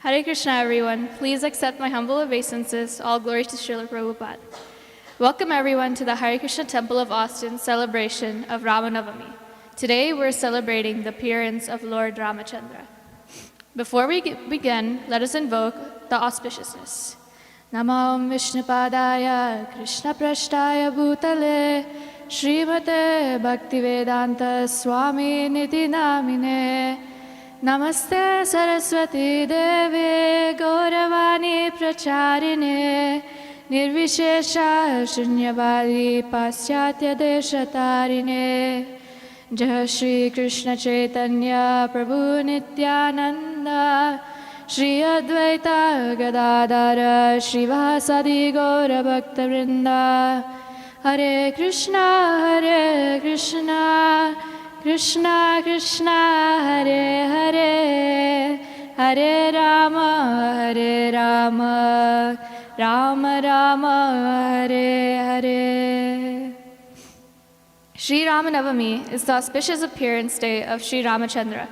Hare Krishna, everyone. Please accept my humble obeisances. All glory to Srila Prabhupada. Welcome, everyone, to the Hare Krishna Temple of Austin celebration of Ramanavami. Today, we're celebrating the appearance of Lord Ramachandra. Before we begin, let us invoke the auspiciousness. Namo Vishnupadaya Krishna Prashtaya Bhutale Srimate Bhaktivedanta Swami Niti Namine Namaste Saraswati Deve Gauravani Pracharine Nirvishesha Shunyavadi Paschatya Deshatarine Jai Shri Krishna Chaitanya Prabhu Nityananda Shri Advaita Gadadara Srivasadi Gaura Bhakta Vrinda Hare Krishna Krishna Krishna Hare Hare Hare Rama Rama Rama Hare Hare. Sri Ramanavami is the auspicious appearance day of Sri Ramachandra.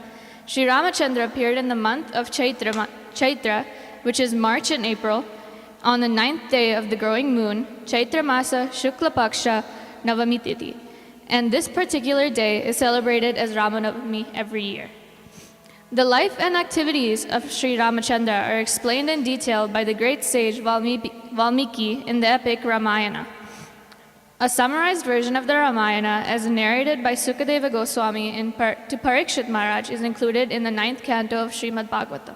Sri Ramachandra appeared in the month of Chaitra, which is March and April, on the 9th day of the growing moon, Chaitra Masa Shukla Paksha Navami Tithi. And this particular day is celebrated as Ramanavami every year. The life and activities of Sri Ramachandra are explained in detail by the great sage Valmiki in the epic Ramayana. A summarized version of the Ramayana, as narrated by Sukadeva Goswami to Parikshit Maharaj, is included in the 9th canto of Srimad Bhagavatam.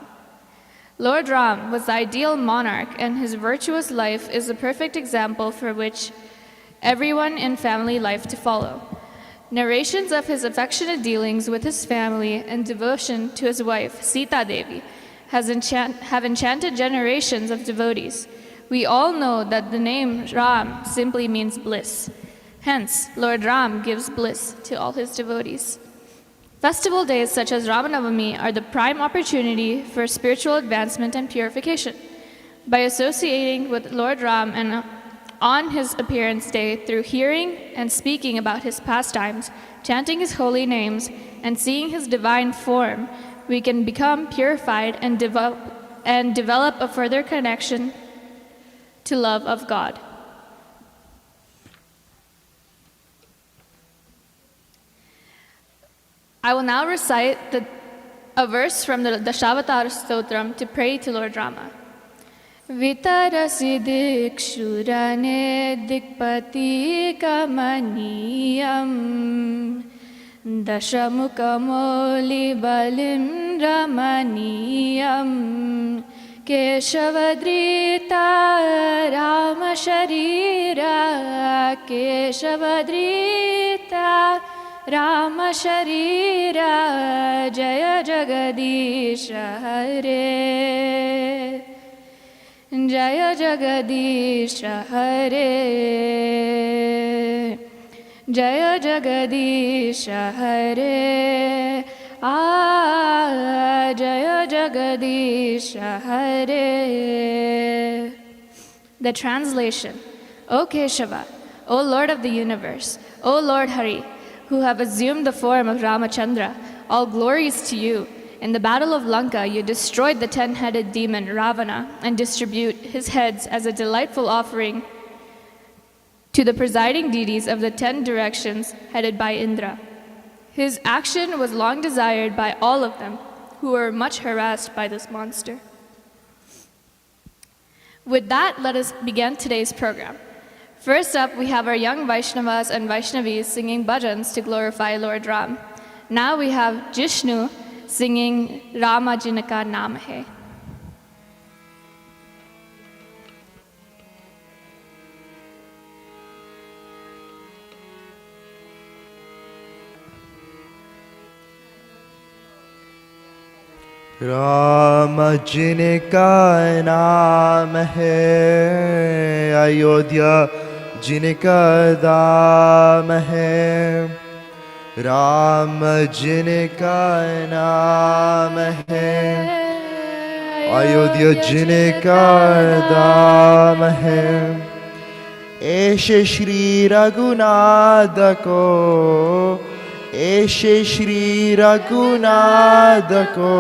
Lord Ram was the ideal monarch, and his virtuous life is a perfect example for which everyone in family life to follow. Narrations of his affectionate dealings with his family and devotion to his wife, Sita Devi, have enchanted generations of devotees. We all know that the name Ram simply means bliss. Hence, Lord Ram gives bliss to all his devotees. Festival days such as Ramanavami are the prime opportunity for spiritual advancement and purification. By associating with Lord Ram and on his appearance day through hearing and speaking about his pastimes, chanting his holy names, and seeing his divine form, we can become purified and develop a further connection to love of God. I will now recite a verse from the Dashavatara Stotram to pray to Lord Rama. Vitarasi dikshurane dikpati kamaniyam dashamukamoli balim ramaniyam Keshavadrita Rama Sharira Keshavadrita Rama Sharira Jaya Jagadisha Hare Jaya Jagadisha Hare Jaya Jagadisha Hare Jaya Jagadisha Hare. The translation. O Keshava, O Lord of the universe, O Lord Hari, who have assumed the form of Ramachandra, all glories to you. In the battle of Lanka, you destroyed the 10-headed demon Ravana and distribute his heads as a delightful offering to the presiding deities of the 10 directions headed by Indra. His action was long desired by all of them, who were much harassed by this monster. With that, let us begin today's program. First up, we have our young Vaishnavas and Vaishnavis singing bhajans to glorify Lord Ram. Now we have Jishnu singing Rama Jinaka Naam Hai. Ram जिनका नाम है अयोध्या जिनका दाम है राम जिनका नाम है अयोध्या जिनका दाम है ऐसे श्री रघुनाथ को ऐसे श्री रघुनाथ को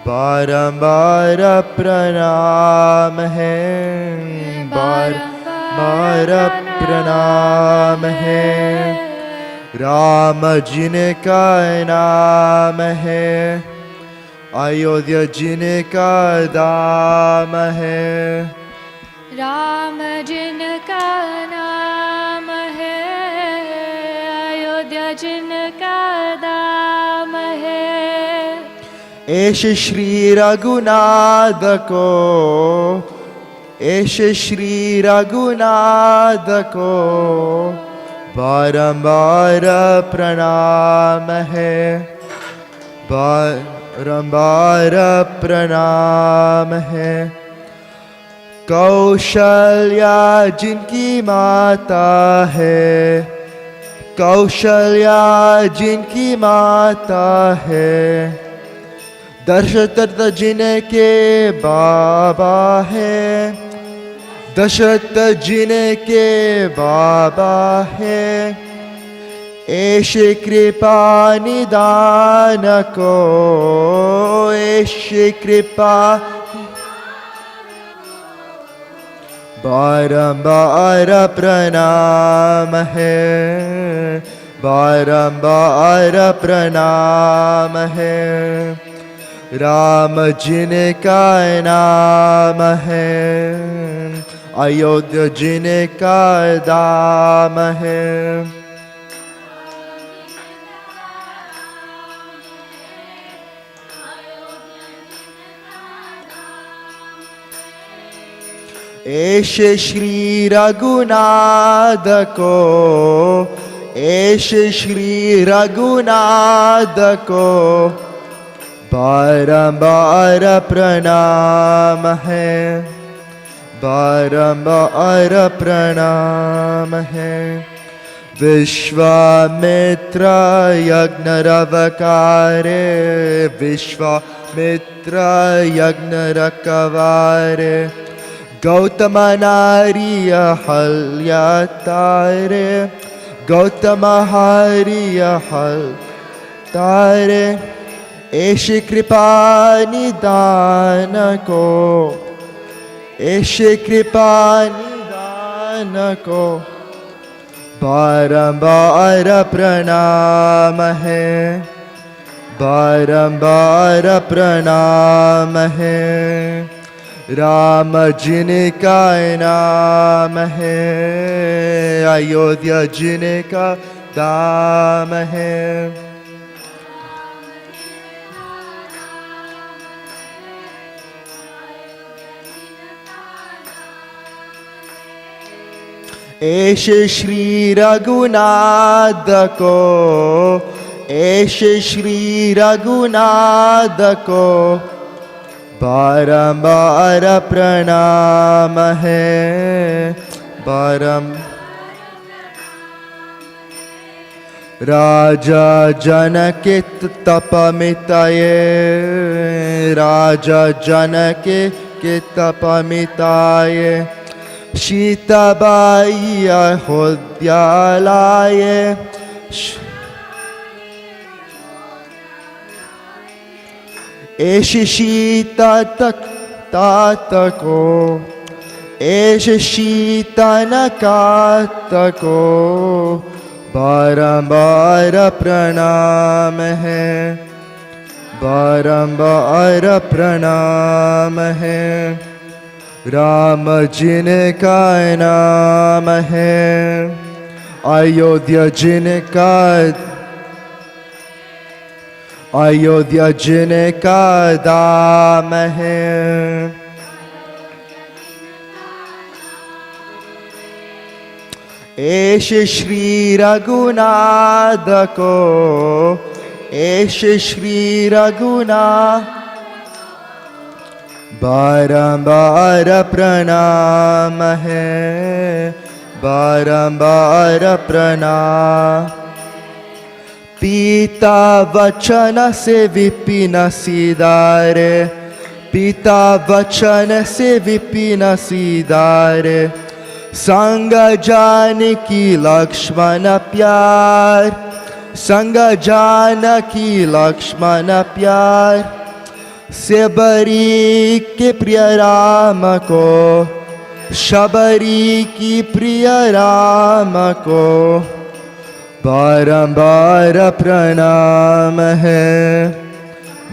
बारंबार प्रणाम है, बारंबार प्रणाम है। राम जिनका नाम है, अयोध्या जिनका धाम है। राम जिनका नाम है, अयोध्या जिनका धाम है। ऐश श्री रघुनाथ को, ऐश श्री रघुनाथ को बारंबार प्रणाम है, बारंबार प्रणाम है। कौशल्या जिनकी माता है, कौशल्या जिनकी माता है। दशरथ जिनके बाबा है, दशरथ जिनके बाबा है। ऐसे कृपा निदान को, ऐसे कृपा बारंबार प्रणाम है, बारंबार प्रणाम है। राम जिनका नाम है, अयोध्या जिनका धाम है। ऐसे श्री रघुनाथ को, ऐसे श्री रघुनाथ को बारंबार प्रणाम है, बारंबार प्रणाम है। विश्वामित्र यज्ञ रवकारे, विश्वामित्र यज्ञ रकवारे। गौतम नारिय हल्या तारे, गौतम हरिय हल तारे। ऐसे कृपा निदान को, ऐसे कृपा निदान को बारंबार प्रणाम है, बारंबार प्रणाम है। राम जिनका नाम है, अयोध्या जिनका धाम है। ऐसे श्री रघुनाथ को, ऐसे श्री रघुनाथ को बारंबार प्रणाम है, राजा जनकित तपमिताये, राजा जनके तपमिताये। सीताबाई अयोध्या लाए, ऐसे सीता तक तात को, ऐसे सीता नकात को बारंबार प्रणाम है, बारंबार प्रणाम है। राम जिनका नाम है, अयोध्या जिनका, अयोध्या जिनका धाम है। ऐसे श्री रघुनाथ को, ऐसे श्री रघुनाथ बारंबार प्रणाम है, बारंबार प्रणाम। पिता वचन से विपिन सीधारे, पिता वचन से विपिन सीधारे। संग जानकी लक्ष्मण प्यार, संग जानकी लक्ष्मण प्यार। शबरी के प्रिय राम को, शबरी की प्रिय राम को बारंबार प्रणाम है,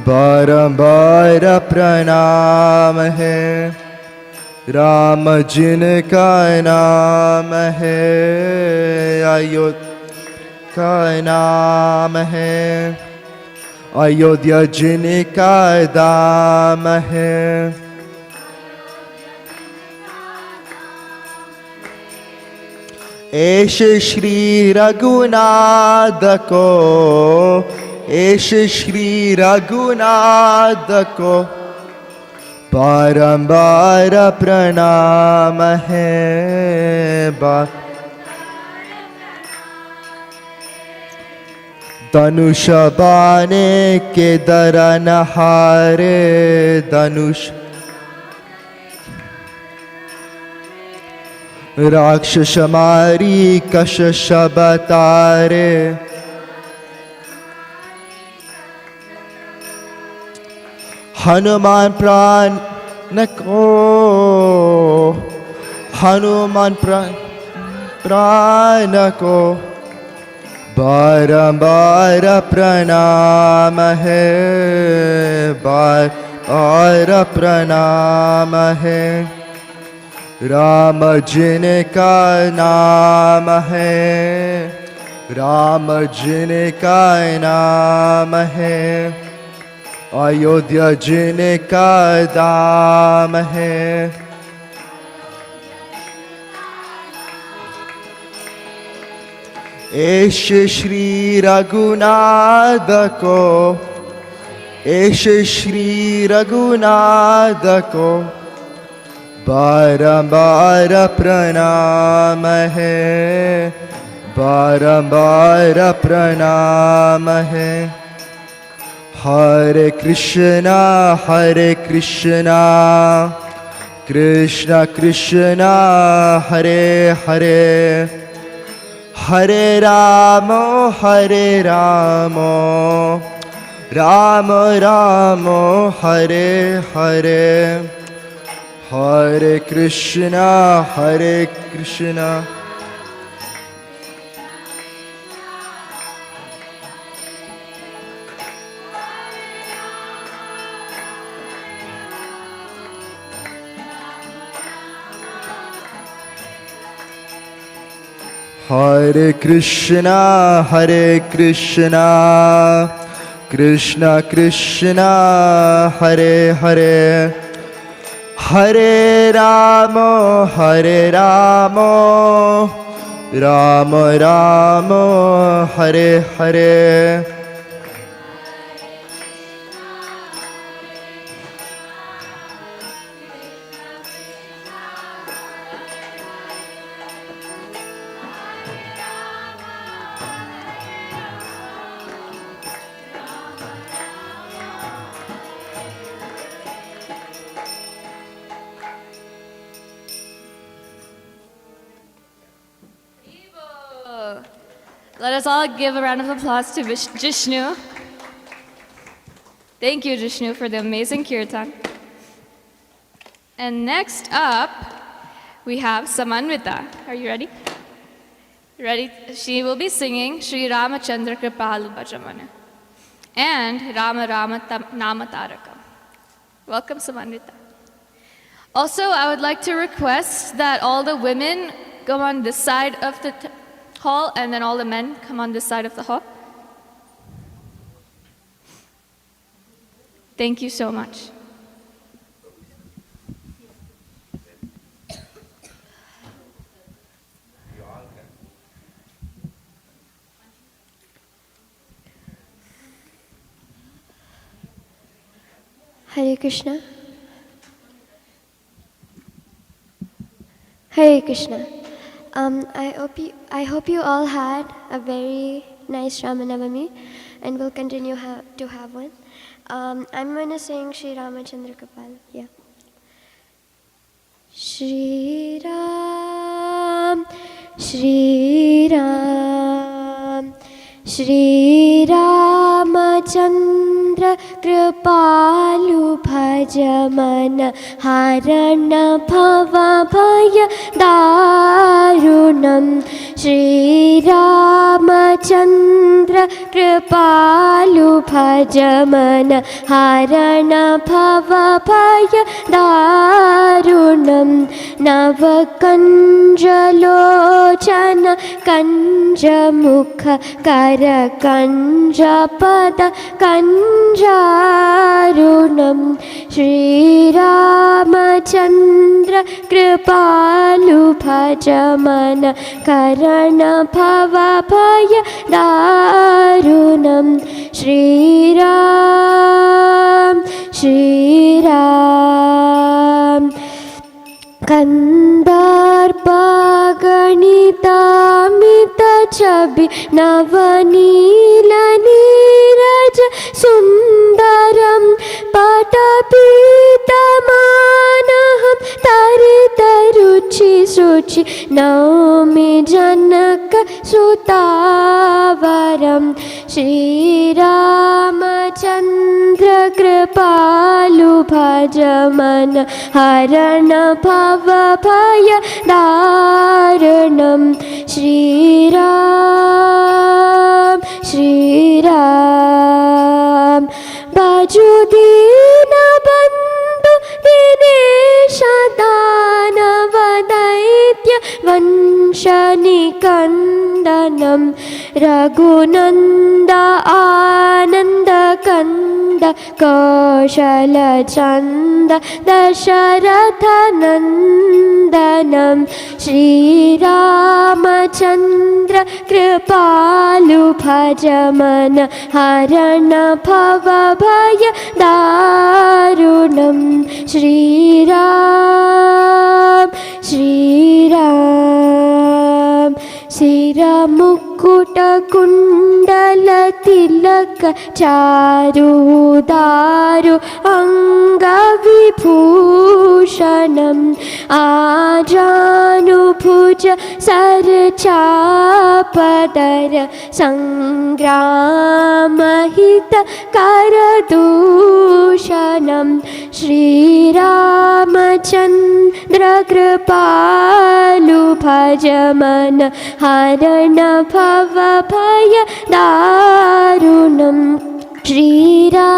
बारंबार प्रणाम है। राम जिनका नाम है, अयोध्या का नाम है, अयोध्या जिनका दाम है। ऐश श्री रघुनाथ को, ऐश श्री रघुनाथ को बारंबार प्रणाम है, धनुष बाने के दरन हारे, धनुष राक्षस मारी कशश बतारे। हनुमान प्राण को, हनुमान प्राण को बारंबार प्रणाम है, बार प्रणाम है। राम जिनका नाम है, राम जिनका नाम है, अयोध्या जिनका दाम है। ऐश श्री रघुनाथ को, ऐश श्री रघुनाथ को बारंबार प्रणाम है, बारंबार प्रणाम है। हरे कृष्णा कृष्ण कृष्ण हरे हरे, हरे राम राम राम हरे हरे। हरे कृष्णा हरे कृष्णा कृष्ण कृष्ण हरे हरे, हरे Ram Ram Ram Hare Hare. Let us all give a round of applause to Jishnu. Thank you, Jishnu, for the amazing Kirtan. And next up, we have Samanvita. Are you ready? Ready? She will be singing Sri Ramachandra Kripalu Bhajamana and Rama Rama Nama Taraka. Welcome, Samanvita. Also, I would like to request that all the women go on this side of the hall, and then all the men come on this side of the hall. Thank you so much. Hare Krishna. Hare Krishna. I hope you all had a very nice Ramanavami and will continue to have one. I'm going to sing Sri Ramachandra Kapal. Yeah. Shri Ram, Shri Ram, Shri Ramachandra कृपालु भज मन हरण भव भय दारुणं श्रीरामचन्द्र कृपालु भज मन हरण भव भय दारुणं नवकञ्जलोचन कञ्जमुख कर कञ्जपद कञ्जारुणं श्रीरामचन्द्र कृपालु भज मन करण भव भय दारुणं श्रीराम श्रीराम कन्दर्पगणितामित छवि नवनील नीरज सुन्दरं पटपीतमानहं तरितरुचि शुचि नौमि जनक सुतावरं श्रीरामचन्द्र कृपालु भज मन हरण भव भय दारुणं श्रीराम श्रीराम भजु दीनबन्धु दिनेश दानव दैत्य वंशनिकन्दनं रघुनन्द आनन्द कन्द कौशलचन्द दशरथनन्दनं श्रीरामचन्द्र कृपालु भज मन हरण भव भय दारुणं श्रीराम श्रीराम शिरमुकुटकुण्डलतिलक चारुदारु अङ्गविभूषणम् आजानुभुज सरचापदर सङ्ग्रामहित करदूषणं श्रीरामचन्द्र कृपालु भज मन हरण भव भय दारुणं श्रीराम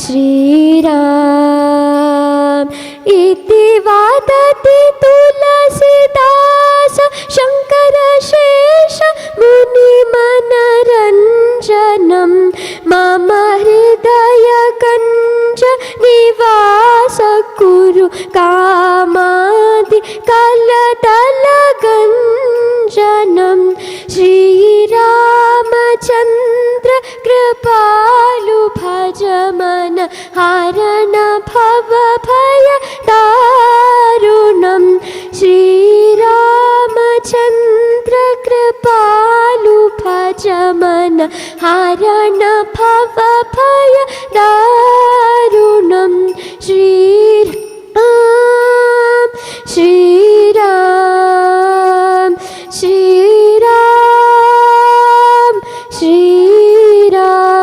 श्रीराम इति वदति तुलसीदास शङ्कर शेष मुनिमनरञ्जनं मम हृदय कञ्ज निवास कुरु कामादि कलदलगञ्जनं श्रीरामचन्द्र कृपालु भज मन हरण भव भय दारुणं श्रीरामचन्द्र कृपालु भज मन हरण भव भय दारुणं Shriram Shriram Shriram Shriram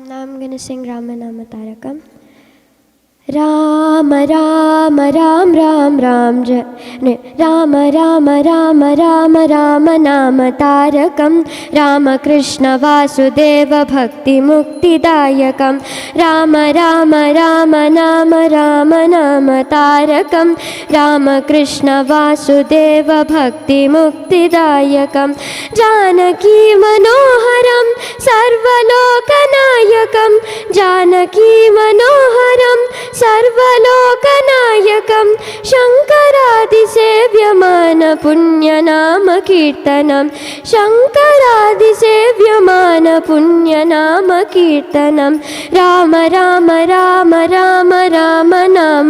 Now I'm going to sing Ramanama Tarakam. Ram Ram Ram Ram Ram Ram Ram Ram Ram Ram Nama Tarakam Rama Krishna Vasudeva Bhakti Mukti Dayakam Rama Rama Rama Nama Rama Nama Tarakam Rama Krishna Vasudeva Bhakti Mukti Dayakam Janaki Manoharam Sarvalokanayakam Janaki Manoharam सर्वलोकनायकं शङ्करादिसेव्यमान पुण्यनाम कीर्तनं शङ्करादिसेव्यमान पुण्यनाम कीर्तनं राम राम राम राम राम नाम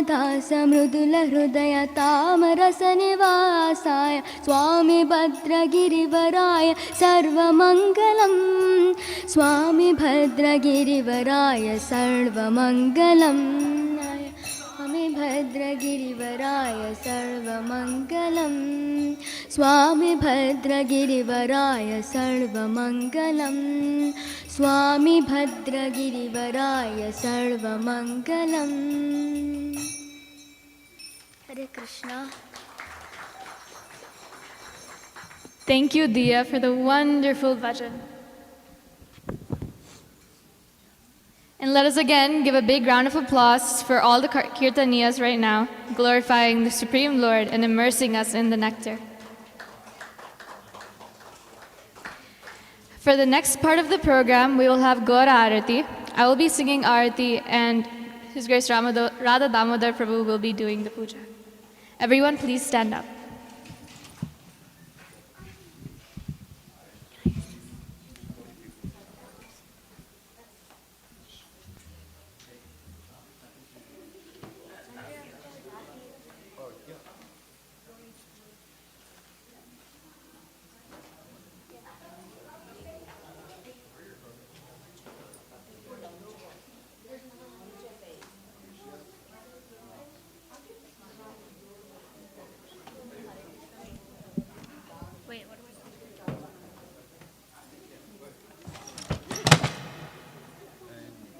दास मृदुल हृदय तामरसनिवासाय स्वामी भद्रगिरिवराय सर्वमङ्गलम् स्वामी भद्रगिरिवराय सर्वमङ्गलम् स्वामी भद्रगिरिवराय सर्वमङ्गलम् स्वामी भद्रगिरिवराय सर्वमङ्गलम् स्वामी भद्रगिरिवराय सर्वमङ्गलम् Hare Krishna. Thank you, Dia, for the wonderful bhajan. And let us again give a big round of applause for all the Kirtaniyas right now, glorifying the Supreme Lord and immersing us in the nectar. For the next part of the program, we will have Gaura Arati. I will be singing Arati, and His Grace Radha Damodar Prabhu will be doing the puja. Everyone, please stand up.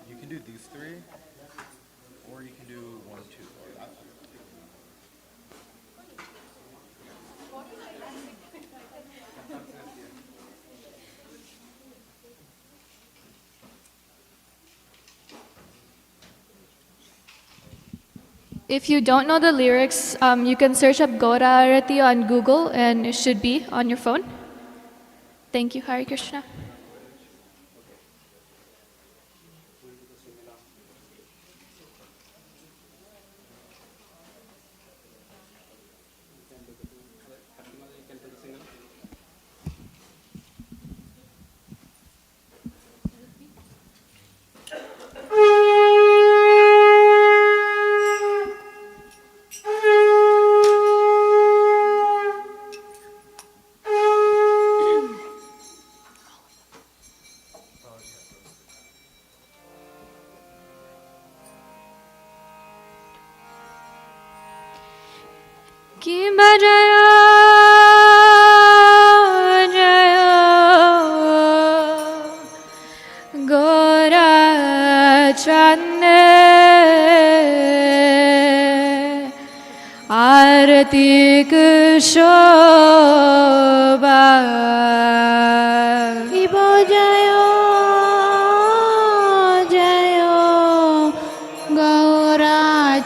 You can do these three, or you can do 1, 2, or that. If you don't know the lyrics, you can search up Gaura Arati on Google, and it should be on your phone. Thank you, Hare Krishna. Kim Bhajaya Jaya Gaura Chande Arati Kushobha Kim Bhajaya Jaya Gaura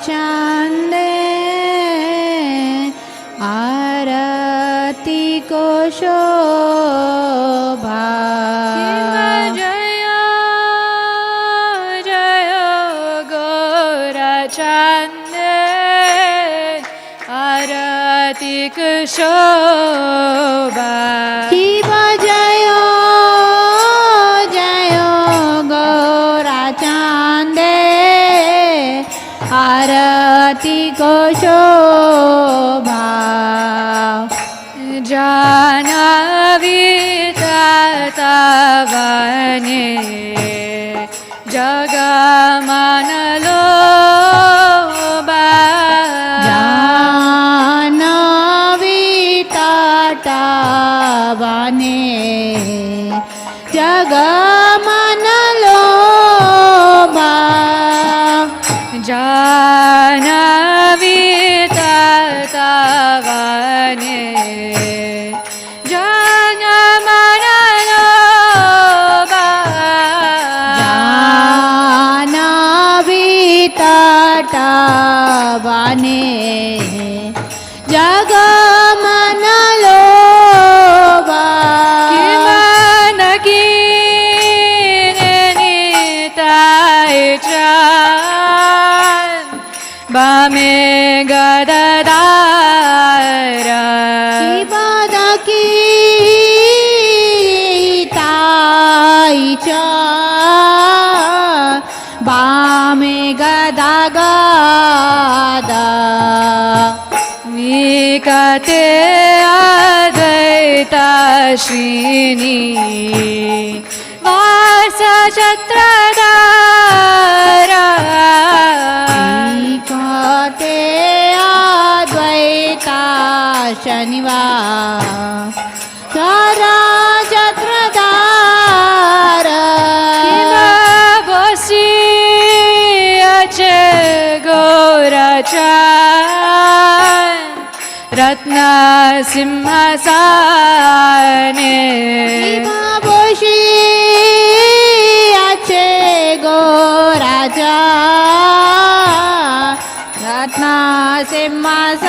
Chande Arati ko shobha Jaya Jaya Gaura Chande Arati ko shobha Jaya Jaya Gaura Chande Arati ko shobha Janavi tatavane jagamanaloba Janavi tatavane jagamanaloba Janavi tatavane Tatavane jagamanaloba Kimanaki nitaichran Bame gadadara Kimanaki taichan Bame gadagara ते अद्वैता श्रीनी वास छत्रधारा ते अद्वैता शनिवार सारा छत्रधार बसी अचे गोराचान रत्न सिंहासने बोशी आचे गोराजा रत्ना सिंहासने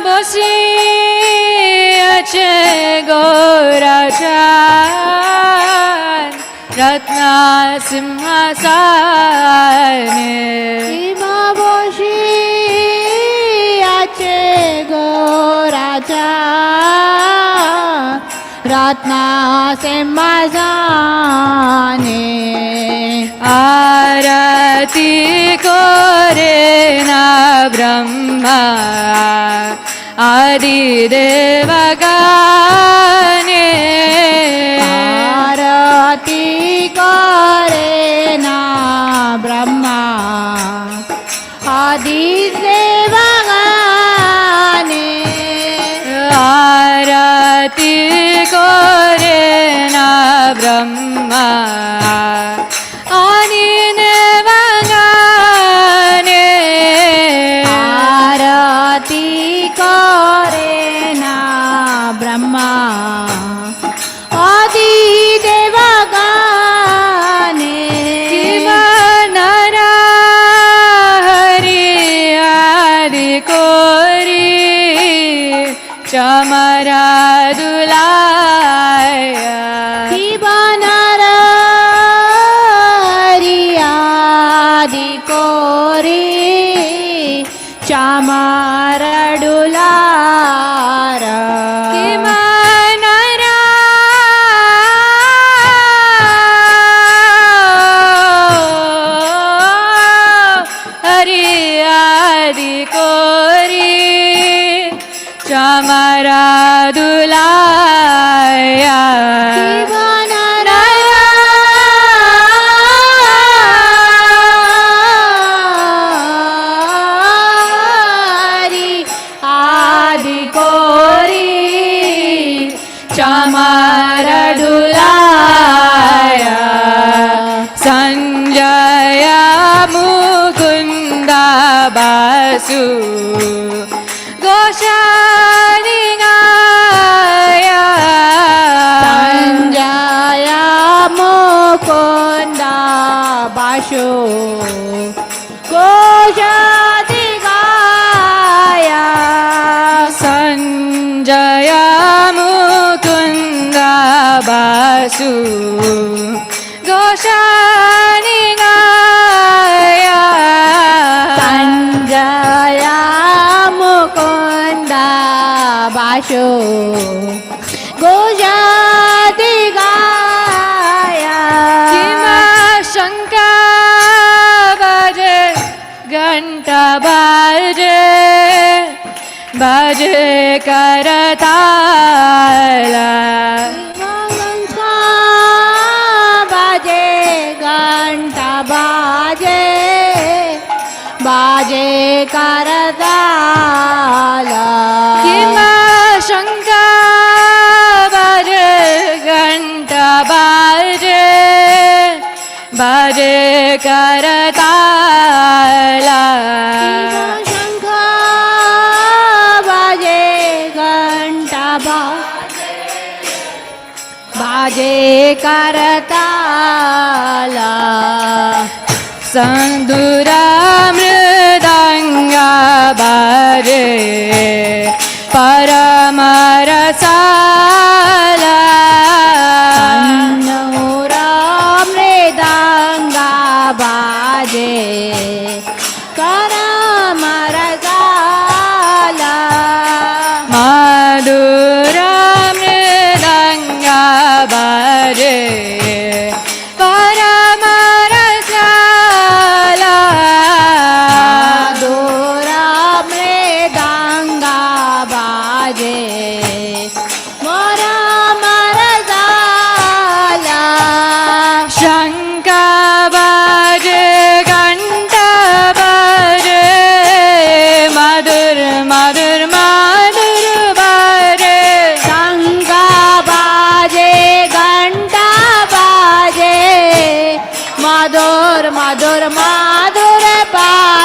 बसी अचे गोराचान रत्न सिंहासने बोशी आचे गोराजा रत्ना सिंहासने आरती करे ना ब्रह्मा आदिदेवगणे आरती करे ना ब्रह्मा आदिदेवगणे आरती करे ना ब्रह्मा आदिदेवगणे आरती करे ना ब्रह्मा आदिदेवगणे नरा हरि आदि कोरी चमरा दुलाया शिवनर हरियादि कोरी चामार डुलार नरा हरि आदि कोरी चमरा दुलाया आदि कोरी चमर डुलाया संजय मुकुंद बासु गोशानि गाया संजय मुकुंद बासु गोशादि गाया संजय मुकुंद बासु गोशानि गाया संजय मुकुंद बासु गोशादि गाया शंका बाजे घंटा बाजे बाजे करताला बाजे घंटा बाजे बाजे करताला शंका बाजे घंटा बाजे बाजे करताला शंख बाजे घंटा बाजे करताला संदूरा मृदंगा बाजे परम रसाला नौरा मृदंगा बाजे करम रसाला मधुरा मृदंगा बाजे परम रसाला मधुरा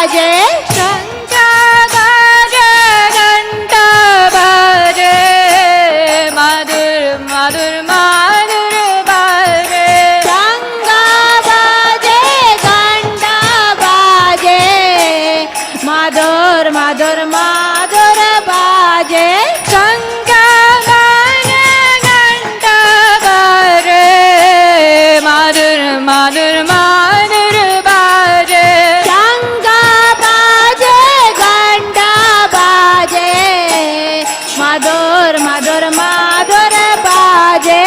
बाजे शंख बाजे घंटा बाजे मधुर मधुर मधुर बाजे शंख बाजे घंटा बाजे मधुर मधुर मधुर बाजे शंख बाजे घंटा बाजे मधुर मधुर मधुर बाजे शंख बाजे घंटा बाजे मधुर मधुर मधुर बाजे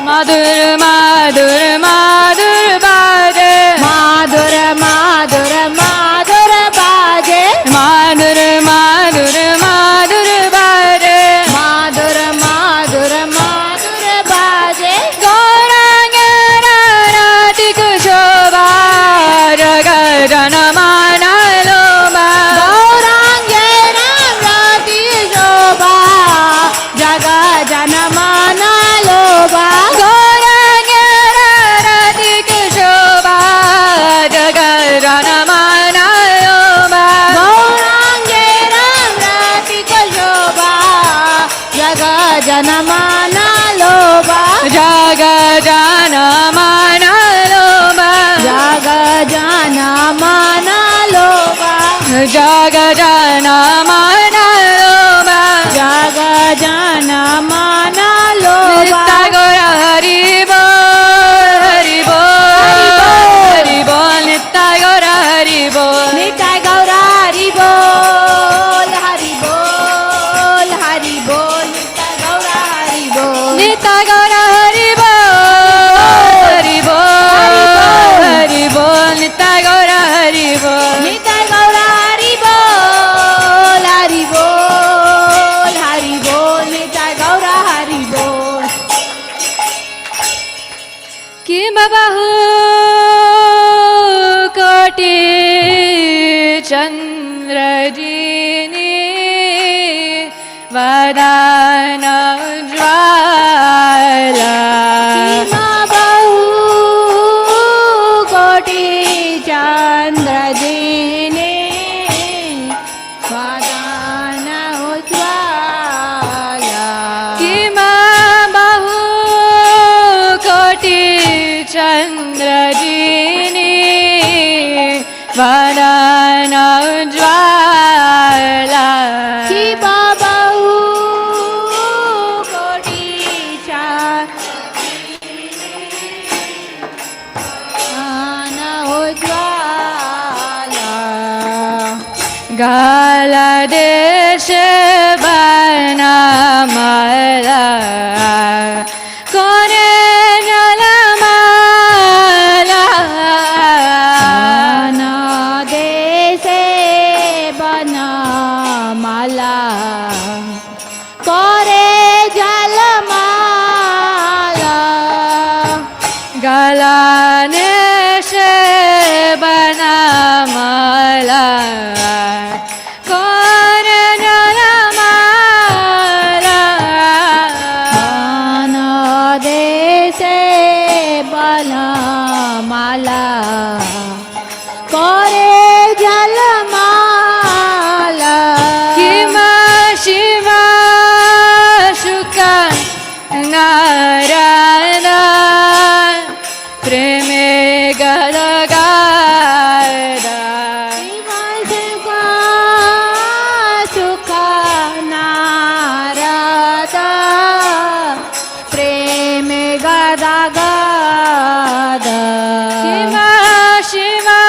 मधुर मधुर मधुर बाजे मधुर मधुर मधुर बाजे मधुर मधुर मधुर बाजे मधुर मधुर मधुर बाजे गौरांग राती कुशोभा जग जन मन लोभा गौरांगे रामरति शोभा जग जन मन लोभा गौरांग राती कुशोभा जग जन मन लोभा गौरांगे रामरति शोभा जग जन मन लोभा जग जन मन लोभा जग जन मन लोभा जग जन मन लोभा जग जन मन लोभा नित्य गौर हरि बोल हरि बोल हरि बोल नित्य गौर हरि बोल निताय गौर हरि बोल हरि बोल हरि बोल निताय गौर हरि बोल नित्य गौर हरि बोल हरि बोल हरि बोल नित्य गौर हरि बोल निताय गौर हरि बोल हरि बोल हरि बोल निताय गौर हरि बोल किम बहु कोटि चन्द्रजिनी वदन ज्वाला सीमा बहु कोटि चन्द्रजिनी वदन उज्ज्वला किम बहु कोटि चन्द्रजिनी वदन ज्वाला कि बाबाऊ कोटि चान उज्ज्वला गाल देश बनमला कोने जलमाला ना देशे बनमाला करे जलमाला गलाने से बनमला कोने जलमाला ना देशे बनमाला करे जलमाला किमा शिवा शुक नारायण प्रेमे गदगादा सुख नारदा प्रेम गदा गदा किमा शिवा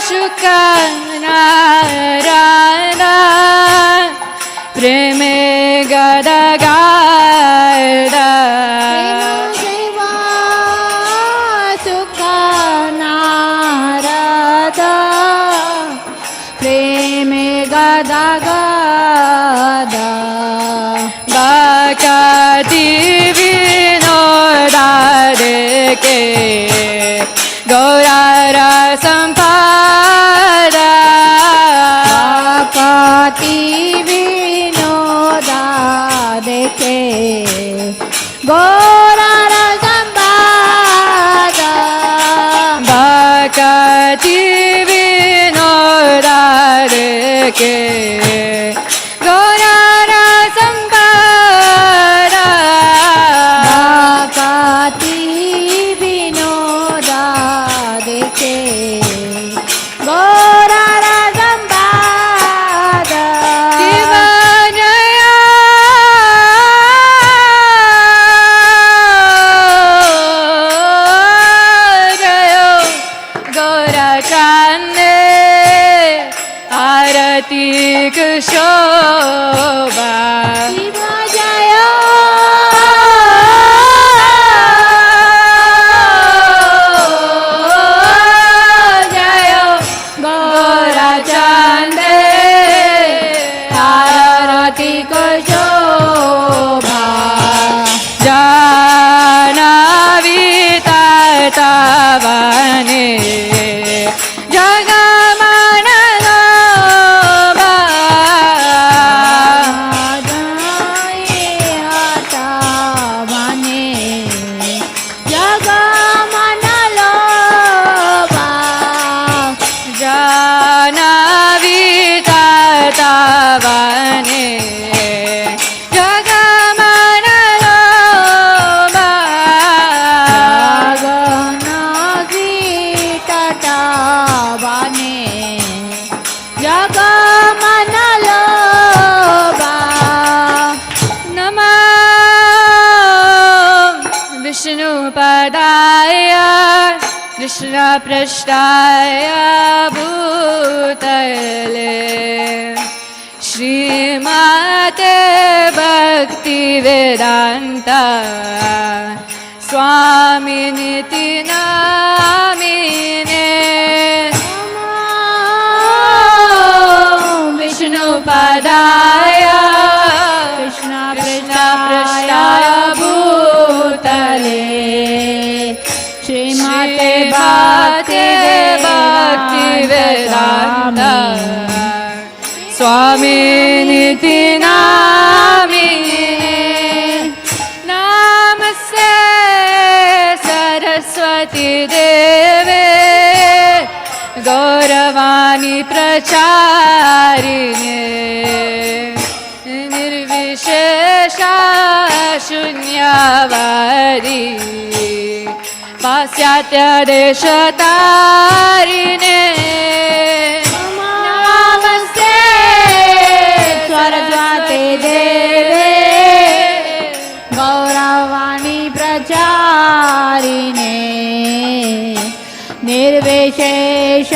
शुक नारायण प्रेमे गदगादा शिवा सुख नारदा प्रेम गदा गदा बाकाती विनोदा देके गौरार संपादा काती विनोदा देखे गौरार संपादा बाकाती विनोदा चांदे आरती शोभा शिवा जय जय गौरा चांदे आरती शोभा जानावी तातावाने कृष्ण पृष्ठाय भूतले श्रीमते भक्तिवेदान्ता स्वामिनिति नामिने विष्णुपदाय कृष्ण पृष्ठाय भूतले श्रीमते भक्तिवेदान्ता स्वामिनिति नामिने नमस्ते सरस्वती देवे गौरवाणी प्रचारिणे निर्विशेषा शून्यवादी पाश्चात्य देशतारिणे नमस्ते सरस्वती देवे गौरवाणी प्रचारिणे निर्विशेष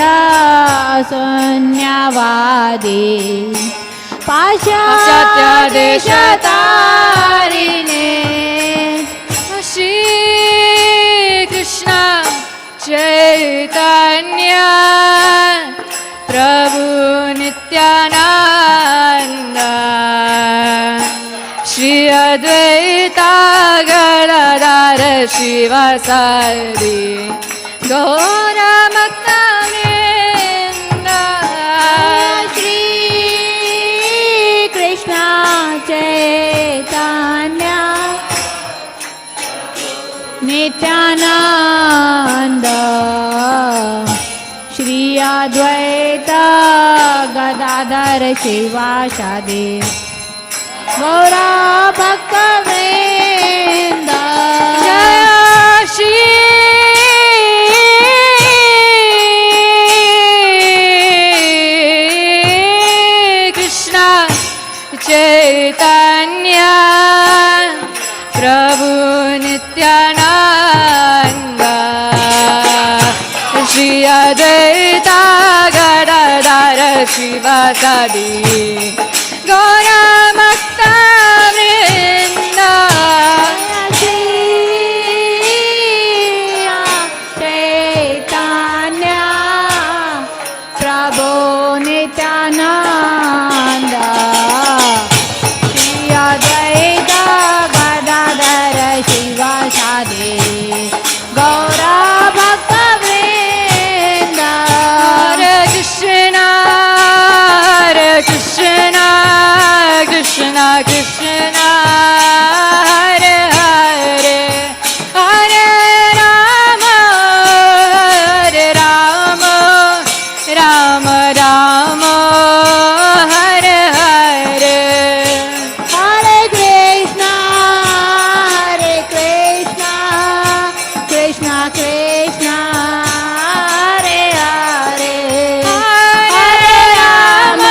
शून्यवादी पाश्चात्य देशतारिणे श्री कृष्ण चैतन्य प्रभु नित्यानंद श्री अद्वैता गदाधर शिवासादि गौरभक्तवृन्द श्री कृष्ण चैतन्य नित्यानंद श्री अद्वैत गदाधर शिवासादि गौरा भक्तवृन्द जय श्री कृष्ण चैतन्य प्रभु नित्यानंद श्री अद्वैता गदाधर शिवासादि गौरभक्तवृन्द चैतन्य प्रभु नित्यानंद श्री अद्वैत गदाधर शिवासादि गौरा भक्तवृन्द हरे Krishna Krishna Krishna Hare Hare Hare Ram Ram Ram Hare Hare Hare Krishna Krishna Krishna Hare Hare Hare Ram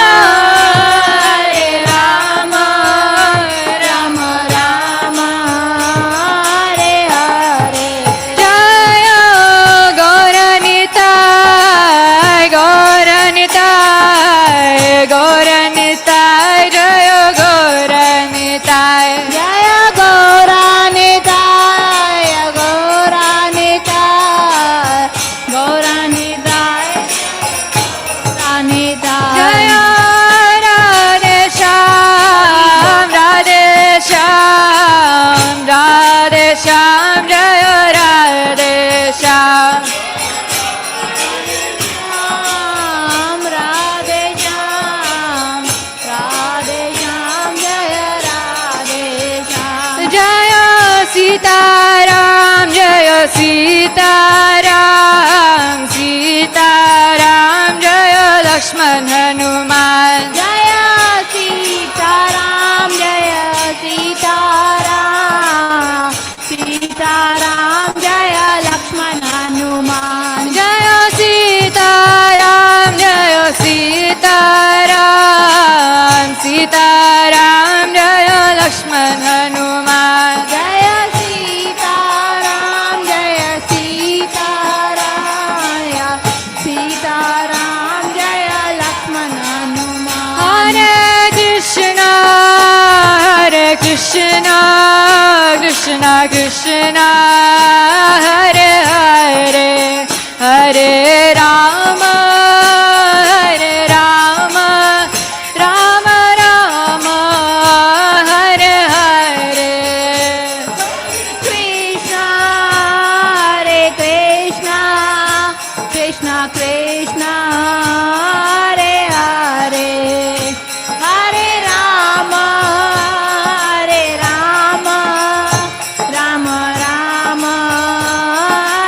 Shyam, Jaya Radhe Shyam. Radhe Shyam, Radhe Shyam, Jaya Radhe Shyam. Jaya Sitaram, Jaya Sitaram, Sitaram, Jaya Lakshman Hanuman. Jaya Sitaram, Jaya Sitaram, Sitaram, Jaya Lakshman Hanuman. Jaya Sitaram, Jaya Sitaram, Sitaram, Jaya Lakshman Hanuman. Jaya Sitaram, Jaya Sitaram, Sitaram, Jaya Lakshman Hanuman. Hare Krishna, Hare Krishna, Krishna Krishna, Hare Hare, Hare Rama, Hare Rama, Rama Rama, Hare Hare. Krishna, Hare Krishna, Krishna Krishna, Hare Hare, Hare Rama, Hare Rama, Rama Rama,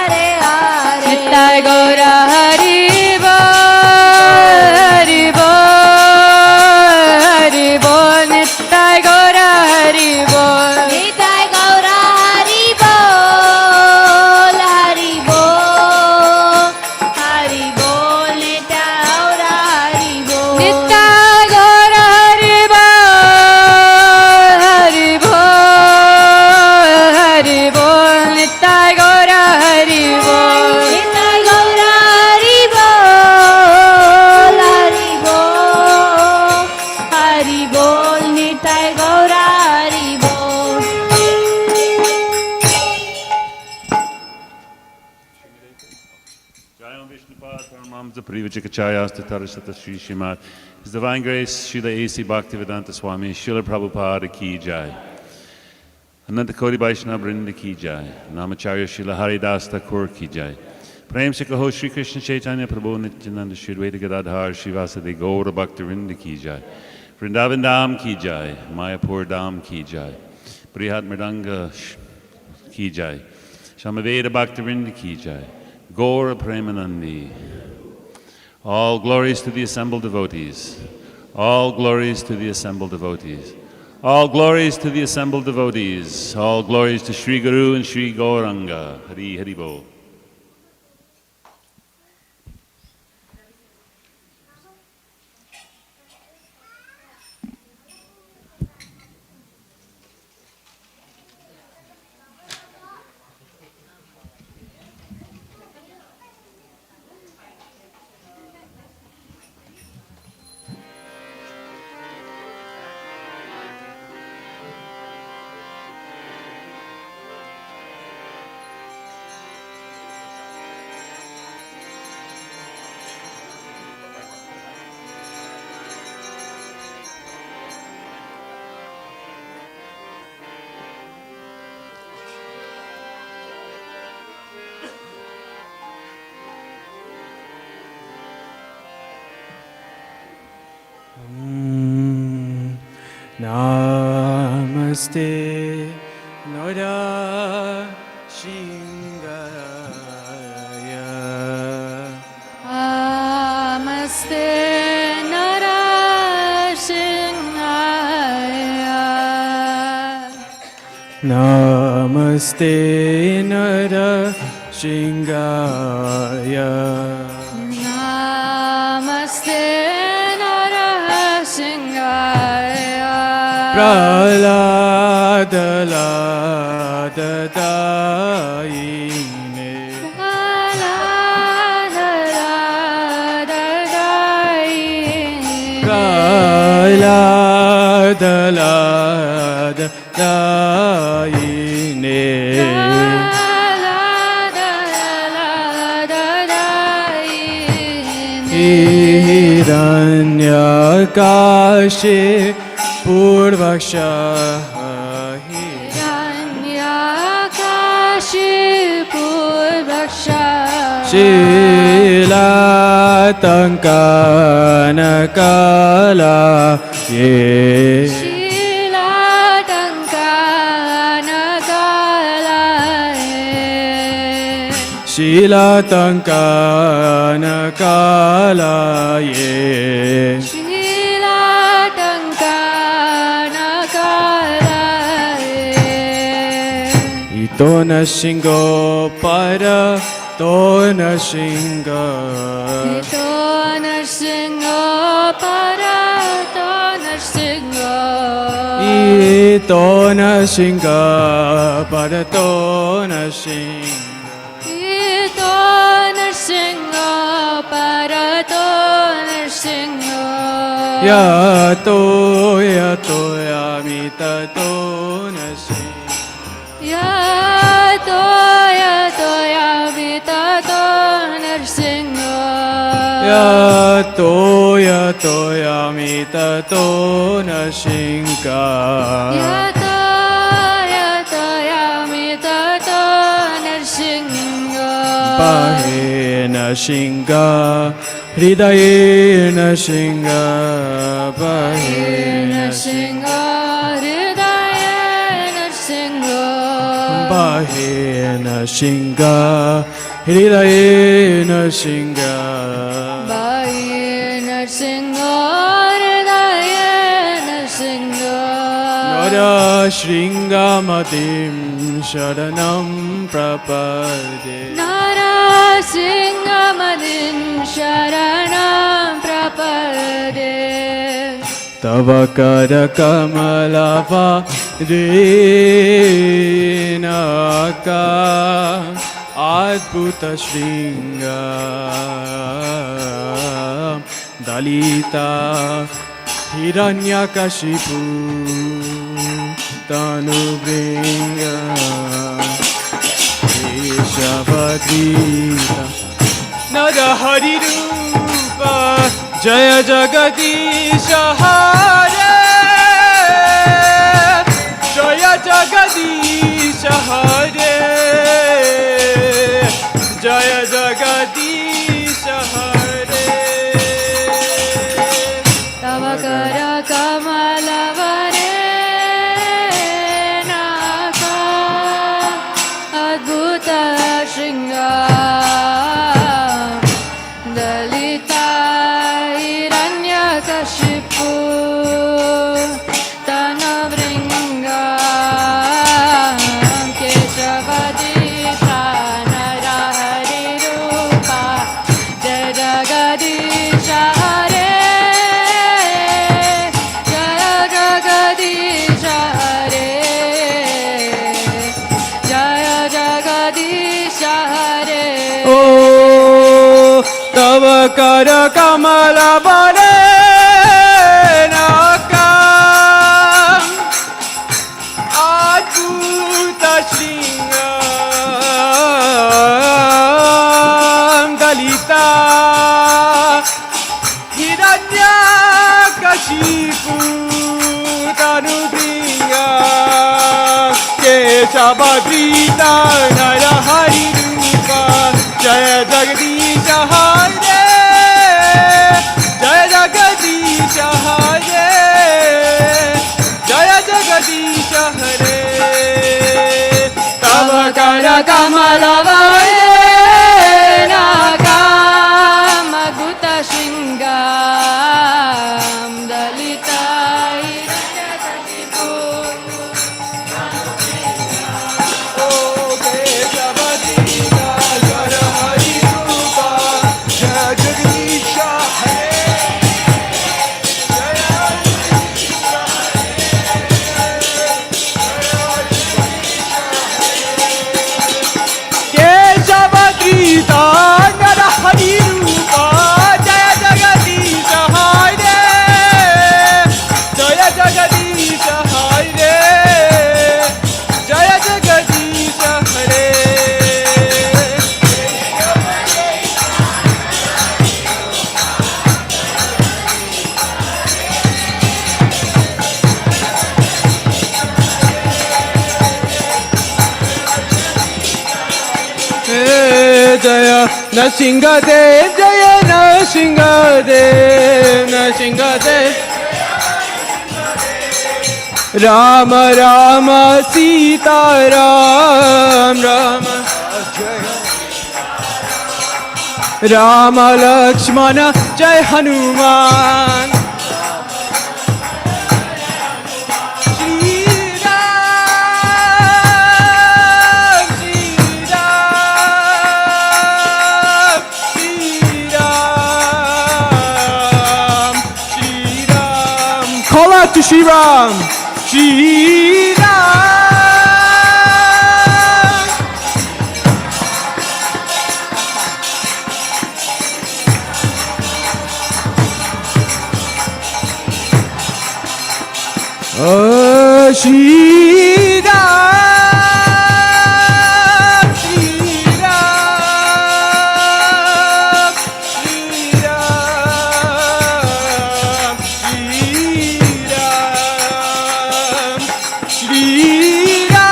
Hare Hare. Nittai Gaura Hari Bol, Hari Bol, Hari Bol, Nittai Gaura Hari Bol. Nitai Gaura Hari Bol, Hari Bol, Hari Bol, Nitai Gaura Hari Bol. Nittai Gaura Hari Bol, Hari Bol, Hari Bol, Nittai Gaura Hari Bol. Nitai Gaura Hari Bol, Hari Bol, Hari Bol, Nitai Gaura Hari Bol. Jayam Vishnupad Paramamsa Privachikachayasta Tarasata Sri Shrimad. His Divine Grace Srila A.C. Bhaktivedanta Swami Srila Prabhupada Ki Jai. Ananta Koti Vaishnava Vrinda Ki Jai. Namacharya Srila Haridas Thakur Ki Jai. Prem se kaho Shri Krishna Chaitanya Prabhu Nityananda Shri Advaita Gadadhar Shivasade Gaura Bhakti Vrinda Ki Jai. Vrindavan Dham Ki Jai. Mayapur Dham Ki Jai. Brihat Mridanga Ki Jai. Shamaveda Bhakti Vrinda Ki Jai. Gaura Premanandi. All glories to the assembled devotees. All glories to the assembled devotees. All glories to the assembled devotees. All glories to Sri Guru and Sri Gauranga. Hari Hari Bol. Namaste Nara Shingaya Namaste Narasingaya. Namaste Nara Shingaya Namaste Narasingaya. Praladaladaine Praladaladaine Hiranyakashe Purvaksha Shilatankanakala ye Shilatankanakala ye Ito na shingo para to na shinga Ito narsingo para to narsingo. Ito na shinga para to na shinga Ito narsingo para to narsingo. Yato yato yamita to na shinga Yato yato yamita to narsingo. Yato yato yamita to na shinga Yato yato yamita to narsingo. Bahe na shinga Hridaye na shinga Bahe na shinga Bahe na shinga Hridaye na shinga Nara shringamatim sharanam prapade Tava kara kamalava renaka adbhuta shringa dalita hiranyakashipu tanubringa keshavadita Narahari Rupa Jaya Jagadisha Hare Jaya Jagadisha Hare Jaya Jagadisha Hare Tavakara Kamalavare Naka Adbhuta Shringa Dalita Hiranyakashipu Tanavringa Keshavadita Narahari Rupa Jaya Jagadisha Hare Jaya Jagadisha Hare Jaya Jagadisha Hare Oh, Tava Kara Kamala Bale Naka Adbhuta Shringa Dalita Hiranyakashipu Tanubringa Keshavadita Narahari Rupa Jaya Jagadisha Hare Jaya Jagadisha Hare Jaya Jagadisha Hare Tava Kara Kamalavare Naka Adbhuta Shringa Dalita Hiranyakashipu Keshavadita Narahari Rupa Jaya Jagadisha Hare Keshavadita Narahari Rupa Jaya Jagadisha Nrsimhadev Jaya Nrsimhadev Nrsimhadev Rama Rama Sita Ram Rama Rama Lakshmana Jai Hanuman Shri Ram Shri Ram Shri Ram Shri Ram Call out to Shri Ram Shri Ram Oh, Shri Ram, Shri Ram, Shri Ram, Shri Ram, Shri Ram.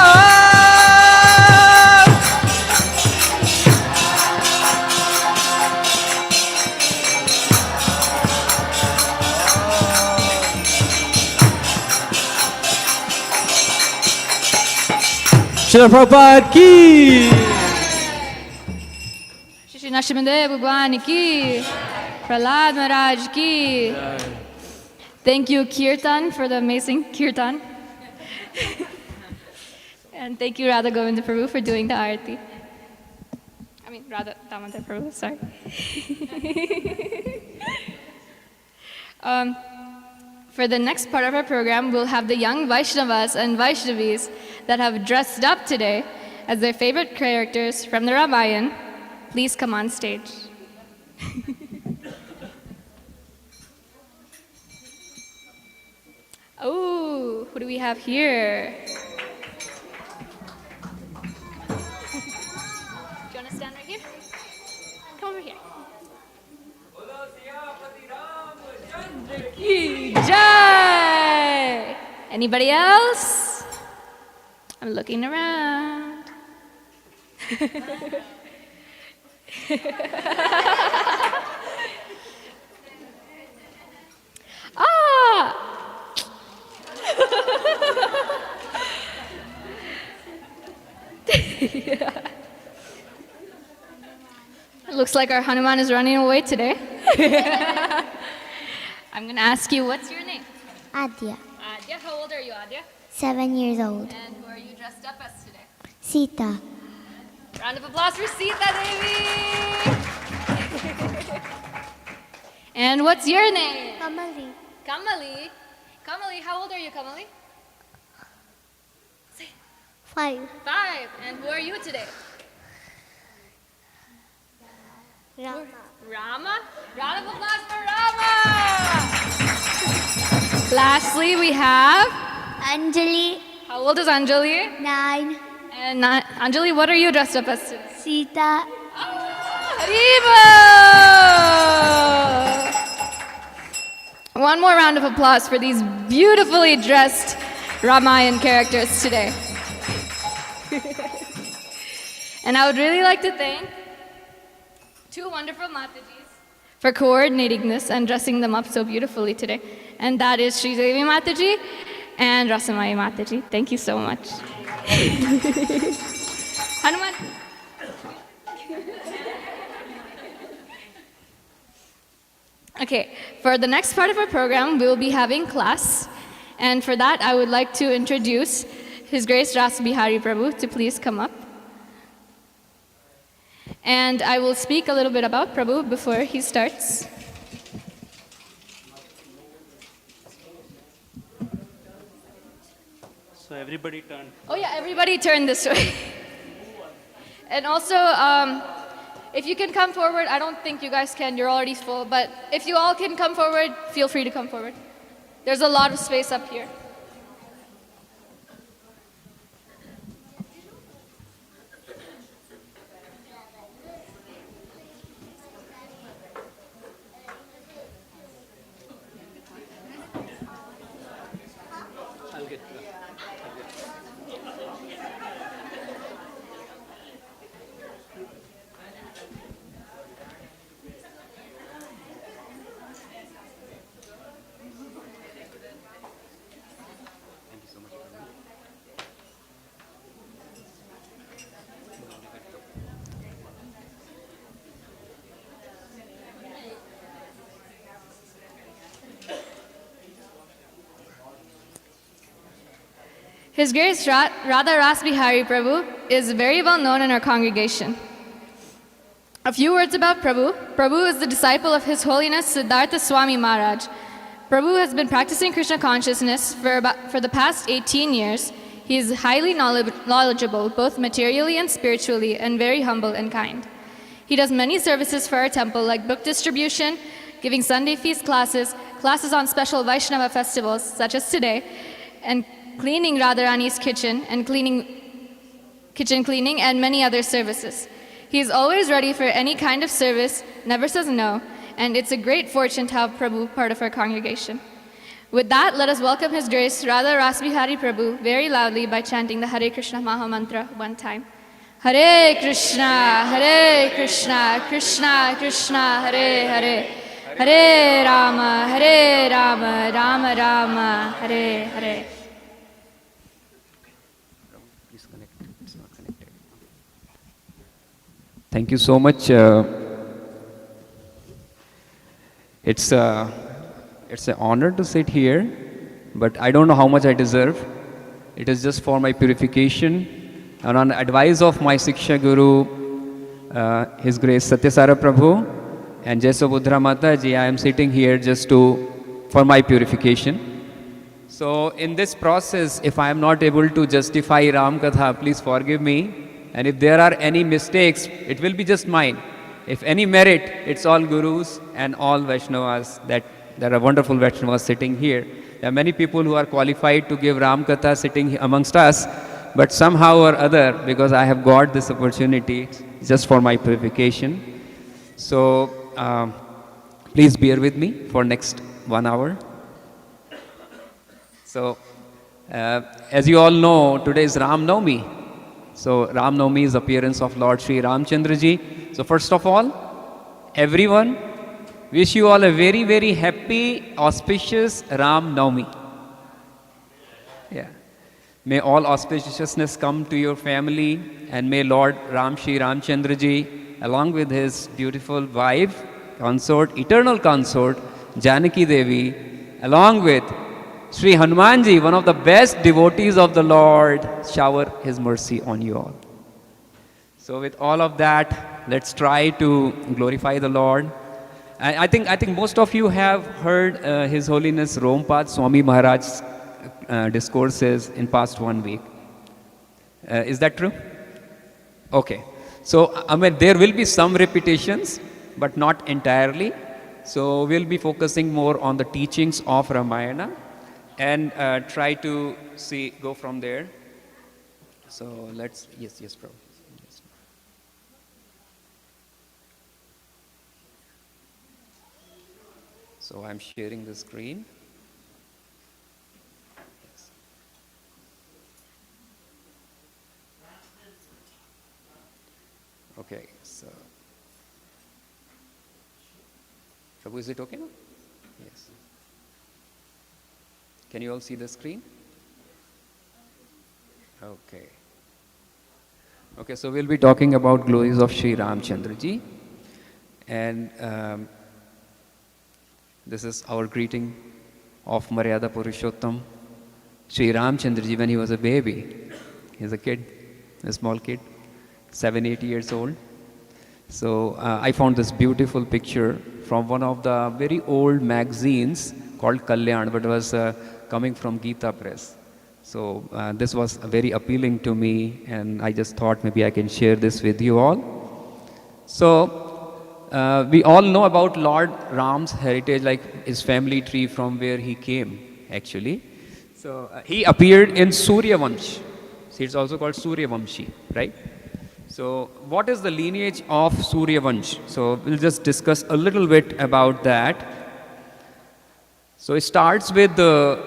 Srila Prabhupada ki. Shri Nrsimhadev Bhagwan ki, Prahlad Maharaj ki. Thank you, Kirtan, for the amazing Kirtan. And thank you, Radha Govinda Prabhu, for doing the Arati. I mean, Radha Damodar Prabhu, sorry. For the next part of our program, we'll have the young Vaishnavas and Vaishnavis that have dressed up today as their favorite characters from the Ramayana. Please come on stage. Oh, who do we have here? Do you want to stand right here? Come over here. Ki Jai! Anybody else? I'm looking around. Ah! It looks like our Hanuman is running away today. I'm going to ask you, what's your name? Adya, Adya, how old are you, Adya? 7 years old. And who are you dressed up as today? Sita, Round of applause for Sita Devi! And what's your name? Kamali, Kamali. Kamali, how old are you, Kamali? 5, 5. And who are you today? Rama, Rama. Round of applause for Rama! Lastly, we have... Anjali, How old is Anjali? 9, And Anjali, what are you dressed up as today? Sita, Haribo! One more round of applause for these beautifully dressed Ramayan characters today. And I would really like to thank two wonderful Matajis for coordinating this and dressing them up so beautifully today. And that is Sri Devi Mataji and Rasamai Mataji. Thank you so much. Hanuman. Okay, for the next part of our program, we will be having class. And for that, I would like to introduce His Grace Ras Bihari Prabhu to please come up. And I will speak a little bit about Prabhu before he starts. So everybody turn. Oh yeah, everybody turn this way. And also, if you can come forward, I don't think you guys can, you're already full, but if you all can come forward, feel free to come forward. There's a lot of space up here. I'll get His Grace Radha Rasbihari Prabhu is very well known in our congregation. A few words about Prabhu. Prabhu is the disciple of His Holiness Siddhartha Swami Maharaj. Prabhu has been practicing Krishna consciousness for the past 18 years. He is highly knowledgeable, both materially and spiritually, and very humble and kind. He does many services for our temple, like book distribution, giving Sunday feast classes, classes on special Vaishnava festivals, such as today, and cleaning Radharani's kitchen and kitchen cleaning, and many other services. He is always ready for any kind of service, never says no, and it's a great fortune to have Prabhu part of our congregation. With that, let us welcome His Grace Radha Rasbihari Prabhu very loudly by chanting the Hare Krishna Maha Mantra one time. Hare Krishna, Krishna Krishna, Hare Hare, Hare Rama, Rama Rama, Hare Hare. Please connect. It's not connected. Thank you so much. It's an honor to sit here, but I don't know how much I deserve. It is just for my purification. And on advice of my Siksha Guru, His Grace Satyasara Prabhu and Jaisabudra Mataji, I am sitting here just for my purification. So in this process, if I am not able to justify Ram Katha, please forgive me. And if there are any mistakes, it will be just mine. If any merit, it's all Gurus and all Vaishnavas. That there are wonderful Vaishnavas sitting here. There are many people who are qualified to give Ram Katha sitting amongst us. But somehow or other, because I have got this opportunity just for my purification. So please bear with me for next 1 hour. So as you all know, today is Ramanavami. So Ramanavami is appearance of Lord Sri Ramchandra Ji. So first of all, everyone, wish you all a very, very happy, auspicious Ramanavami. Yeah. May all auspiciousness come to your family, and may Lord Ram Shri Ramchandra Ji, along with his beautiful wife, consort, eternal consort, Janaki Devi, along with Sri Hanuman Ji, one of the best devotees of the Lord, shower his mercy on you all. So with all of that, let's try to glorify the Lord. I think most of you have heard His Holiness Rompad Swami Maharaj's discourses in past 1 week. Is that true? Okay. So, I mean, there will be some repetitions, but not entirely. So, we'll be focusing more on the teachings of Ramayana and try to go from there. So, yes, bro. Yes. So, I'm sharing the screen. Okay, so Prabhu, is it okay now? Yes. Can you all see the screen? Okay. Okay, so we'll be talking about glories of Sri Ramchandra Ji. And this is our greeting of Maryada Purushottam, Sri Ramchandra Ji when he was a baby. He's a kid, a small kid. 7-8 years old. So I found this beautiful picture from one of the very old magazines called Kalyan, but it was coming from Gita Press. So this was very appealing to me, and I just thought maybe I can share this with you all. So we all know about Lord Ram's heritage, like his family tree from where he came, actually. So he appeared in Surya Vamsh. So it's also called Surya Vamshi, right? So what is the lineage of Surya Vansh? So we'll just discuss a little bit about that. So it starts with the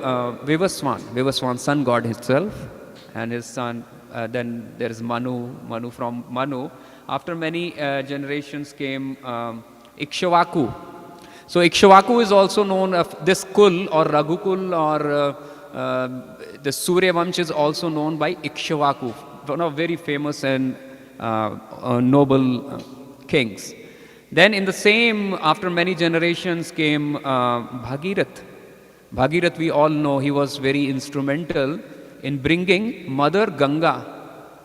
Vivaswan, sun god himself, and his son. Then there is Manu from Manu. After many generations came Ikshvaku. So Ikshvaku is also known as this Kul or Raghukul, or the Surya Vansh is also known by Ikshvaku, one of very famous and noble kings. Then in the same, after many generations came Bhagirath. Bhagirath, we all know, he was very instrumental in bringing Mother Ganga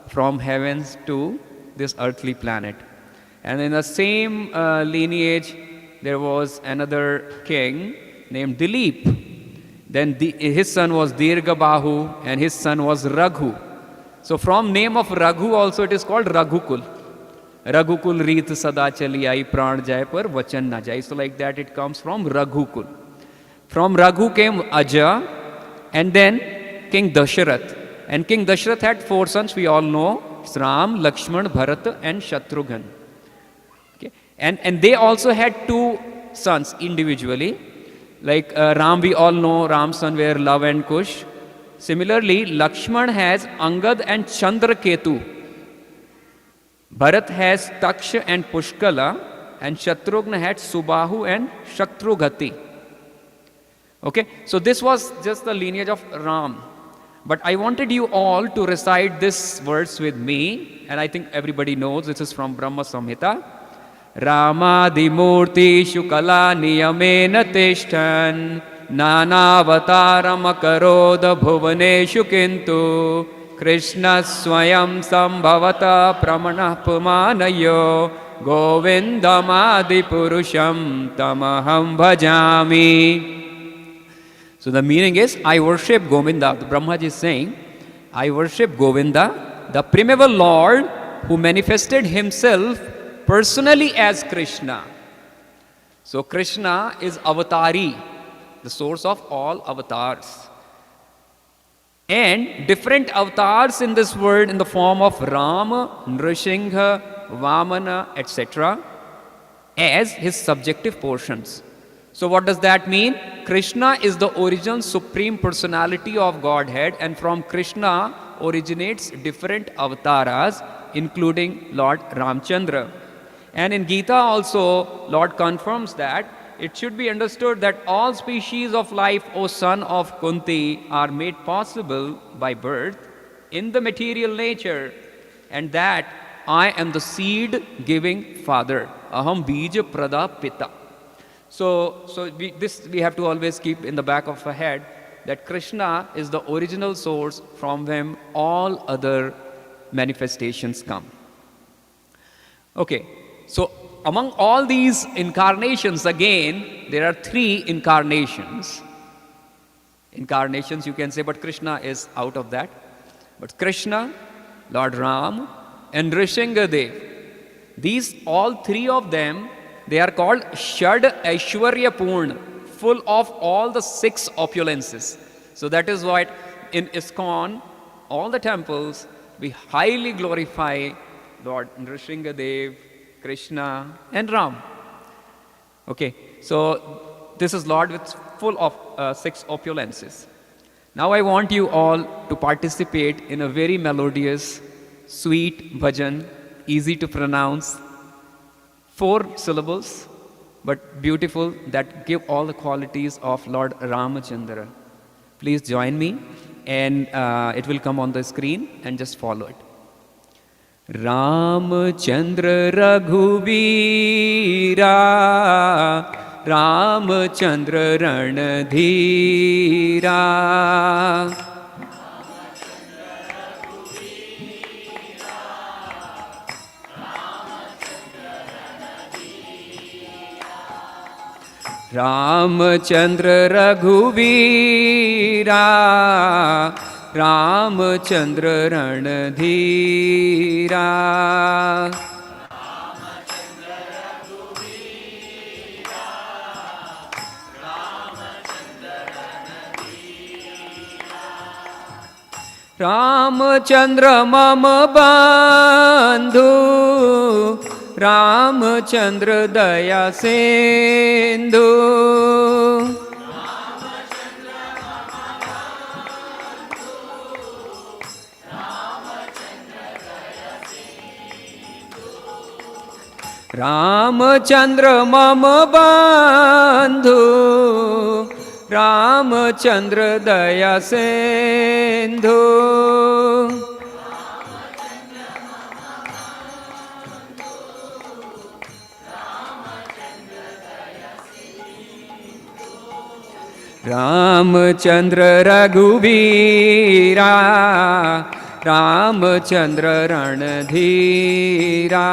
from heavens to this earthly planet. And in the same lineage, there was another king named Dilip. Then his son was Dirghabahu and his son was Raghu. So from name of Raghu also it is called Raghukul. Raghukul Reet Sada Chali Ai Pran Jai Par Vachan Na Jai. So like that it comes from Raghukul. From Raghu came Aja and then King Dasharath. And King Dasharath had 4 sons, we all know. It's Ram, Lakshman, Bharat and Shatrughan. Okay. And they also had 2 sons individually. Like Ram, we all know Ram's son were Love and Kush. Similarly, Lakshman has Angad and Chandraketu. Bharat has Taksha and Pushkala, and Shatrugna had Subahu and Shatrugati. Okay, so this was just the lineage of Ram. But I wanted you all to recite this verse with me, and I think everybody knows this is from Brahma Samhita. Ramadimurti Shukala Niyamena Tishtan Nanavataram Akaroda Bhuvaneshu Kintu Krishna Swayam Sambhavata Pramana Pumanayo Govindamadi Purusham Tamaham Bhajami. So the meaning is, I worship Govinda. The Brahmaji is saying, I worship Govinda, the primeval Lord who manifested himself personally as Krishna. So Krishna is Avatari, the source of all avatars. And different avatars in this world in the form of Rama, Nrsimha, Vamana, etc. as his subjective portions. So what does that mean? Krishna is the original supreme personality of Godhead, and from Krishna originates different avatars, including Lord Ramchandra. And in Gita also, Lord confirms that it should be understood that all species of life, O son of Kunti, are made possible by birth in the material nature, and that I am the seed-giving father. Aham bija prada pita. So we have to always keep in the back of our head that Krishna is the original source from whom all other manifestations come. Okay, so among all these incarnations, again, there are 3 incarnations. Incarnations you can say, but Krishna is out of that. But Krishna, Lord Ram, and Nrsimhadev, these all 3 of them, they are called Shad Aishwarya Purna, full of all the 6 opulences. So that is why in ISKCON, all the temples, we highly glorify Lord Nrsimhadev, Krishna and Ram. Okay, so this is Lord with full of 6 opulences. Now I want you all to participate in a very melodious, sweet bhajan, easy to pronounce, 4 syllables, but beautiful, that give all the qualities of Lord Ramachandra. Please join me, and it will come on the screen, and just follow it. Ramachandra Raghuvira, Ramachandra Ranadhira. Ramachandra Raghuvira, Ramachandra Ranadhira. Ramachandra mama bandhu, Ramachandra daya sindhu. Ramachandra mama bandhu, Ramachandra daya sindhu. Ramchandra रघुवीरा Ramchandra रणधीरा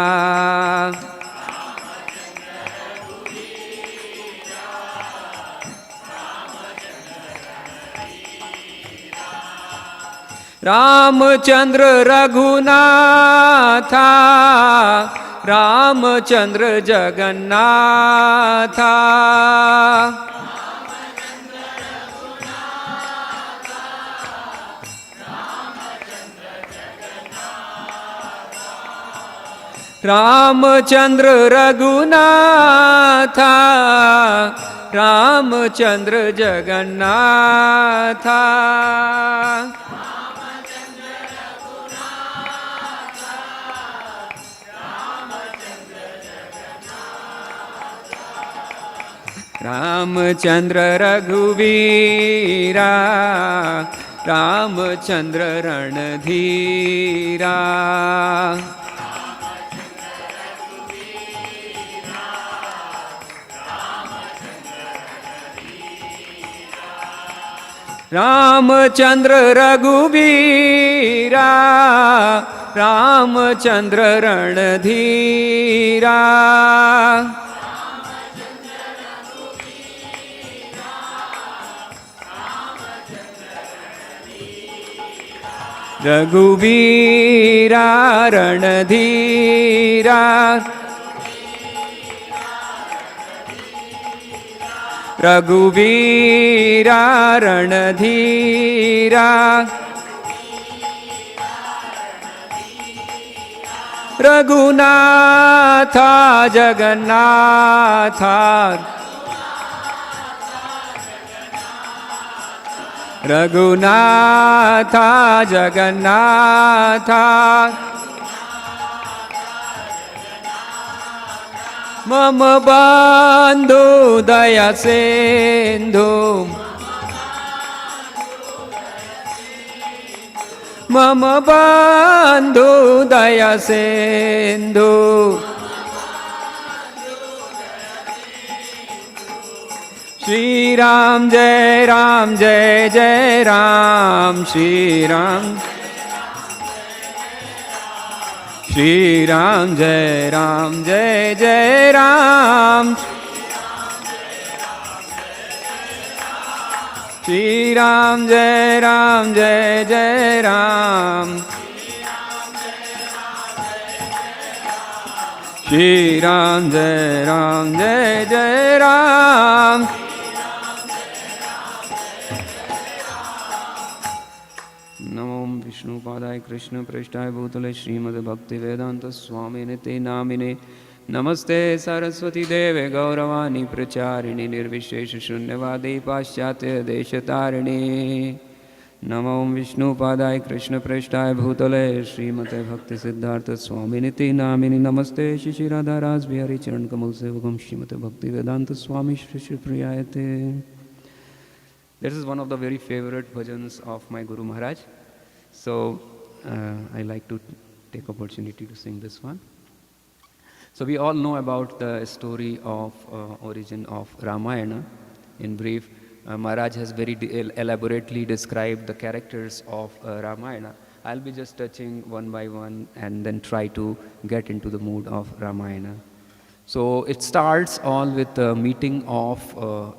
Ramchandra Raghunatha Ramchandra Jagannatha Ramchandra Raghunatha Ramchandra Jagannatha Ramchandra रघुवीरा Ramchandra रणधीरा Ramchandra रघुवीरा Ramchandra रणधीरा रघुवीरा रणधीरा रघुवीरा रणधीरा Raghunatha Jagannatha Raghunatha Jagannatha मम बंधु दया सिंधु मम बंधु दया सिंधु श्री राम जय जय राम श्री राम श्री राम जय जय राम श्री राम जय जय राम श्री राम जय जय राम नमो विष्णुपादाय कृष्ण पृष्ठाय भूतले श्रीमद् भक्ति वेदांत स्वामिने ते नामिने नमस्ते सरस्वती देवे गौरवाणी प्रचारिणि निर्विशेष शून्यवादी पाश्चात्य देशतारिणी नमो विष्णुपादाय कृष्ण पृष्ठाय भूतले श्रीमते भक्ति सिद्धार्थ स्वामिने ते नामिने नमस्ते श्री राधा रास बिहारी चरण कमल सेवकम श्रीमते भक्ति वेदांत स्वामी Shri Shri प्रियायते. This is one of the very favorite bhajans of my Guru Maharaj. So I like to take opportunity to sing this one. So we all know about the story of origin of Ramayana. In brief, Maharaj has very elaborately described the characters of Ramayana. I'll be just touching one by one and then try to get into the mood of Ramayana. So it starts all with the meeting of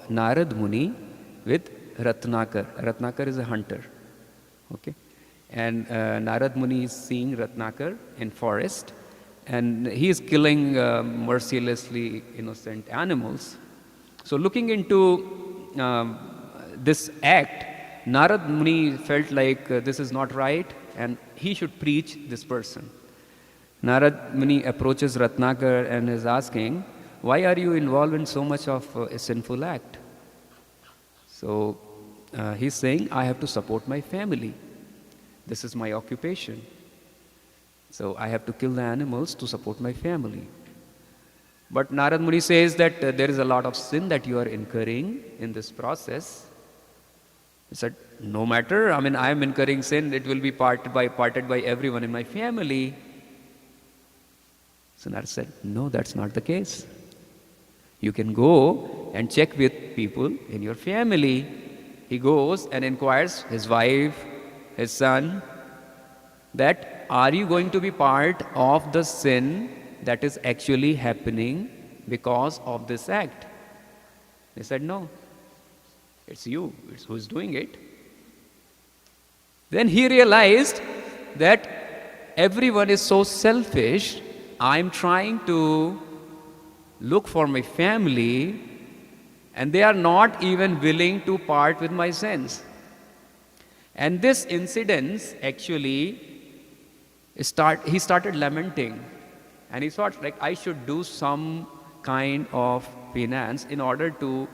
Narad Muni with Ratnakar. Ratnakar is a hunter. Okay? And Narad Muni is seeing Ratnakar in forest, and he is killing mercilessly innocent animals. So looking into this act, Narad Muni felt like this is not right and he should preach this person. Narad Muni approaches Ratnakar and is asking, why are you involved in so much of a sinful act? So he's saying, I have to support my family. This is my occupation. So I have to kill the animals to support my family. But Narad Muni says that there is a lot of sin that you are incurring in this process. He said, no matter, I mean, I am incurring sin, it will be parted by everyone in my family. So Narad said, no, that's not the case. You can go and check with people in your family. he goes and inquires his wife, his son, that are you going to be part of the sin that is actually happening because of this act? They said, no, it's you, it's who's doing it. Then he realized that everyone is so selfish. I'm trying to look for my family, and they are not even willing to part with my sins. And this incident actually he started lamenting, and he thought, like, I should do some kind of penance in order to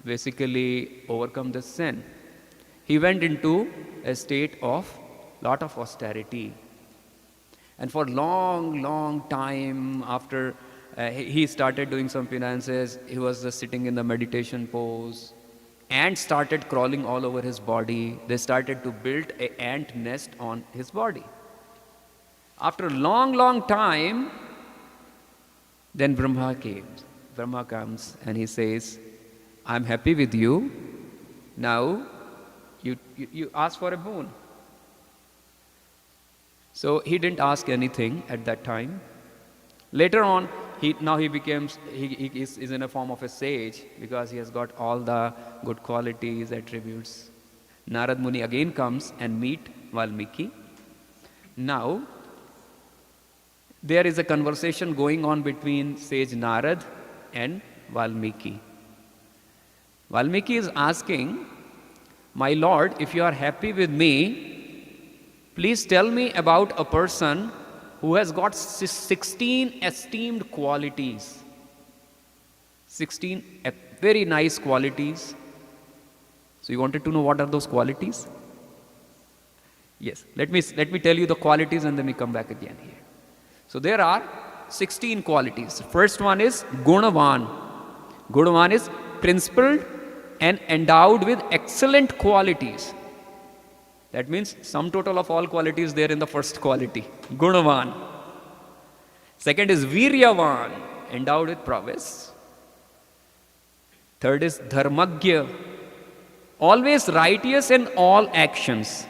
basically overcome this sin. He went into a state of lot of austerity, and for long time after he started doing some penances, he was just sitting in the meditation pose. Ants started crawling all over his body. They started to build an ant nest on his body. After a long time, then Brahma came. Brahma comes and he says, I'm happy with you. Now, you ask for a boon. So he didn't ask anything at that time. Later on, he is in a form of a sage because he has got all the good qualities, attributes. Narad Muni again comes and meet Valmiki. Now, there is a conversation going on between sage Narad and Valmiki. Valmiki is asking, my lord, if you are happy with me, please tell me about a person who has got 16 esteemed qualities. 16 very nice qualities. So you wanted to know what are those qualities? Yes, let me tell you the qualities and then we come back again here. So there are 16 qualities. First one is Gunavan. Gunavan is principled and endowed with excellent qualities. That means sum total of all qualities there in the first quality, Gunavan. Second is Viryavan, endowed with prowess. Third is Dharmagya, always righteous in all actions.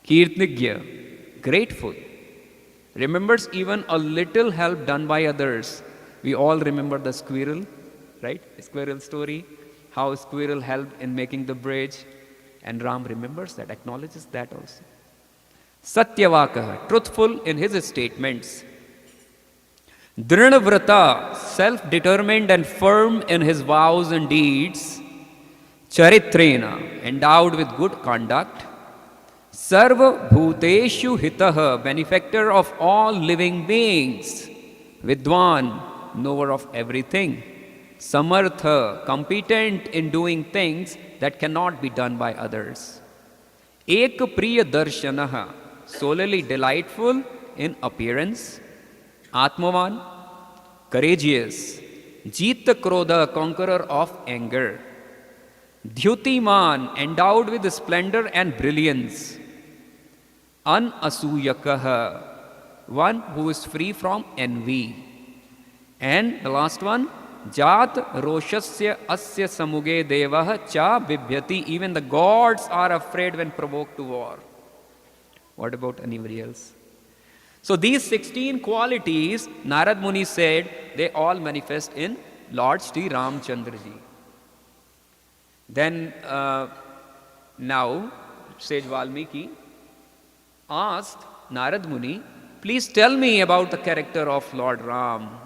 Kirtnigya, grateful, remembers even a little help done by others. We all remember the squirrel, right? The squirrel story, how a squirrel helped in making the bridge. And Ram remembers that, acknowledges that also. Satyavaka, truthful in his statements. Drinavrata, self-determined and firm in his vows and deeds. Charitrena, endowed with good conduct. Sarva bhuteshu hitaha, benefactor of all living beings. Vidwan, knower of everything. Samartha, competent in doing things that cannot be done by others. Ek priya darshanaha, solely delightful in appearance. Atmavan, courageous. Jita krodha, conqueror of anger. Dhyutiman, endowed with splendor and brilliance. Anasuyakaha, one who is free from envy. And the last one, Jat roshasya asya samuge devah cha bibhyati. Even the gods are afraid when provoked to war. What about anybody else? So these 16 qualities, Narad Muni said, they all manifest in Lord Sri Ramchandra Ji. Then now, sage Valmiki asked Narad Muni, please tell me about the character of Lord Ram.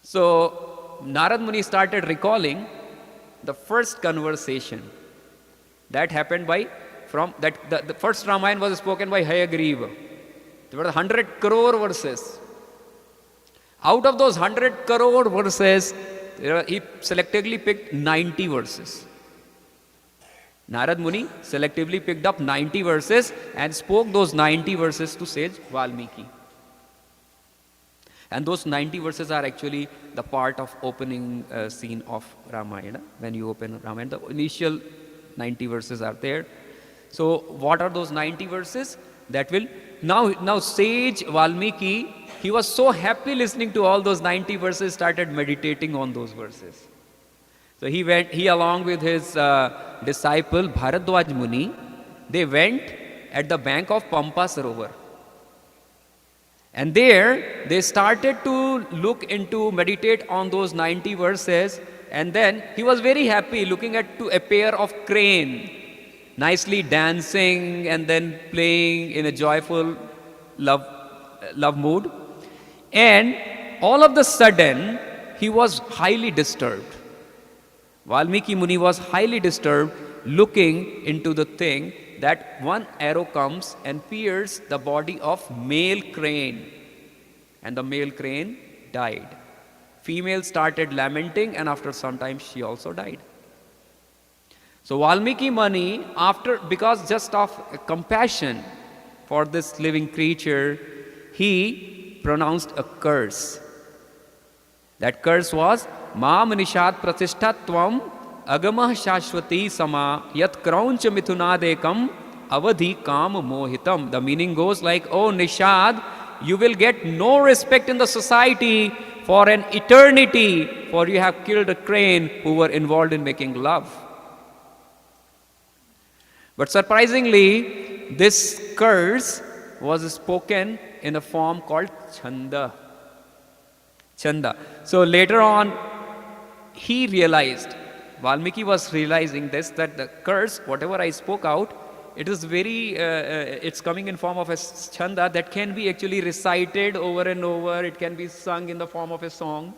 So Narad Muni started recalling the first conversation that happened the first Ramayana was spoken by Hayagriva. There were 100 crore verses. Out of those 100 crore verses, he selectively picked 90 verses. Narad Muni selectively picked up 90 verses and spoke those 90 verses to sage Valmiki. And those 90 verses are actually the part of opening scene of Ramayana. When you open Ramayana, the initial 90 verses are there. So what are those 90 verses? That will, now sage Valmiki, he was so happy listening to all those 90 verses, started meditating on those verses. So he along with his disciple Bharadwaj Muni, they went at the bank of Pampa Sarovar. And there they started to look into, meditate on those 90 verses. And then he was very happy looking at to a pair of crane, nicely dancing and then playing in a joyful love mood. And all of the sudden, he was highly disturbed. Valmiki Muni was highly disturbed looking into the thing that one arrow comes and pierces the body of male crane. And the male crane died. Female started lamenting, and after some time she also died. So Valmiki Muni, because just of compassion for this living creature, he pronounced a curse. That curse was Mam Nishad Pratishtatvam Agamah Shashwati Sama Yat Krauncha Mithunadekam Avadhi Kam Mohitam. The meaning goes like, oh Nishad, you will get no respect in the society for an eternity, for you have killed a crane who were involved in making love. But surprisingly, this curse was spoken in a form called Chanda. Chanda. So later on, he realized, Valmiki was realizing this, that the curse, whatever I spoke out, it is it's coming in form of a chanda that can be actually recited over and over. It can be sung in the form of a song.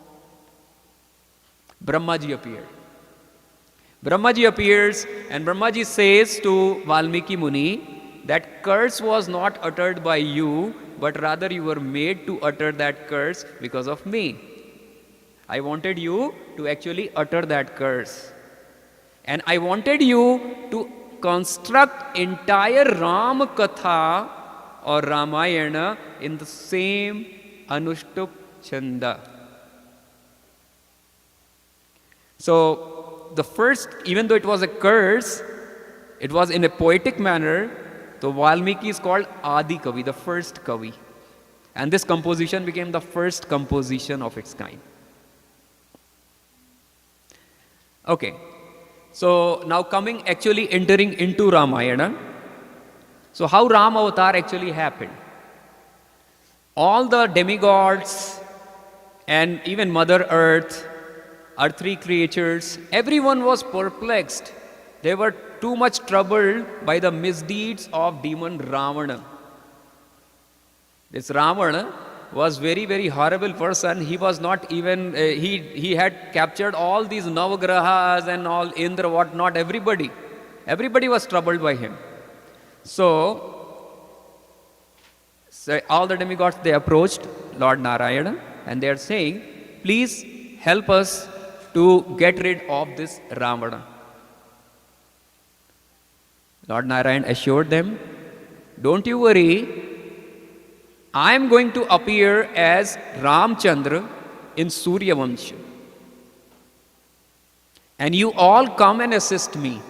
Brahmaji appeared. Brahmaji appears and Brahmaji says to Valmiki Muni that curse was not uttered by you, but rather you were made to utter that curse because of me. I wanted you to actually utter that curse. And I wanted you to construct entire Ram Katha or Ramayana in the same Anushtup Chanda. So the first, even though it was a curse, it was in a poetic manner. So Valmiki is called Adi Kavi, the first Kavi. And this composition became the first composition of its kind. Okay. So now entering into Ramayana. So how Ram Avatar actually happened? All the demigods and even Mother Earth, earthly creatures, everyone was perplexed. They were too much troubled by the misdeeds of demon Ravana. This Ravana was very, very horrible person. He was not even, he had captured all these Navagrahas and all Indra, whatnot, everybody. Everybody was troubled by him. So all the demigods, they approached Lord Narayana and they are saying, please help us to get rid of this Ravana. Lord Narayana assured them, don't you worry, I am going to appear as Ramchandra in Surya Vamsha. And you all come and assist me.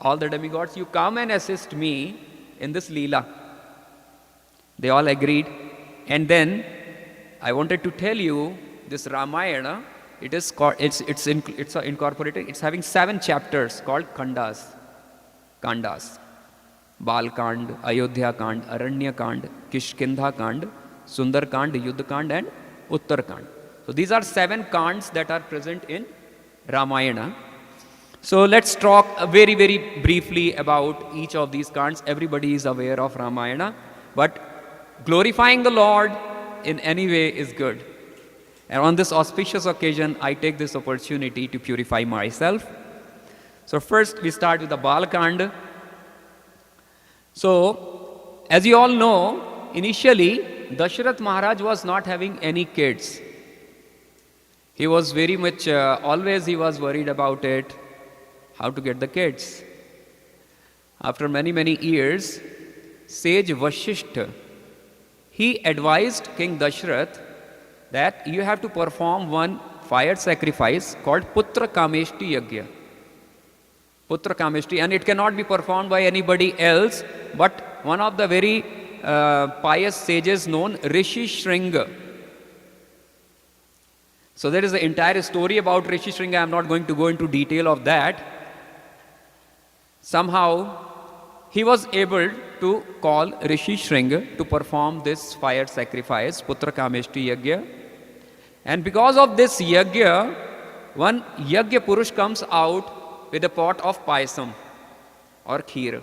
All the demigods, you come and assist me in this Leela. They all agreed. And then I wanted to tell you this Ramayana, it is called, it's incorporated, it's having 7 chapters called Kandas. Balkand, Ayodhya Kand, Aranya Kand, Kishkindha Kand, Sundar Kand, Yuddha Kand and Uttar Kand. So these are 7 Kands that are present in Ramayana. So let's talk very, very briefly about each of these Kands. Everybody is aware of Ramayana, but glorifying the Lord in any way is good. And on this auspicious occasion, I take this opportunity to purify myself. So first we start with the Balkand. So, as you all know, initially, Dashrath Maharaj was not having any kids. He was very much, always he was worried about it, how to get the kids. After many, many years, sage Vashishtha, he advised King Dashrath that you have to perform one fire sacrifice called Putra Kameshti Yagya. Putra Kameshti, and it cannot be performed by anybody else but one of the very pious sages known Rishi Shringa. So there is the entire story about Rishi Shringa. I am not going to go into detail of that. Somehow, he was able to call Rishi Shringa to perform this fire sacrifice, Putra Kameshti Yagya. And because of this Yagya, one Yagya Purush comes out with a pot of payasam or kheer.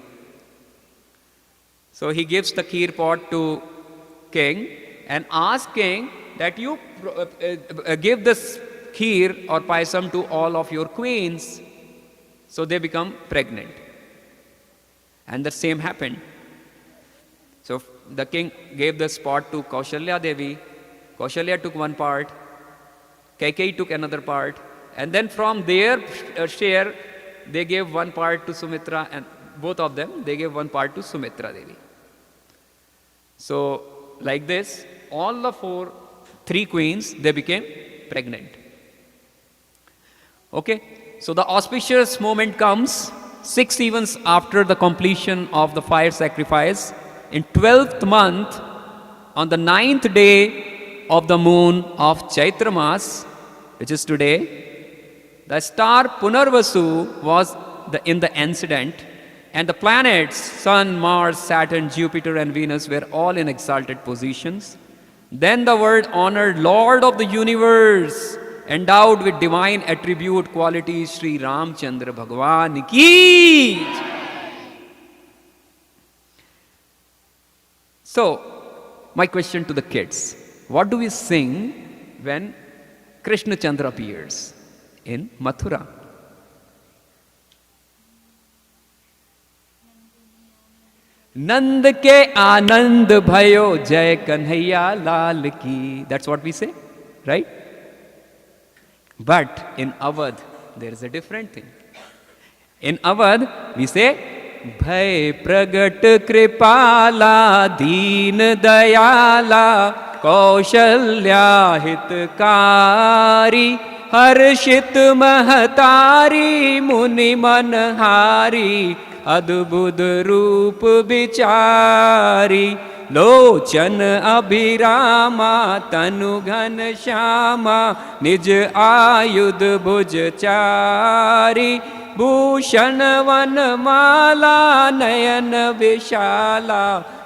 So he gives the kheer pot to king and asks king that you give this kheer or payasam to all of your queens, so they become pregnant. And the same happened. So the king gave this pot to Kaushalya Devi. Kaushalya took one part, Kaikeyi took another part, and then from their share, they gave one part to Sumitra, and both of them, they gave one part to Sumitra Devi. So, like this, all the three queens, they became pregnant. Okay, so the auspicious moment comes 6 events after the completion of the fire sacrifice. In 12th month, on the 9th day of the moon of Chaitra Mas, which is today, the star Punarvasu was in the incident, and the planets, Sun, Mars, Saturn, Jupiter and Venus were all in exalted positions. Then the word honored Lord of the universe, endowed with divine attribute qualities, Sri Ramchandra Bhagwan ki. So, my question to the kids, what do we sing when Krishna Chandra appears in Mathura? Nand ke anand bhayo jai kanhaiya lal ki. That's what we say, right? But in Awadh, there is a different thing. In Awadh, we say, Bhai pragat kripala deen dayala kaushalya hitkari harshit mahatari muni manhari adbud roop bichari लोचन अभिरामा तनु घन श्यामा निज आयुध भुज चारी Bhushan one Mala Nayan Vishala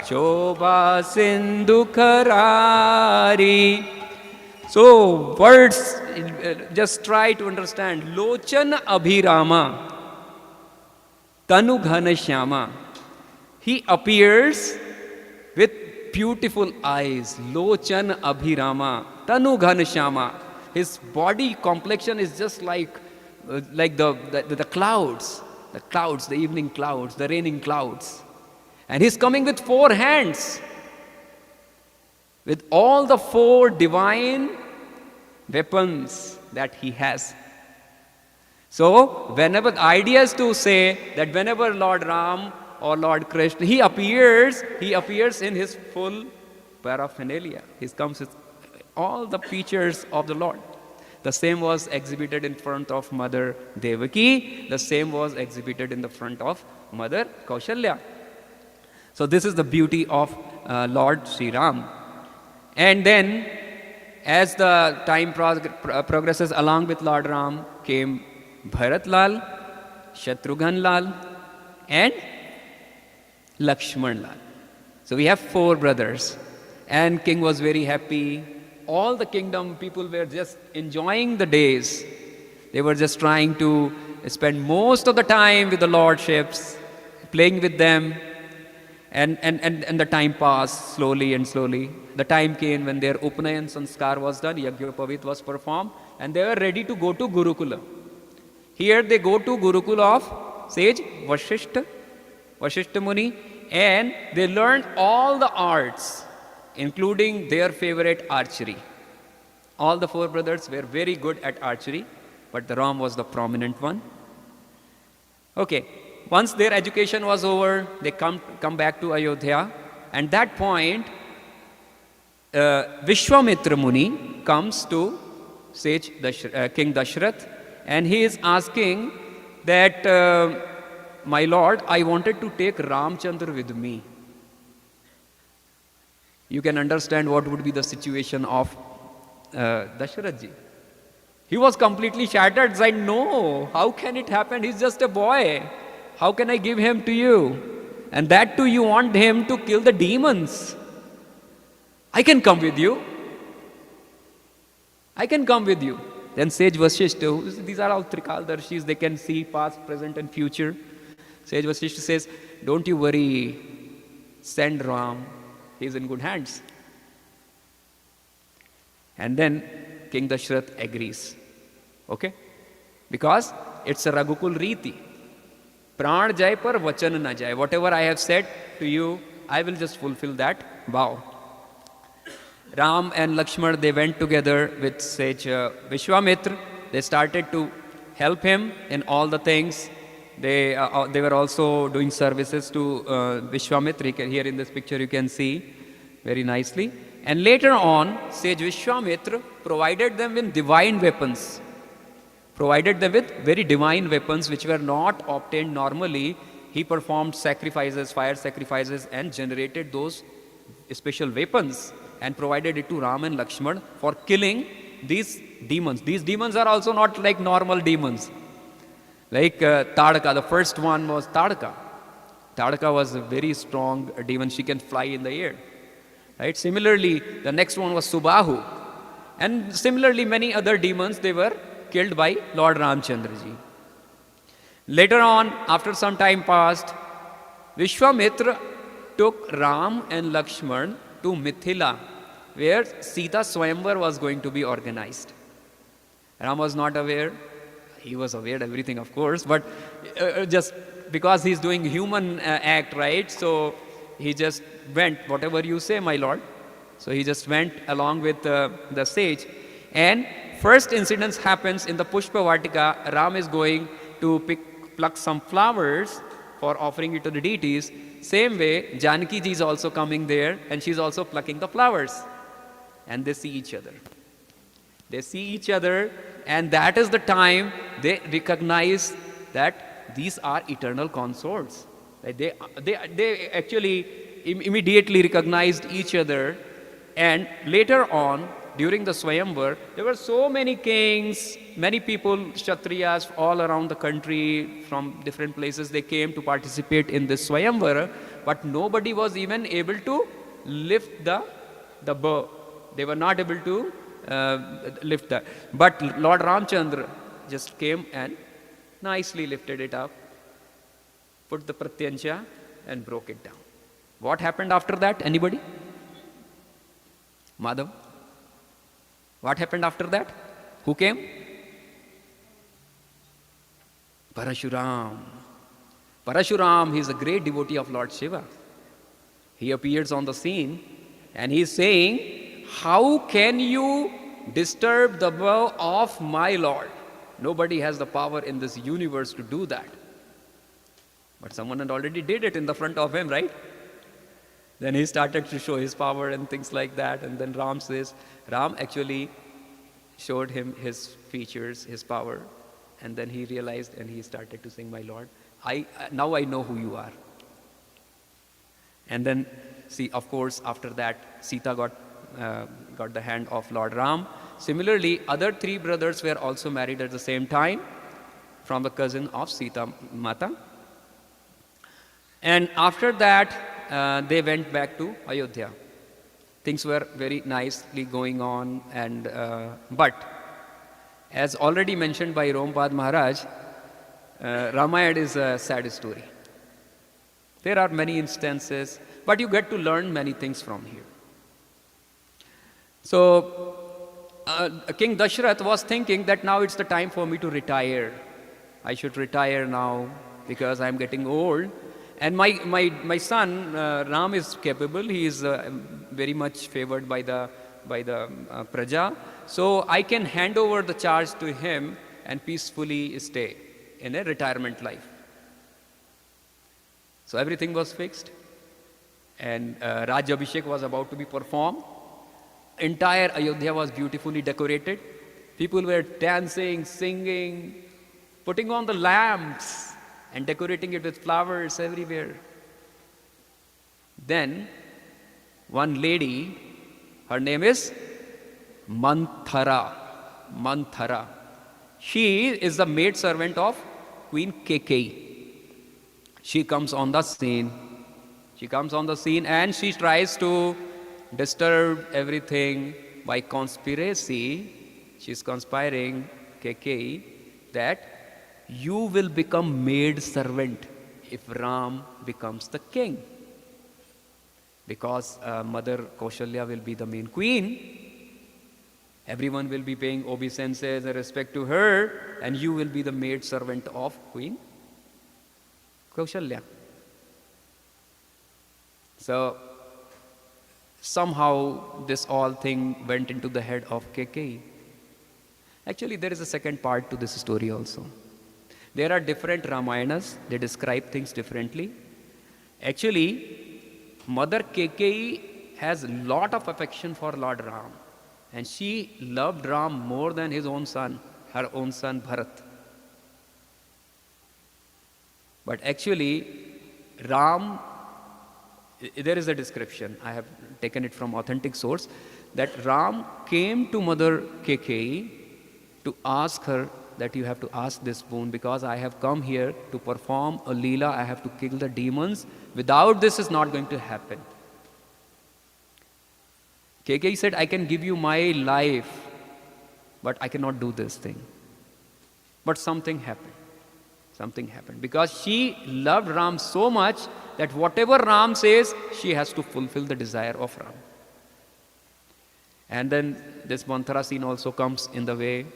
Shobha Sindhu खरारी. So words, just try to understand. Lochan Abhirama Tanu Ghana Shyama. He appears with beautiful eyes. Lochan Abhirama Tanu Ghana Shyama. His body complexion is just like the clouds, the evening clouds, the raining clouds. And he's coming with 4 hands, with all the 4 divine weapons that he has. So, whenever the idea is to say that whenever Lord Ram or Lord Krishna, he appears in his full paraphernalia. He comes with all the features of the Lord. The same was exhibited in front of Mother Devaki. The same was exhibited in the front of Mother Kaushalya. So this is the beauty of Lord Sri Ram. And then, as the time progresses, along with Lord Ram came Bharat Lal, Shatrughan Lal, and Lakshman Lal. So we have 4 brothers. And king was very happy. All the kingdom people were just enjoying the days. They were just trying to spend most of the time with the lordships, playing with them. And the time passed slowly and slowly. The time came when their Upanayan Sanskar was done, Yagyopavit was performed, and they were ready to go to Gurukula. Here they go to Gurukula of sage Vashishta Muni, and they learned all the arts, including their favorite archery. All the 4 brothers were very good at archery, but the Ram was the prominent one. Okay, once their education was over, they come back to Ayodhya, and that point, Vishwamitra Muni comes to sage King Dashrath, and he is asking that, my lord, I wanted to take Ramchandra with me. You can understand what would be the situation of Dasharath ji. He was completely shattered, said, no, how can it happen? He's just a boy. How can I give him to you? And that too, you want him to kill the demons. I can come with you. I can come with you. Then sage Vasishta, these are all Trikaldarshis, they can see past, present and future. Sage Vasishta says, don't you worry, send Ram, he's in good hands. And then King Dashrath agrees. Okay? Because it's a Raghukul Riti. Pran jai par vachan na jai. Whatever I have said to you, I will just fulfill that vow. Ram and Lakshman, they went together with sage Vishwamitra. They started to help him in all the things. They were also doing services to Vishwamitra. Here in this picture you can see very nicely. And later on, sage Vishwamitra provided them with divine weapons. Provided them with very divine weapons which were not obtained normally. He performed sacrifices, fire sacrifices, and generated those special weapons and provided it to Ram and Lakshman for killing these demons. These demons are also not like normal demons. Like Tadaka, the first one was Tadaka. Tadaka was a very strong demon. She can fly in the air. Right? Similarly, the next one was Subahu. And similarly, many other demons, they were killed by Lord Ramchandraji. Later on, after some time passed, Vishwamitra took Ram and Lakshman to Mithila, where Sita Swayamvar was going to be organized. Ram was not aware. He was aware of everything, of course, but just because he's doing human act, right? So he just went, whatever you say, my lord. So he just went along with the sage. And first incident happens in the Pushpa Vatika. Ram is going to pluck some flowers for offering it to the deities. Same way, Janaki ji is also coming there and she's also plucking the flowers. And they see each other. They see each other, and that is the time they recognize that these are eternal consorts. They actually immediately recognized each other. And later on, during the Swayamvar, there were so many kings, many people, Kshatriyas all around the country from different places. They came to participate in this Swayamvar, but nobody was even able to lift the bow. They were not able to lift that. But Lord Ramchandra just came and nicely lifted it up, put the Pratyanja and broke it down. What happened after that? Anybody? Madhav? What happened after that? Who came? Parashuram. Parashuram, he is a great devotee of Lord Shiva. He appears on the scene and he is saying, how can you disturb the bow of my Lord? Nobody has the power in this universe to do that. But someone had already did it in the front of him, right? Then he started to show his power and things like that. And then Ram says, Ram actually showed him his features, his power. And then he realized and he started to sing, my Lord, now I know who you are. And then, see, of course, after that, Sita got the hand of Lord Ram. Similarly, other three brothers were also married at the same time from the cousin of Sita Mata. And after that, they went back to Ayodhya. Things were very nicely going on, and but as already mentioned by Rompad Maharaj, Ramayana is a sad story. There are many instances, but you get to learn many things from here. So, King Dashrath was thinking that now it's the time for me to retire. I should retire now because I'm getting old. And my son, Ram, is capable. He is very much favored by the Praja. So I can hand over the charge to him and peacefully stay in a retirement life. So everything was fixed. And Raj Abhishek was about to be performed. Entire Ayodhya was beautifully decorated. People were dancing, singing, putting on the lamps and decorating it with flowers everywhere. Then one lady, her name is Manthara. She is the maid servant of Queen Keikei. She comes on the scene. She comes on the scene and she tries to disturb everything by conspiracy. She's conspiring, Keikei, that you will become maid servant if Ram becomes the king. Because Mother Kaushalya will be the main queen. Everyone will be paying obeisances and respect to her, and you will be the maid servant of Queen Kaushalya. So somehow this all thing went into the head of Keikei. Actually, there is a second part to this story also. There are different Ramayanas, they describe things differently. Actually, Mother Keikei has a lot of affection for Lord Ram. And she loved Ram more than his own son, her own son Bharat. But actually, Ram, there is a description, I have taken it from authentic source, that Ram came to Mother Keikei to ask her that you have to ask this boon because I have come here to perform a leela, I have to kill the demons. Without this, is not going to happen. Keikei said, I can give you my life, but I cannot do this thing. But something happened. Something happened. Because she loved Ram so much that whatever Ram says, she has to fulfill the desire of Ram. And then this mantra scene also comes in the way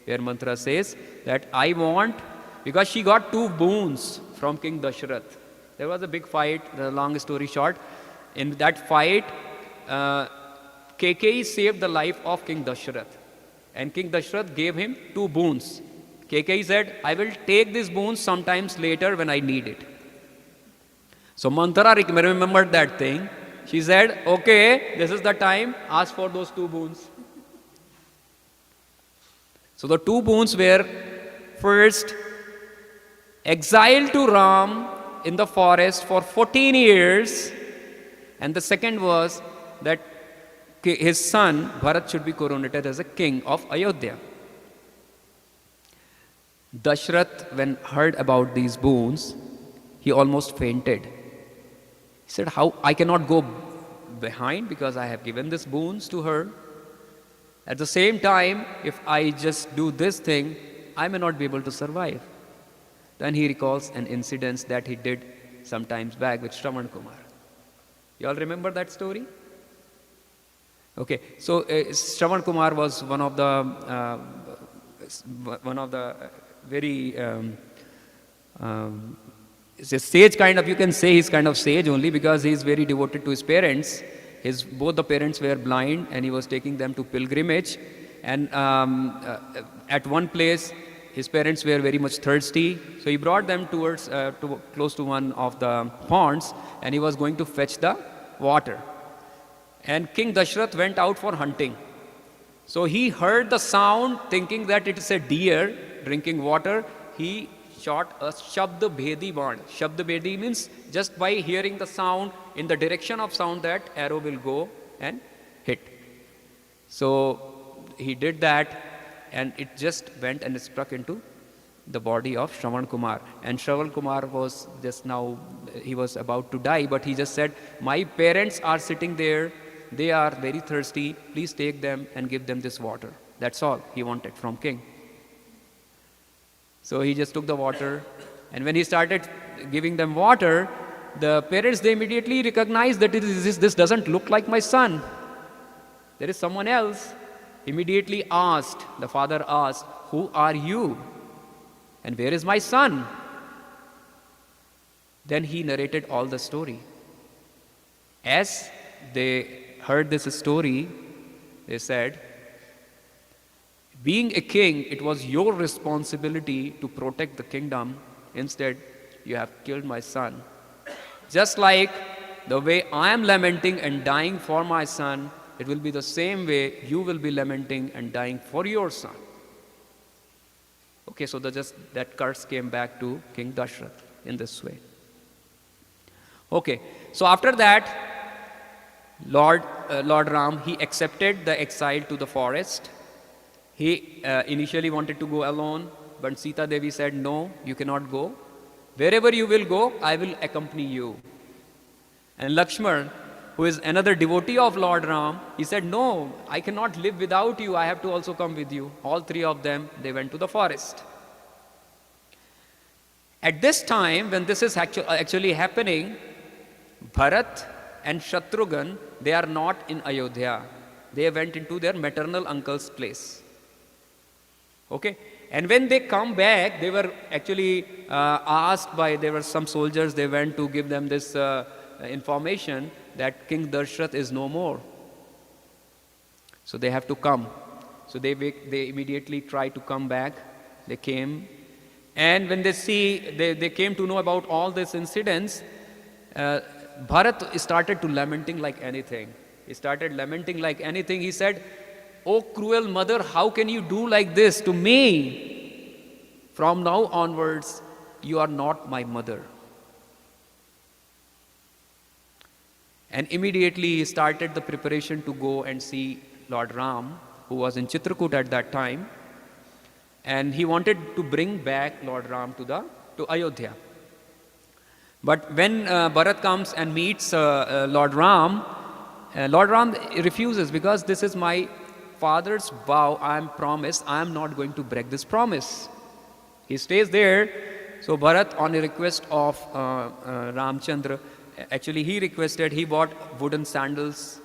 where mantra says that I want, because she got 2 boons from King Dashrath. There was a big fight, the long story short. In that fight, Keikei saved the life of King Dashrath. And King Dashrath gave him 2 boons. Keikei said, I will take these boons sometimes later when I need it. So Manthara remembered that thing. She said, okay, this is the time, ask for those 2 boons. So the 2 boons were, first, exile to Ram in the forest for 14 years. And the second was that his son Bharat should be coronated as a king of Ayodhya. Dashrath, when heard about these boons, he almost fainted. He said, how I cannot go behind because I have given these boons to her. At the same time, if I just do this thing, I may not be able to survive. Then he recalls an incident that he did some times back with Shravan Kumar. You all remember that story? Okay, so Shravan Kumar was one of the very it's a sage kind of, you can say he's kind of sage only because he's very devoted to his parents. Both the parents were blind and he was taking them to pilgrimage. And at one place, his parents were very much thirsty. So he brought them towards, close to one of the ponds and he was going to fetch the water. And King Dashrath went out for hunting. So he heard the sound thinking that it is a deer drinking water. He shot a Shabda Bhedi band. Shabda Bhedi means just by hearing the sound, in the direction of sound that arrow will go and hit. So he did that and it just went and struck into the body of Shravan Kumar. And Shravan Kumar was just now, he was about to die, but he just said, my parents are sitting there, they are very thirsty, please take them and give them this water. That's all he wanted from king. So he just took the water, and when he started giving them water, the parents, they immediately recognized that this doesn't look like my son. There is someone else. Immediately asked, the father asked, who are you? And where is my son? Then he narrated all the story. As they heard this story, they said, being a king, it was your responsibility to protect the kingdom. Instead, you have killed my son. Just like the way I am lamenting and dying for my son, it will be the same way you will be lamenting and dying for your son. Okay, so that curse came back to King Dashrath in this way. Okay, so after that, Lord Ram, he accepted the exile to the forest. He initially wanted to go alone, but Sita Devi said, no, you cannot go. Wherever you will go, I will accompany you. And Lakshman, who is another devotee of Lord Ram, he said, no, I cannot live without you. I have to also come with you. All three of them, they went to the forest. At this time, when this is actually happening, Bharat and Shatrughan, they are not in Ayodhya. They went into their maternal uncle's place. Okay? And when they come back, they were actually asked by, there were some soldiers, they went to give them this information that King Darsharat is no more. So they have to come. So they immediately try to come back. They came. And when they came to know about all these incidents, Bharat started to lamenting like anything. He started lamenting like anything. He said, "Oh cruel mother, how can you do like this to me? From now onwards, you are not my mother." And immediately he started the preparation to go and see Lord Ram, who was in Chitrakoot at that time. And he wanted to bring back Lord Ram to Ayodhya. But when Bharat comes and meets Lord Ram refuses, because this is my father's vow, I am promised, I am not going to break this promise. He stays there. So Bharat, on a request of Ramchandra, actually he bought wooden sandals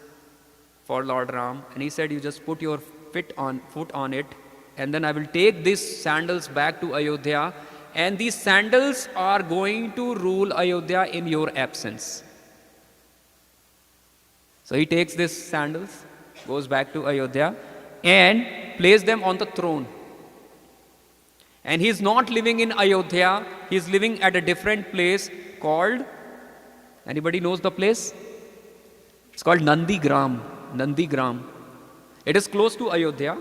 for Lord Ram, and he said, you just put your foot on it, and then I will take these sandals back to Ayodhya, and these sandals are going to rule Ayodhya in your absence. So he takes these sandals, goes back to Ayodhya, and places them on the throne. And he is not living in Ayodhya, he is living at a different place called, anybody knows the place? It's called Nandigram. It is close to Ayodhya.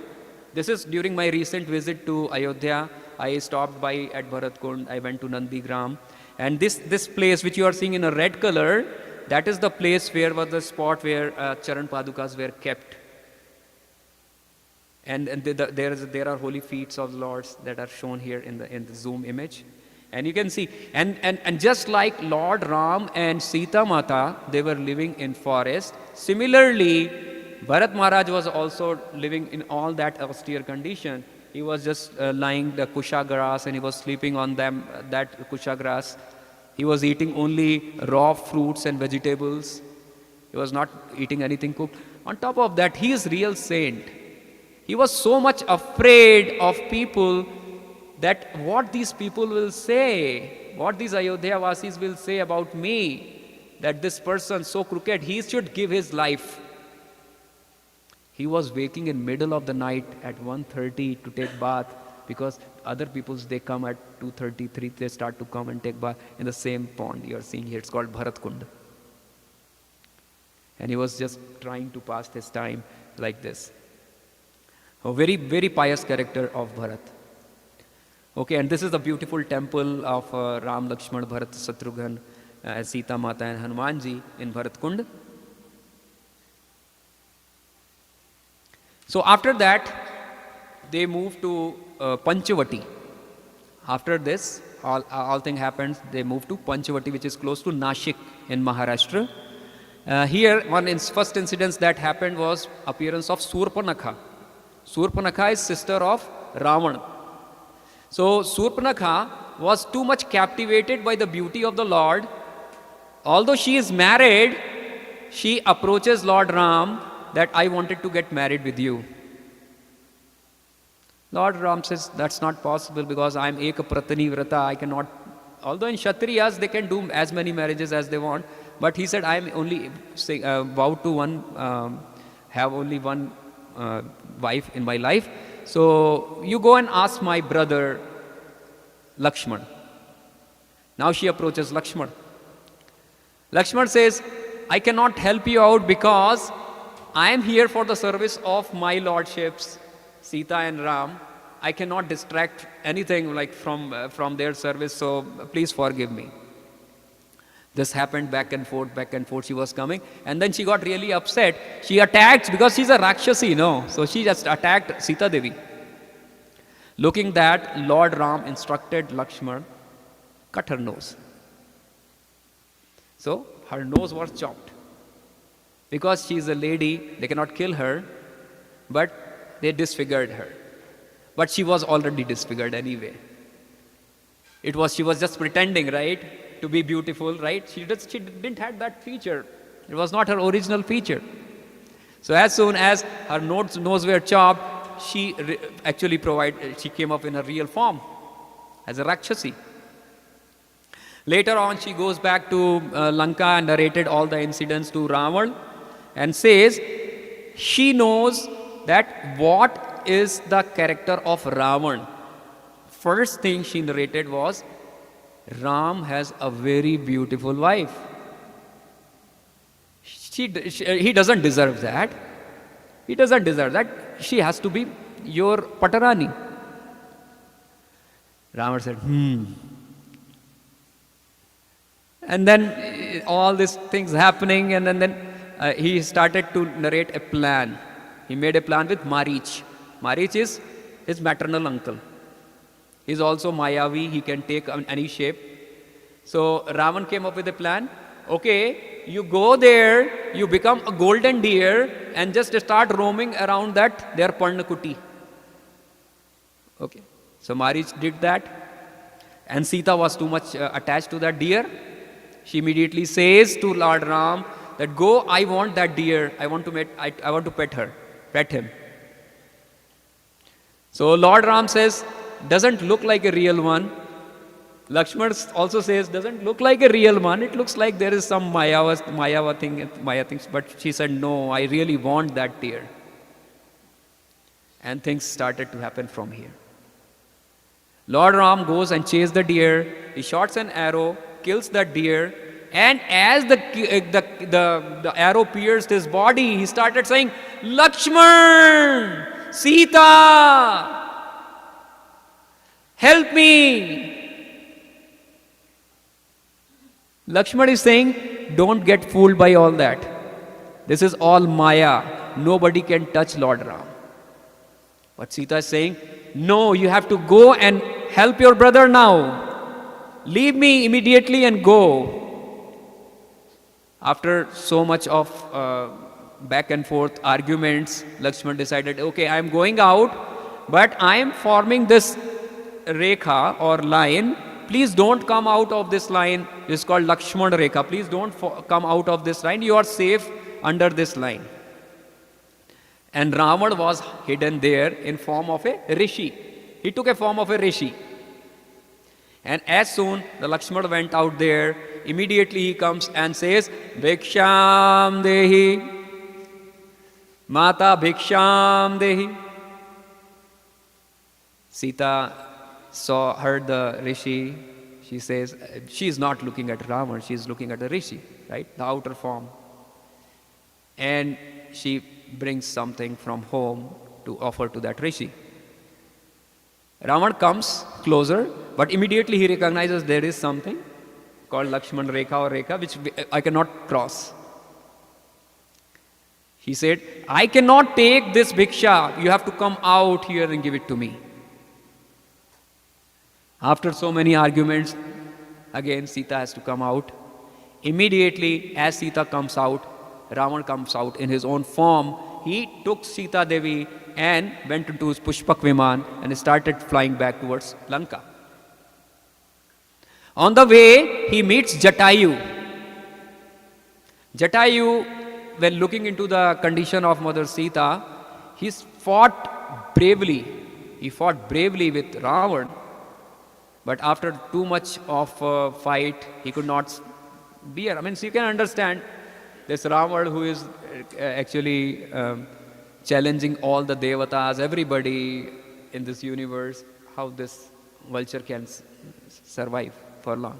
This is during my recent visit to Ayodhya. I stopped by at Bharatkund. I went to Nandigram. And this place which you are seeing in a red color, that is the place where was the spot where Charan Padukas were kept. And there are holy feet of the Lords that are shown here in the zoom image. And you can see, and just like Lord Ram and Sita Mata, they were living in forest. Similarly, Bharat Maharaj was also living in all that austere condition. He was just lying the kusha grass, and he was sleeping on that kusha grass. He was eating only raw fruits and vegetables. He was not eating anything cooked. On top of that, he is real saint. He was so much afraid of people that what these people will say, what these Ayodhya Vasis will say about me, that this person so crooked, he should give his life. He was waking in middle of the night at 1:30 to take bath, because other peoples, they come at 2:30, 3, they start to come and take bath in the same pond you are seeing here. It's called Bharatkund. And he was just trying to pass his time like this. A very, very pious character of Bharat. Okay, and this is the beautiful temple of Ram, Lakshman, Bharat, Shatrughan, Sita Mata and Hanumanji in Bharatkund. So after that, they moved to Panchavati. After this, all thing happens, they moved to Panchavati, which is close to Nashik in Maharashtra. Here, first incident that happened was appearance of Surpanakha. Surpanakha is sister of Ravan. So Surpanakha was too much captivated by the beauty of the Lord. Although she is married, she approaches Lord Ram that I wanted to get married with you. Lord Ram says, that's not possible, because I am Eka Pratani Vrata. I cannot, although in Kshatriyas they can do as many marriages as they want, but he said, I am only vowed to have only one wife in my life. So you go and ask my brother Lakshman. Now she approaches Lakshman. Lakshman says, I cannot help you out because I am here for the service of my lordships, Sita and Ram. I cannot distract anything like from their service, so please forgive me. This happened back and forth, she was coming. And then she got really upset. She attacked, because she's a Rakshasi, so she just attacked Sita Devi. Looking that, Lord Ram instructed Lakshman, cut her nose. So her nose was chopped. Because she is a lady, they cannot kill her, but they disfigured her. But she was already disfigured anyway. She was just pretending, right, to be beautiful, right? She didn't have that feature. It was not her original feature. So as soon as her nose were chopped, she came up in her real form as a Rakshasi. Later on, she goes back to Lanka and narrated all the incidents to Ravan and says she knows that what is the character of Ravan. First thing she narrated was, Ram has a very beautiful wife. He doesn't deserve that. He doesn't deserve that. She has to be your Patarani. Ram said, And then all these things happening, and then he started to narrate a plan. He made a plan with Marich. Marich is his maternal uncle. He's also Mayavi, he can take any shape. So Ravan came up with a plan. Okay, you go there, you become a golden deer and just start roaming around that, their Parnakuti. Okay, so Marich did that. And Sita was too much attached to that deer. She immediately says to Lord Ram that, go, I want that deer, I want to pet him. So Lord Ram says, doesn't look like a real one. Lakshman also says, doesn't look like a real one. It looks like there is some Maya things. But she said, no, I really want that deer. And things started to happen from here. Lord Ram goes and chases the deer. He shoots an arrow, kills that deer. And as the arrow pierced his body, he started saying, Lakshman, Sita, help me. Lakshman is saying, don't get fooled by all that. This is all Maya. Nobody can touch Lord Ram. But Sita is saying, no, you have to go and help your brother now. Leave me immediately and go. After so much of back and forth arguments, Lakshman decided, okay, I am going out, but I am forming this rekha or line. Please don't come out of this line. This is called Lakshman Rekha. Please don't come out of this line. You are safe under this line. And Ravan was hidden there in form of a rishi. He took a form of a rishi. And as soon the Lakshman went out there, immediately he comes and says, Bhiksham Dehi, Mata Bhiksham Dehi. Sita heard the rishi. She says, she is not looking at Ravan, she is looking at the rishi, right? The outer form. And she brings something from home to offer to that rishi. Ravan comes closer, but immediately he recognizes there is something called Lakshman Rekha or Rekha, which I cannot cross. He said, I cannot take this bhiksha. You have to come out here and give it to me. After so many arguments, again Sita has to come out. Immediately, as Sita comes out, Ravan comes out in his own form. He took Sita Devi and went into his Pushpak Viman and started flying back towards Lanka. On the way, he meets Jatayu. Jatayu, when looking into the condition of Mother Sita, he fought bravely. He fought bravely with Ravan. But after too much of a fight, he could not bear. I mean, so you can understand this Ravan who is actually challenging all the devatas, everybody in this universe, how this vulture can survive for long.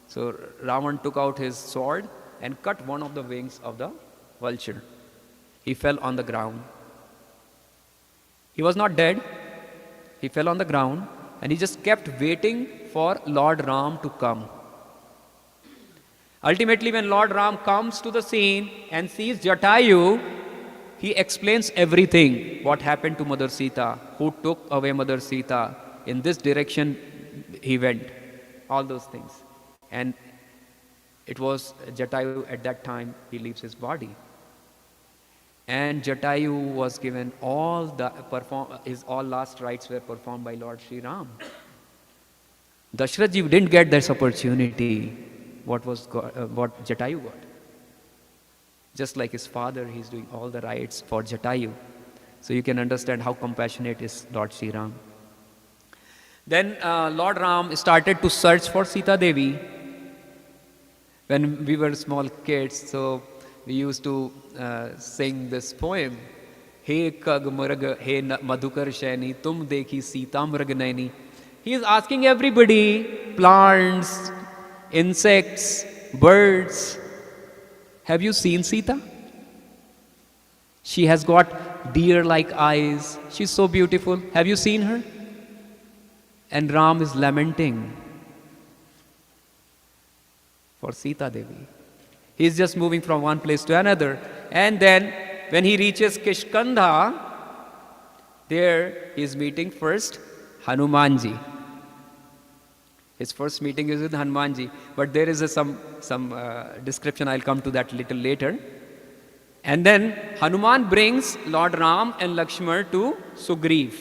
So Ravan took out his sword and cut one of the wings of the vulture. He fell on the ground. He was not dead. He fell on the ground and he just kept waiting for Lord Ram to come. Ultimately, when Lord Ram comes to the scene and sees Jatayu, he explains everything. What happened to Mother Sita, who took away Mother Sita, in this direction he went, all those things. And it was Jatayu at that time, he leaves his body. And Jatayu was given his all last rites were performed by Lord Sri Ram. Dashrath ji didn't get this opportunity, what Jatayu got. Just like his father, he's doing all the rites for Jatayu. So you can understand how compassionate is Lord Sri Ram. Then Lord Ram started to search for Sita Devi. When we were small kids, so we used to sing this poem. He kag murag, he madhukar shaini, tum dekhi Sita murag naini. He is asking everybody, plants, insects, birds, have you seen Sita? She has got deer-like eyes. She's so beautiful. Have you seen her? And Ram is lamenting for Sita Devi. He is just moving from one place to another. And then when he reaches Kishkandha, there he is meeting first Hanumanji. His first meeting is with Hanumanji, but there is some description, I'll come to that little later. And then Hanuman brings Lord Ram and Lakshmana to Sugriv.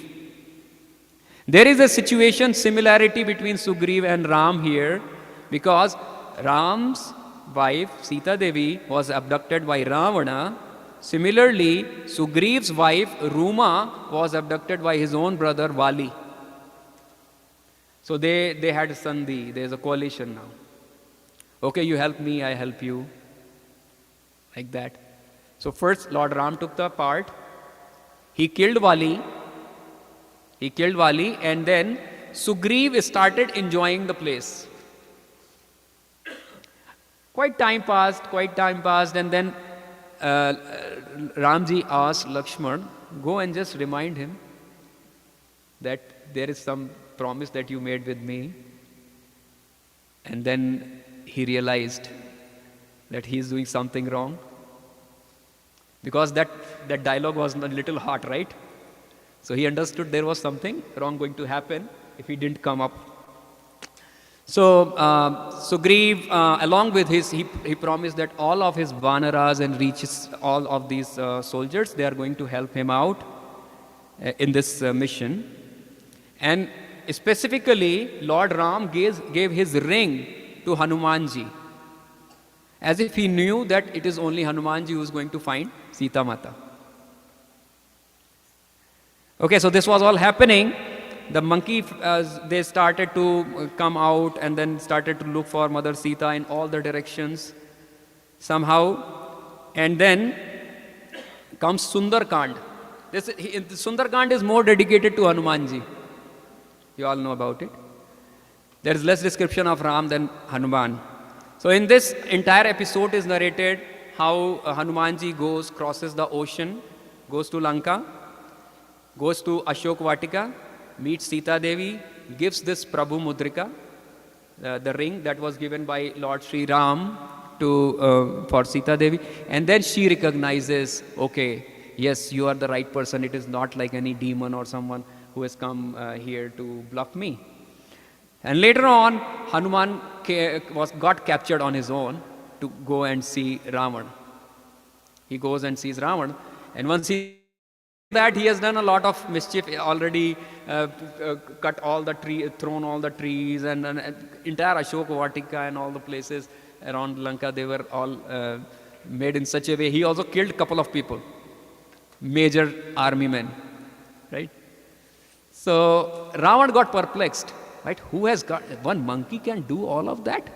There is a situation, similarity between Sugriv and Ram here, because Ram's wife, Sita Devi, was abducted by Ravana. Similarly, Sugriv's wife, Ruma, was abducted by his own brother, Vali. So they had a sandhi, there's a coalition now. Okay, you help me, I help you. Like that. So first Lord Ram took the part. He killed Vali. And then Sugriv started enjoying the place. Quite time passed, and then Ramji asked Lakshman, go and just remind him that there is some promise that you made with me. And then he realized that he is doing something wrong. Because that dialogue was a little hot, right? So he understood there was something wrong going to happen if he didn't come up. So Sugriv, along with he promised that all of his vanaras and reaches, all of these soldiers, they are going to help him out in this mission. And specifically, Lord Ram gave his ring to Hanumanji, as if he knew that it is only Hanumanji who is going to find Sita Mata. Okay, so this was all happening. The monkey, they started to come out and then started to look for Mother Sita in all the directions somehow. And then comes Sundarkand. Sundarkand is more dedicated to Hanumanji. You all know about it. There is less description of Ram than Hanuman. So in this entire episode is narrated how Hanumanji crosses the ocean, goes to Lanka, goes to Ashok Vatika, meets Sita Devi, gives this Prabhu Mudrika, the ring that was given by Lord Sri Ram for Sita Devi, and then she recognizes, okay, yes, you are the right person. It is not like any demon or someone who has come here to bluff me. And later on, Hanuman got captured on his own to go and see Ravan. He goes and sees Ravan, and once he that he has done a lot of mischief already, cut all the trees, thrown all the trees, and entire Ashok Vatika and all the places around Lanka, they were all made in such a way. He also killed a couple of people, major army men, right? So Ravan got perplexed, right? Who has got, one monkey can do all of that?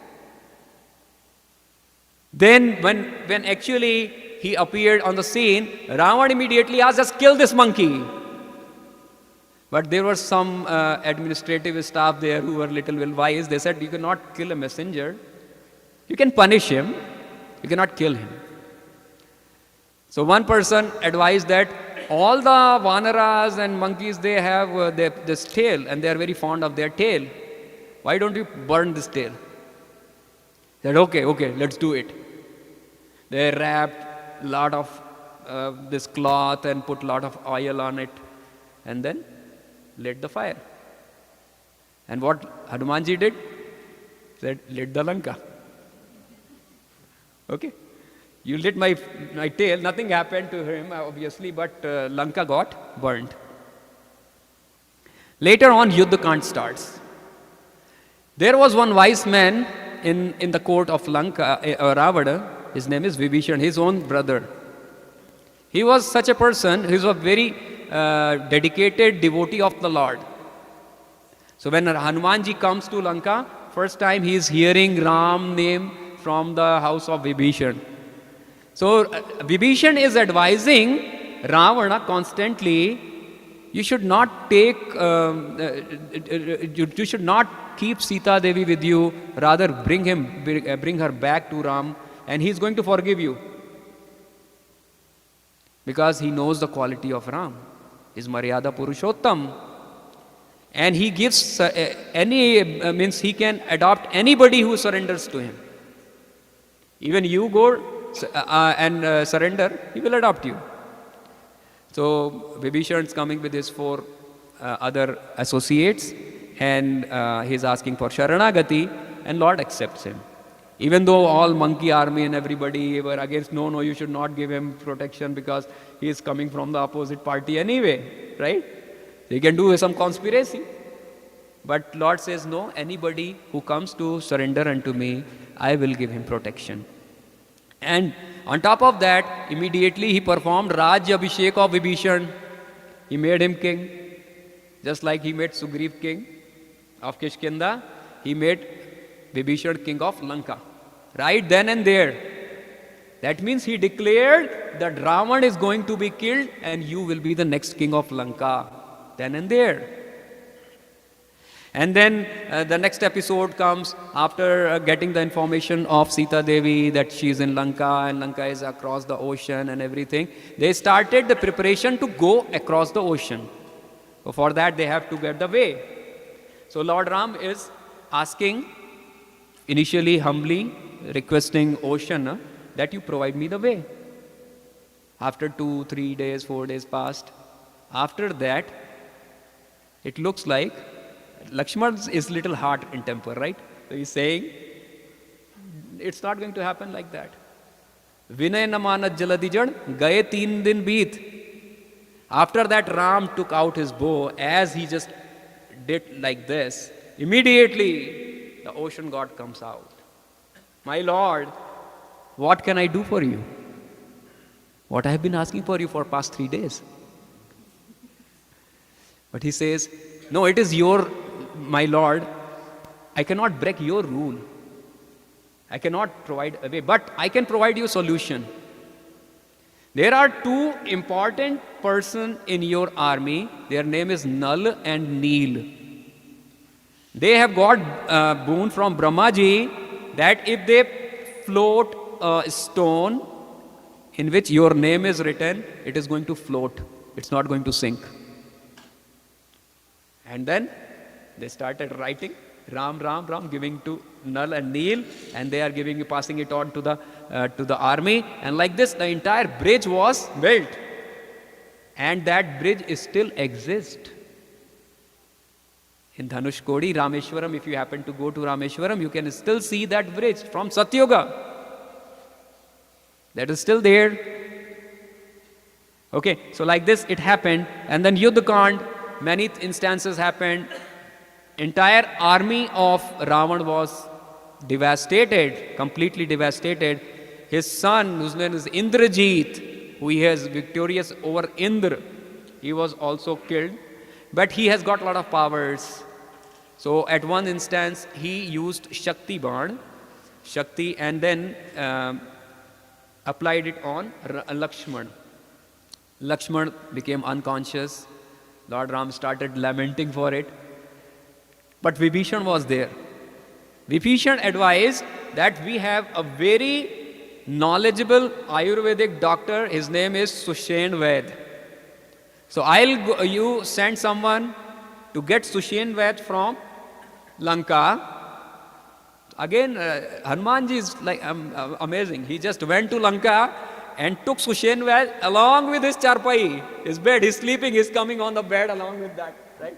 Then when actually he appeared on the scene, Ravan immediately asked, just kill this monkey. But there were some administrative staff there who were little wise. They said, you cannot kill a messenger. You can punish him. You cannot kill him. So one person advised that all the vanaras and monkeys, they have this tail, and they are very fond of their tail. Why don't you burn this tail? They said, okay, let's do it. They wrapped a lot of this cloth and put lot of oil on it and then lit the fire. And what Hanumanji did? Said, lit the Lanka. Okay. You lit my tail. Nothing happened to him, obviously, but Lanka got burnt. Later on, Yuddhakand starts. There was one wise man in the court of Lanka, Ravana. His name is Vibhishan, his own brother. He was such a person, he was a very dedicated devotee of the Lord. So when Hanumanji comes to Lanka, first time he is hearing Ram name from the house of Vibhishan. So Vibhishan is advising Ravana constantly, you should not take, you should not keep Sita Devi with you, rather bring her back to Ram, and he is going to forgive you. Because he knows the quality of Ram, is Maryada Purushottam. And he gives means he can adopt anybody who surrenders to him. Even you go and surrender, he will adopt you. So Vibhishan is coming with his 4 other associates, and he is asking for Sharanagati, and Lord accepts him. Even though all monkey army and everybody were against, no, you should not give him protection because he is coming from the opposite party anyway, right? He can do some conspiracy. But Lord says, no, anybody who comes to surrender unto me, I will give him protection. And on top of that, immediately he performed Raj Abhishek of Vibhishan. He made him king. Just like he made Sugriv king of Kishkinda, he made Vibhishan king of Lanka. Right then and there. That means he declared that Ravan is going to be killed and you will be the next king of Lanka. Then and there. And then the next episode comes after getting the information of Sita Devi that she is in Lanka and Lanka is across the ocean and everything. They started the preparation to go across the ocean. So for that they have to get the way. So Lord Ram is asking, initially humbly requesting ocean that you provide me the way. After 2, 3 days, 4 days passed. After that, it looks like Lakshman is little hard in temper, right? So he's saying, it's not going to happen like that. Vinay namanat jaladijan gaye 3 din beet. After that, Ram took out his bow as he just did like this. Immediately, the ocean god comes out. My Lord, what can I do for you? What I have been asking for you for past 3 days. But he says, no, it is my Lord, I cannot break your rule. I cannot provide a way, but I can provide you a solution. There are 2 important persons in your army. Their name is Nal and Neel. They have got boon from Brahmaji that if they float a stone in which your name is written, it is going to float. It's not going to sink. And then they started writing Ram, Ram, Ram, giving to Nal and Neel, and they are passing it on to the army. And like this, the entire bridge was built. And that bridge still exists. In Dhanushkodi, Rameshwaram, if you happen to go to Rameshwaram, you can still see that bridge from Satyuga. That is still there. Okay, so like this it happened. And then Yuddhakand, many instances happened. Entire army of Ravan was devastated, completely devastated. His son, whose name is Indrajit, who he is victorious over Indra, he was also killed. But he has got a lot of powers. So at one instance, he used Shakti Ban, Shakti, and then applied it on Lakshman. Lakshman became unconscious. Lord Ram started lamenting for it. But Vibhishan was there. Vibhishan advised that we have a very knowledgeable Ayurvedic doctor. His name is Sushen Vaid. So you send someone to get Sushen Vaid from Lanka. Again, Hanumanji is like amazing. He just went to Lanka and took Sushenvad along with his charpai, his bed. He's sleeping, he's coming on the bed along with that, right?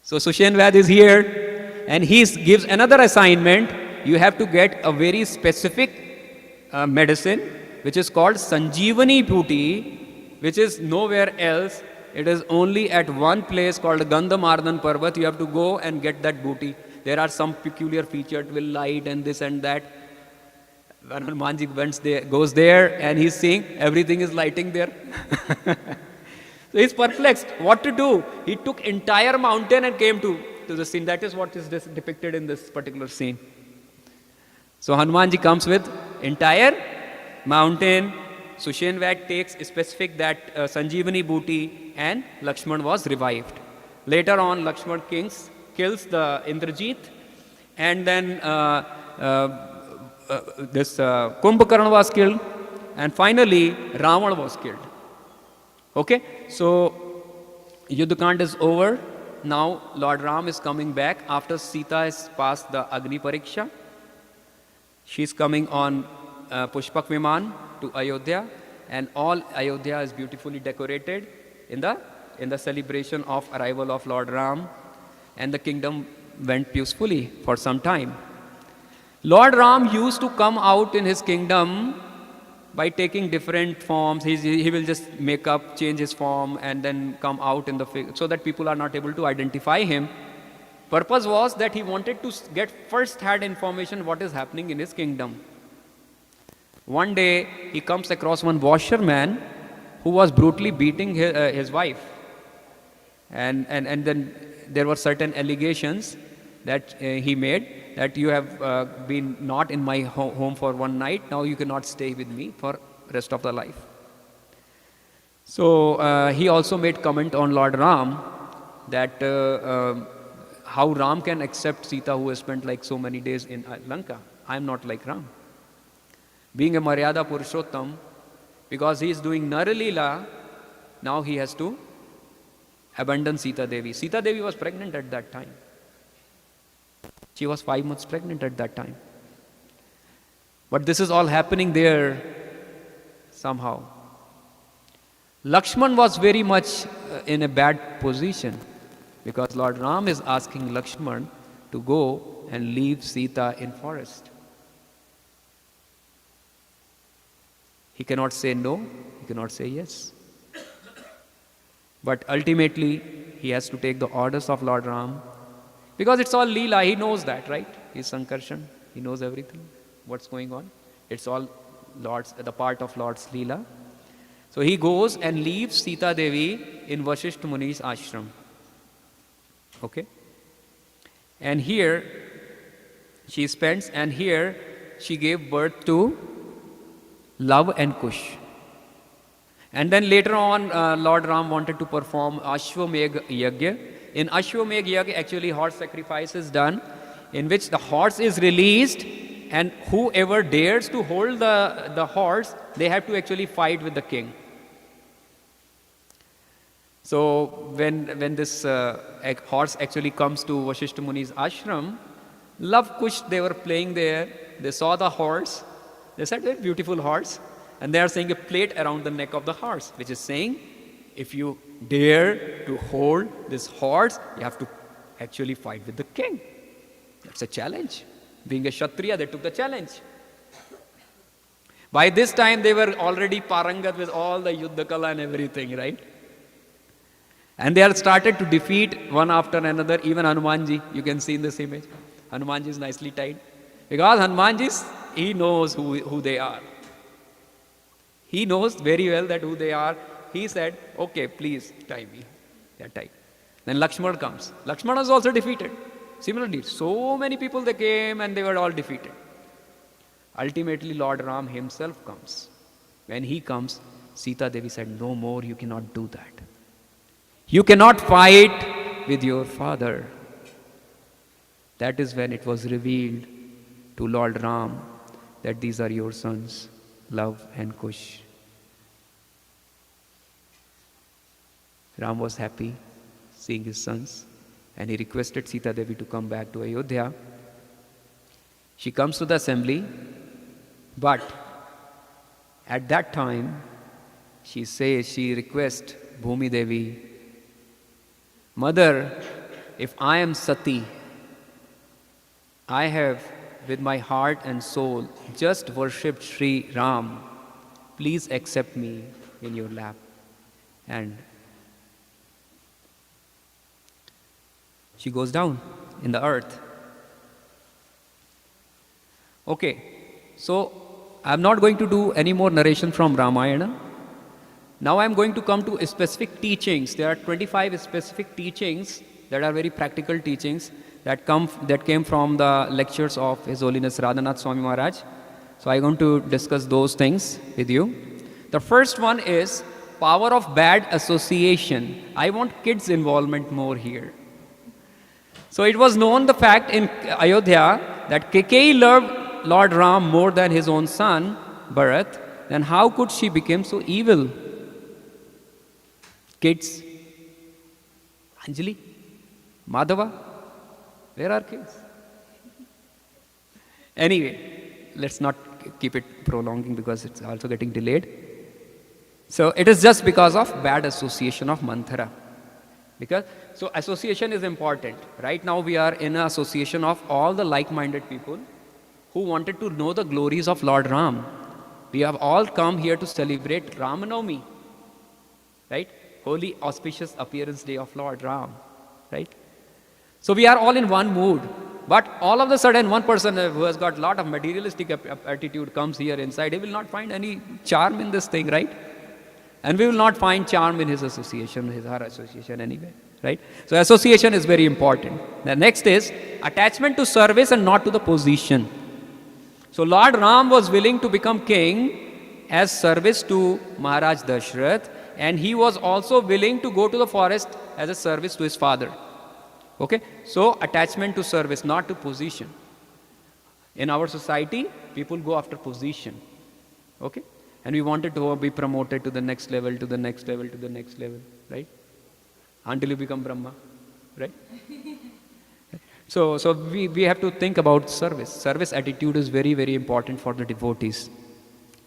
So Sushenvad is here, and he gives another assignment. You have to get a very specific medicine, which is called Sanjeevani Bhuti, which is nowhere else. It is only at one place called Gandhamardan Parvat. You have to go and get that booty. There are some peculiar features, will light and this and that. When Hanumanji goes there and he's seeing everything is lighting there. So he's perplexed. What to do? He took entire mountain and came to the scene. That is what is depicted in this particular scene. So Hanumanji comes with entire mountain. Sushenvad takes specific that Sanjeevani Bhuti, and Lakshman was revived. Later on, Lakshman kills the Indrajit, and then this Kumbhakarna was killed, and finally Ravana was killed. Okay, so Yuddhakand is over. Now Lord Ram is coming back after Sita has passed the Agni Pariksha. She's coming on Pushpak Viman to Ayodhya, and all Ayodhya is beautifully decorated in the celebration of arrival of Lord Ram, and the kingdom went peacefully for some time. Lord Ram used to come out in his kingdom by taking different forms. He will just make up, change his form, and then come out in so that people are not able to identify him. Purpose was that he wanted to get first-hand information what is happening in his kingdom. One day, he comes across one washerman who was brutally beating his wife. And then there were certain allegations that he made, that you have been not in my home for one night, now you cannot stay with me for rest of the life. So he also made comment on Lord Ram that how Ram can accept Sita, who has spent like so many days in Lanka. I am not like Ram. Being a Maryada Purushottam, because he is doing Naralila, now he has to abandon Sita Devi. Sita Devi was pregnant at that time. She was 5 months pregnant at that time. But this is all happening there somehow. Lakshman was very much in a bad position, because Lord Ram is asking Lakshman to go and leave Sita in forest. He cannot say no, he cannot say yes. But ultimately, he has to take the orders of Lord Ram, because it's all Leela, he knows that, right? He's Sankarshan, he knows everything, what's going on. It's all the part of Lord's Leela. So he goes and leaves Sita Devi in Vasishtha Muni's ashram. Okay? And here she spends, and here she gave birth to Love and Kush. And then later on, Lord Ram wanted to perform Ashwamedh Yagya. In Ashwamedh Yagya, actually horse sacrifice is done, in which the horse is released, and whoever dares to hold the horse, they have to actually fight with the king. So when this horse actually comes to Vasishtha Muni's ashram, Love Kush, they were playing there, they saw the horse, they said, very beautiful horse, and they are saying a plate around the neck of the horse, which is saying, if you dare to hold this horse, you have to actually fight with the king. That's a challenge. Being a Kshatriya, they took the challenge. By this time, they were already parangat with all the Yuddhakala and everything, right? And they had started to defeat one after another, even Hanumanji. You can see in this image. Hanumanji is nicely tied. Because Hanumanji, he knows who they are. He knows very well that who they are. He said, okay, please tie me. They are tied. Then Lakshmana comes. Lakshmana is also defeated. Similarly, so many people they came and they were all defeated. Ultimately, Lord Ram himself comes. When he comes, Sita Devi said, no more, you cannot do that. You cannot fight with your father. That is when it was revealed to Lord Ram that these are your sons, Love and Kush. Ram was happy seeing his sons, and he requested Sita Devi to come back to Ayodhya. She comes to the assembly, but At that time, she requests Bhumi Devi, Mother, if I am Sati, I have with my heart and soul just worshipped Sri Ram. Please accept me in your lap. And she goes down in the earth. Okay, so I'm not going to do any more narration from Ramayana. Now I'm going to come to specific teachings. There are 25 specific teachings that are very practical teachings that came from the lectures of His Holiness Radhanath Swami Maharaj. So I'm going to discuss those things with you. The first one is power of bad association. I want kids' involvement more here. So it was known the fact in Ayodhya that Kaikeyi loved Lord Ram more than his own son, Bharat. Then how could she become so evil? Kids, Anjali, Madhava, where are kids? Anyway, let's not keep it prolonging because it's also getting delayed. So it is just because of bad association of Manthara. So association is important. Right now we are in an association of all the like-minded people who wanted to know the glories of Lord Ram. We have all come here to celebrate Ramanavami, right? Holy auspicious appearance day of Lord Ram, right? So we are all in one mood. But all of a sudden one person who has got a lot of materialistic attitude comes here inside. He will not find any charm in this thing, right? And we will not find charm in his association, her association anyway, right? So association is very important. The next is attachment to service and not to the position. So Lord Ram was willing to become king as service to Maharaj Dashrath, and he was also willing to go to the forest as a service to his father. Okay? So attachment to service, not to position. In our society, people go after position. Okay? And we wanted to be promoted to the next level, to the next level, to the next level, right? Until you become Brahma, right? So we have to think about service. Service attitude is very, very important for the devotees.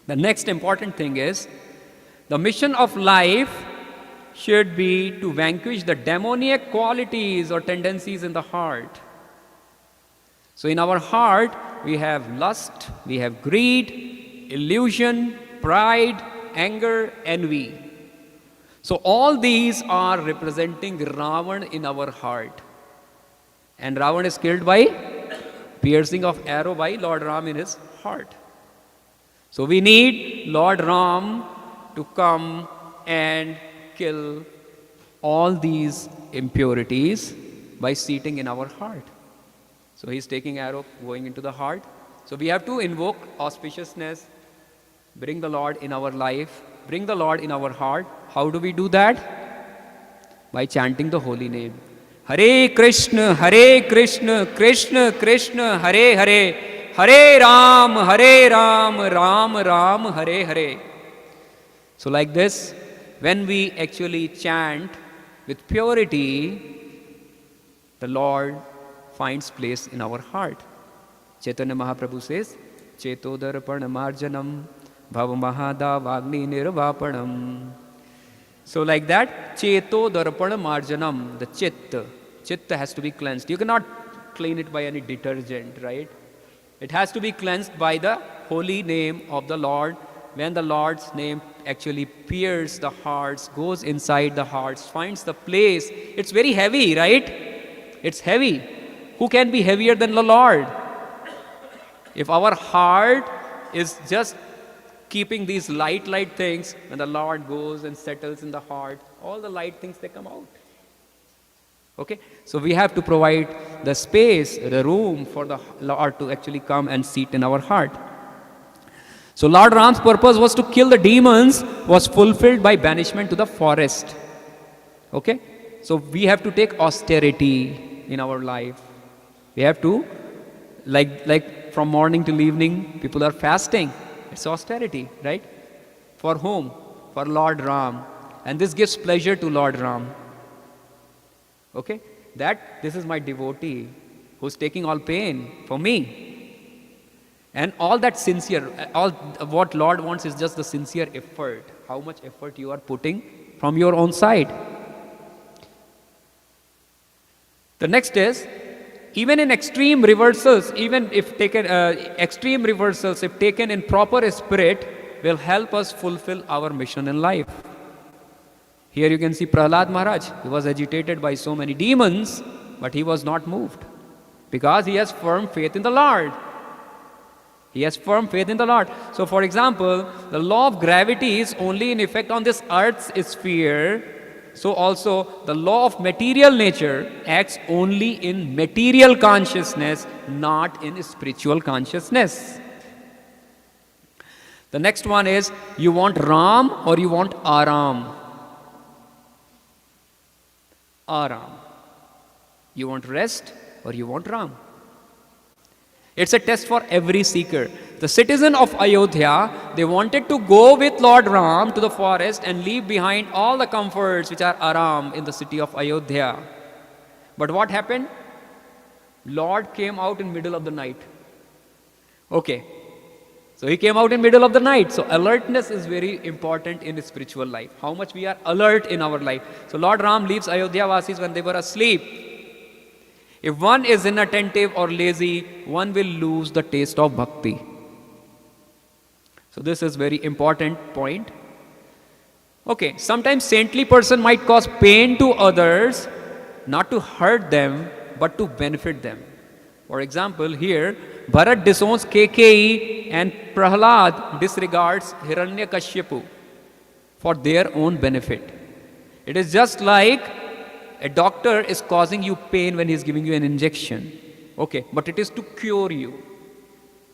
The next important thing is, the mission of life should be to vanquish the demoniac qualities or tendencies in the heart. So in our heart, we have lust, we have greed, illusion, pride, anger, envy. So all these are representing Ravan in our heart. And Ravan is killed by piercing of arrow by Lord Ram in his heart. So we need Lord Ram to come and kill all these impurities by seating in our heart. So he's taking arrow going into the heart. So we have to invoke auspiciousness, bring the Lord in our life, bring the Lord in our heart. How do we do that? By chanting the holy name. Hare Krishna, Krishna Krishna, Hare Hare, Hare Ram, Ram Ram, Hare Hare. So like this, when we actually chant with purity, the Lord finds place in our heart. Chaitanya Mahaprabhu says, Cheto darpana marjanam, bhava mahada vagni nirvapanam. So like that, Cheto darpana marjanam, the chitta has to be cleansed. You cannot clean it by any detergent, right? It has to be cleansed by the holy name of the Lord. When the Lord's name actually pierces the hearts, goes inside the hearts, finds the place, it's very heavy, right? It's heavy. Who can be heavier than the Lord? If our heart is just keeping these light things, when the Lord goes and settles in the heart, all the light things, they come out. Okay? So we have to provide the space, the room for the Lord to actually come and sit in our heart. So Lord Ram's purpose was to kill the demons, was fulfilled by banishment to the forest. Okay? So we have to take austerity in our life. We have to, like from morning till evening, people are fasting. It's austerity, right? For whom? For Lord Ram. And this gives pleasure to Lord Ram. Okay? That this is my devotee who's taking all pain for me. And all that sincere, all what Lord wants is just the sincere effort. How much effort you are putting from your own side. The next is, even in extreme reversals, even if taken, extreme reversals, if taken in proper spirit, will help us fulfill our mission in life. Here you can see Prahlad Maharaj. He was agitated by so many demons, but he was not moved because he has firm faith in the Lord. He has firm faith in the Lord. So, for example, the law of gravity is only in effect on this earth's sphere. So also, the law of material nature acts only in material consciousness, not in spiritual consciousness. The next one is, you want Ram or you want Aram? Aram. You want rest or you want Ram? It's a test for every seeker. The citizen of Ayodhya, they wanted to go with Lord Ram to the forest and leave behind all the comforts which are Aram in the city of Ayodhya. But what happened? Lord came out in middle of the night. Okay. So he came out in middle of the night. So alertness is very important in spiritual life. How much we are alert in our life. So Lord Ram leaves Ayodhya Vasis when they were asleep. If one is inattentive or lazy, one will lose the taste of bhakti. So this is very important point. Okay, sometimes saintly person might cause pain to others, not to hurt them, but to benefit them. For example, here, Bharat disowns Kekeyi and Prahlad disregards Hiranyakashipu for their own benefit. It is just like a doctor is causing you pain when he is giving you an injection. Okay, but it is to cure you.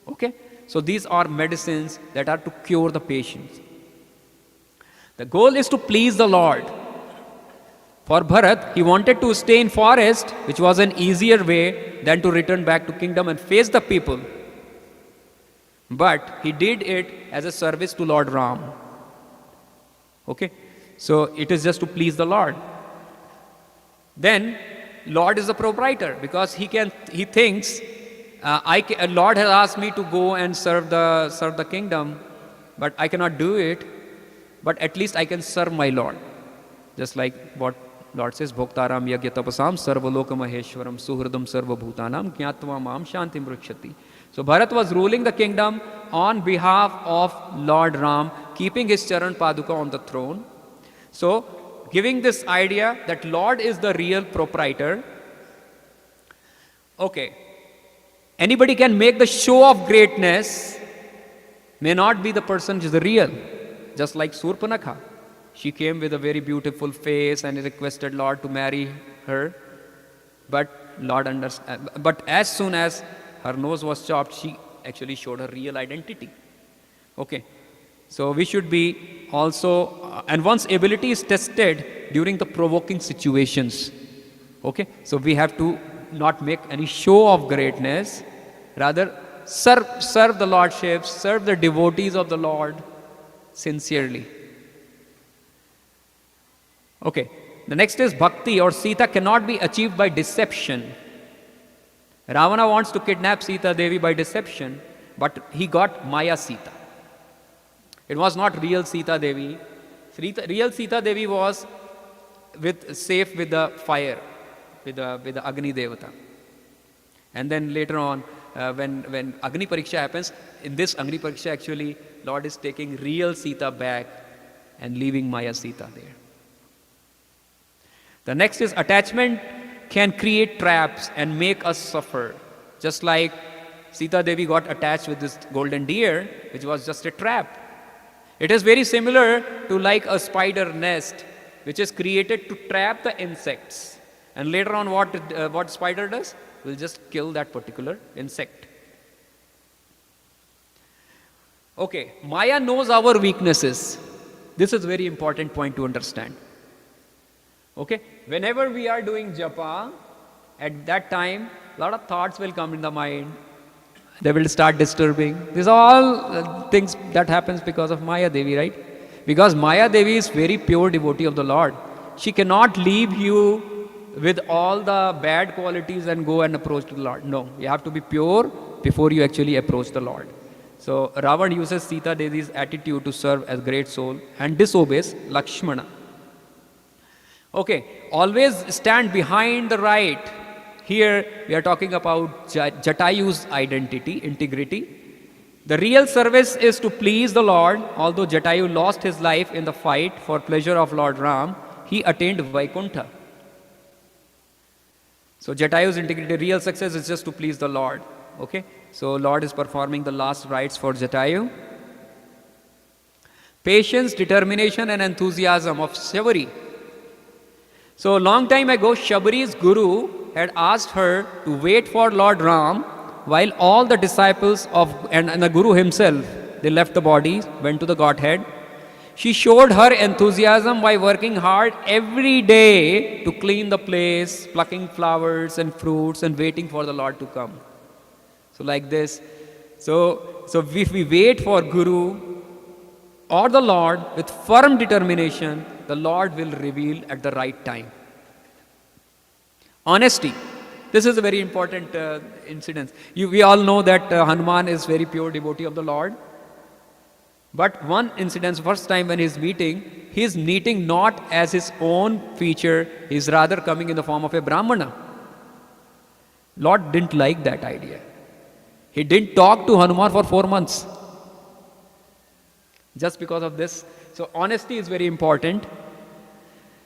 Okay, so these are medicines that are to cure the patient. The goal is to please the Lord. For Bharat, he wanted to stay in forest, which was an easier way than to return back to kingdom and face the people. But he did it as a service to Lord Ram. Okay, so it is just to please the Lord. Then Lord is the proprietor because he thinks Lord has asked me to go and serve the kingdom, but I cannot do it. But at least I can serve my Lord. Just like what Lord says, Bhoktaram yagya tapasam sarvaloka maheshwaram suhridam sarva bhutanam jnatva maam shantim rukshati. So Bharat was ruling the kingdom on behalf of Lord Ram, keeping his charan paduka on the throne. So giving this idea that Lord is the real proprietor. Okay. Anybody can make the show of greatness, may not be the person who is the real. Just like Surpanakha. She came with a very beautiful face and requested Lord to marry her. But as soon as her nose was chopped, she actually showed her real identity. Okay. So we should be also, and one's ability is tested during the provoking situations. Okay, so we have to not make any show of greatness, rather serve the Lordship, serve the devotees of the Lord sincerely. Okay, the next is bhakti or Sita cannot be achieved by deception. Ravana wants to kidnap Sita Devi by deception, but he got Maya Sita. It was not real Sita Devi. Real Sita Devi was safe with the fire, with the Agni Devata. And then later on, when Agni Pariksha happens, in this Agni Pariksha actually, Lord is taking real Sita back and leaving Maya Sita there. The next is attachment can create traps and make us suffer. Just like Sita Devi got attached with this golden deer, which was just a trap. It is very similar to like a spider nest, which is created to trap the insects. And later on, what spider does? Will just kill that particular insect. Okay, Maya knows our weaknesses. This is a very important point to understand. Okay, whenever we are doing japa, at that time, a lot of thoughts will come in the mind. They will start disturbing. These are all things that happens because of Maya Devi, right? Because Maya Devi is very pure devotee of the Lord. She cannot leave you with all the bad qualities and go and approach to the Lord. No, you have to be pure before you actually approach the Lord. So Ravan uses Sita Devi's attitude to serve as great soul and disobeys Lakshmana. Okay, always stand behind the right. Here we are talking about Jatayu's identity, integrity. The real service is to please the Lord. Although Jatayu lost his life in the fight for pleasure of Lord Ram, he attained Vaikuntha. So Jatayu's integrity, real success is just to please the Lord. Okay, so Lord is performing the last rites for Jatayu. Patience, determination and enthusiasm of Shabari. So long time ago, Shabari's guru had asked her to wait for Lord Ram while all the disciples of and the guru himself, they left the body, went to the Godhead. She showed her enthusiasm by working hard every day to clean the place, plucking flowers and fruits and waiting for the Lord to come. So like this. So if we wait for Guru or the Lord with firm determination, the Lord will reveal at the right time. Honesty. This is a very important incident. We all know that Hanuman is very pure devotee of the Lord. But one incident, first time when he's meeting not as his own feature, he's rather coming in the form of a Brahmana. Lord didn't like that idea. He didn't talk to Hanuman for 4 months. Just because of this. So honesty is very important.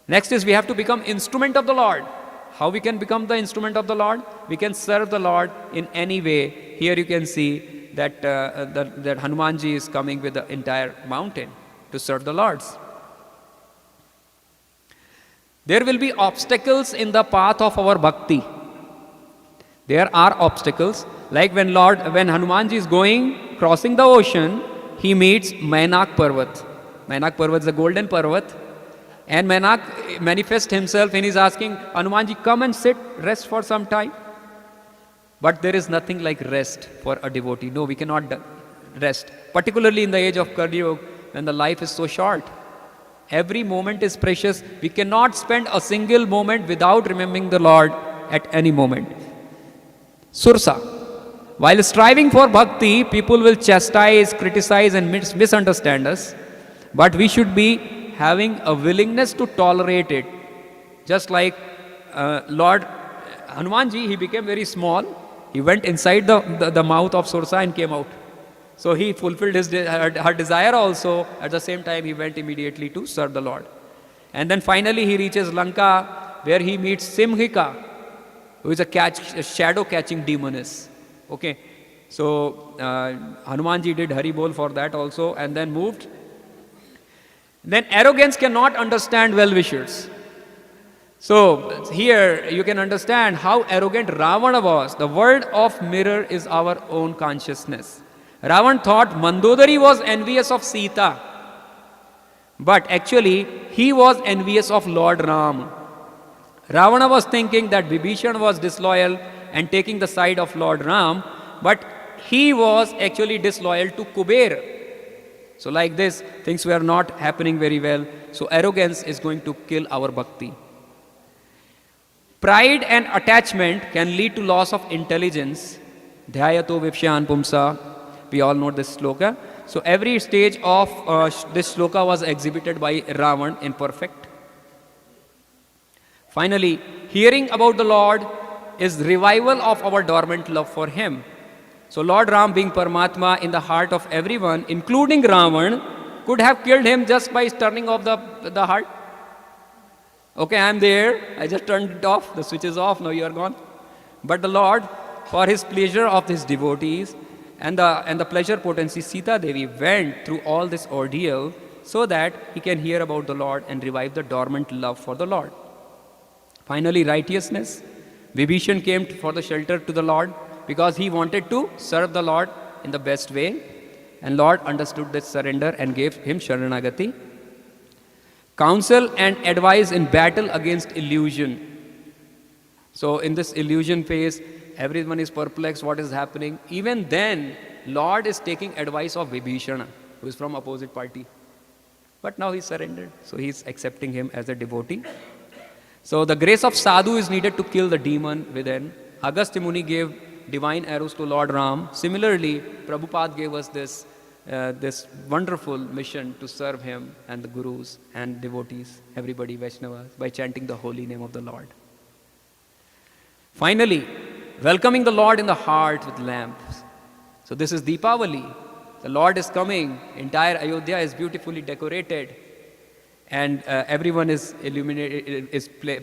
Next is we have to become instrument of the Lord. How we can become the instrument of the Lord? We can serve the Lord in any way. Here you can see that Hanumanji is coming with the entire mountain to serve the Lords. There will be obstacles in the path of our bhakti. There are obstacles. Like when Hanumanji is crossing the ocean, he meets Mainak Parvat. Mainak Parvat is a golden Parvat. And Mainak manifests himself and he's asking, Hanumanji, come and sit, rest for some time. But there is nothing like rest for a devotee. No, we cannot rest. Particularly in the age of Kali Yuga, when the life is so short. Every moment is precious. We cannot spend a single moment without remembering the Lord at any moment. Sursa. While striving for bhakti, people will chastise, criticize and misunderstand us. But we should be having a willingness to tolerate it. Just like Lord Hanumanji, he became very small. He went inside the mouth of Sursa and came out. So he fulfilled her desire also. At the same time, he went immediately to serve the Lord. And then finally he reaches Lanka, where he meets Simhika, who is a shadow catching demoness. Okay. So Hanumanji did Hari Bol for that also and then moved. Then arrogance cannot understand well-wishers. So here you can understand how arrogant Ravana was. The word of mirror is our own consciousness. Ravan thought Mandodari was envious of Sita. But actually he was envious of Lord Ram. Ravana was thinking that Vibhishan was disloyal and taking the side of Lord Ram. But he was actually disloyal to Kuber. So like this, things were not happening very well. So arrogance is going to kill our bhakti. Pride and attachment can lead to loss of intelligence. Dhyayato vipshyan pumsa. We all know this sloka. So every stage of this sloka was exhibited by Ravan in perfect. Finally, hearing about the Lord is revival of our dormant love for Him. So Lord Ram, being Paramatma in the heart of everyone, including Ravan, could have killed him just by turning off the heart. Okay, I am there. I just turned it off. The switch is off. Now you are gone. But the Lord, for His pleasure of His devotees and the pleasure potency, Sita Devi went through all this ordeal so that he can hear about the Lord and revive the dormant love for the Lord. Finally, righteousness. Vibhishan came for the shelter to the Lord because he wanted to serve the Lord in the best way. And Lord understood this surrender and gave him Sharanagati. Counsel and advice in battle against illusion. So in this illusion phase, everyone is perplexed what is happening. Even then, Lord is taking advice of Vibhishana, who is from opposite party. But now he surrendered, so he is accepting him as a devotee. So the grace of sadhu is needed to kill the demon within. Agastya Muni gave divine arrows to Lord Ram. Similarly, Prabhupada gave us this wonderful mission to serve him and the gurus and devotees, everybody, Vaishnavas, by chanting the holy name of the Lord. Finally, welcoming the Lord in the heart with lamps. So this is Deepavali. The Lord is coming. Entire Ayodhya is beautifully decorated. And everyone is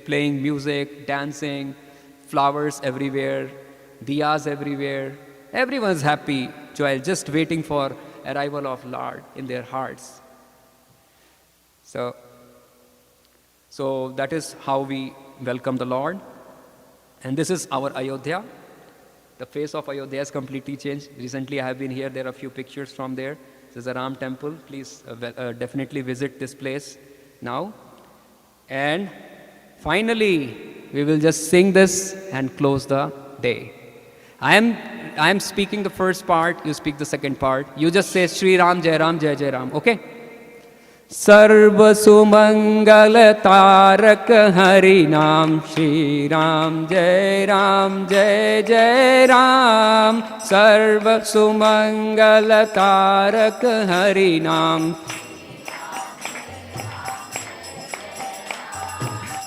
playing music, dancing, flowers everywhere, diyas everywhere. Everyone's happy, joyful, just waiting for arrival of Lord in their hearts. So that is how we welcome the Lord. And this is our Ayodhya. The face of Ayodhya has completely changed. Recently I have been here. There are a few pictures from there. This is a Ram temple. Please definitely visit this place now. And finally, we will just sing this and close the day. I am speaking the first part, you speak the second part. You just say Shri Ram, Jai Ram, Jai Jai Ram, okay? Sarva Sumangal Tarak Hari Nam, Shri Ram, Jai Jai Ram. Sarva Sumangal Tarak Hari Nam.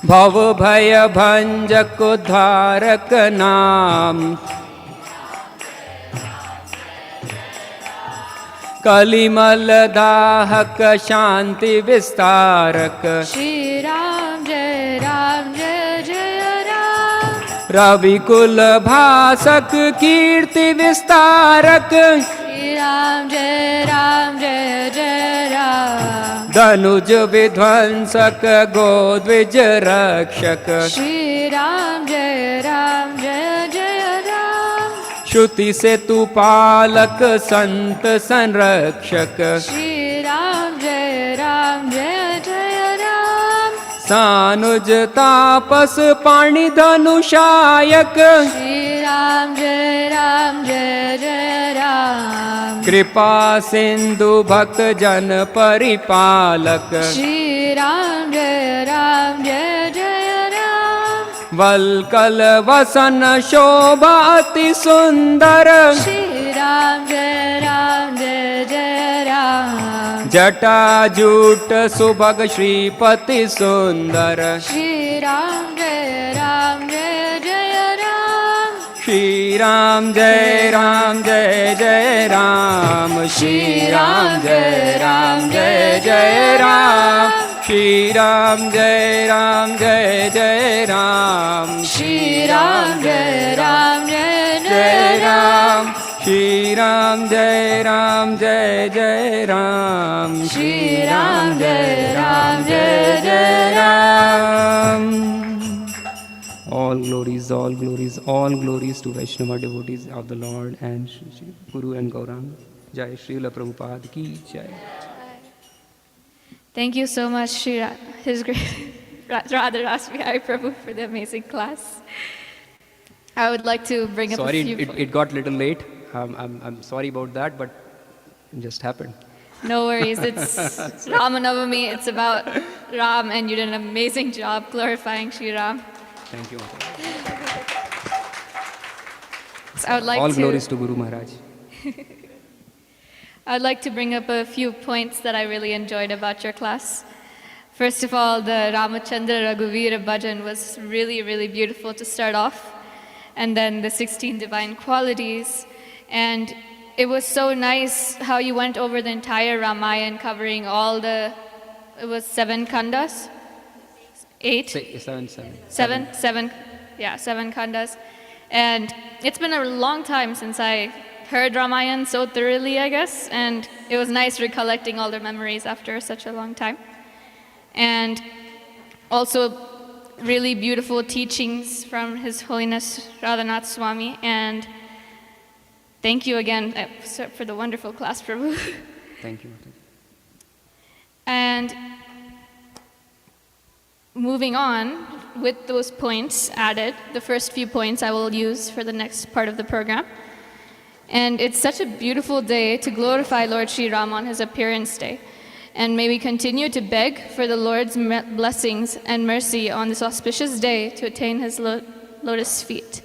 Bhav Bhaya Bhanjak Udharak Naam. Kalimal Dahak Shanti Vistarak. Shri Ram, Jai Jai Ram. Ravi Kul Bhasak Kirti Vistarak. Shri Ram, Jai Jai Ram. Dhanuj Vidhwansak Godvij Rakshak. Shri Ram, Jai Jai Ram. Shruti Setu Palak Sant Sanrakshak. Shri Ram, Jai Jai Ram. Sanuj Tapas Pani Dhanushayak. Shri Ram, Jai Jai Ram. Kripa Sindhu Bhakt Jan Paripalak. Shri Ram, Jai Jai Ram. Valkal Vasan Shobha Ati Sundar. Shri Ram, Jai Ram. Jata Jut Subhag Shripati Sundar. Shri Ram, Jai Jai Ram. Shri Ram, Jai Jai Ram. Shri Ram, Jai Jai Ram. Shri Ram, Jai Jai Ram. Shri Ram, Jai Ram. Shri Ram, Jai Jai Ram. Shri Ram, Jai Ram. All glories, all glories, all glories to Vaishnava devotees of the Lord and Shri Guru and Gaurang. Jai Srila Prabhupada ki Jai. Thank you so much, His Grace Radha Rasbihari Prabhu, for the amazing class. I would like to bring up a few Sorry, it got a little late. I'm sorry about that, but it just happened. No worries, it's Ramanavami, it's about Ram, and you did an amazing job glorifying Shri Ram. Thank you. So I would like all to, glories to Guru Maharaj. I'd like to bring up a few points that I really enjoyed about your class. First of all, the Ramachandra Raghuvira Bhajan was really, really beautiful to start off. And then the 16 divine qualities. And it was so nice how you went over the entire Ramayana, covering all the, it was 7 khandas? 8? Seven khandas. And it's been a long time since I heard Ramayana so thoroughly, I guess, and it was nice recollecting all the memories after such a long time. And also really beautiful teachings from His Holiness Radhanath Swami, and thank you again for the wonderful class, Prabhu. Thank you. And moving on, with those points added, the first few points I will use for the next part of the program. And it's such a beautiful day to glorify Lord Sri Ram on his appearance day. And may we continue to beg for the Lord's blessings and mercy on this auspicious day to attain his lotus feet.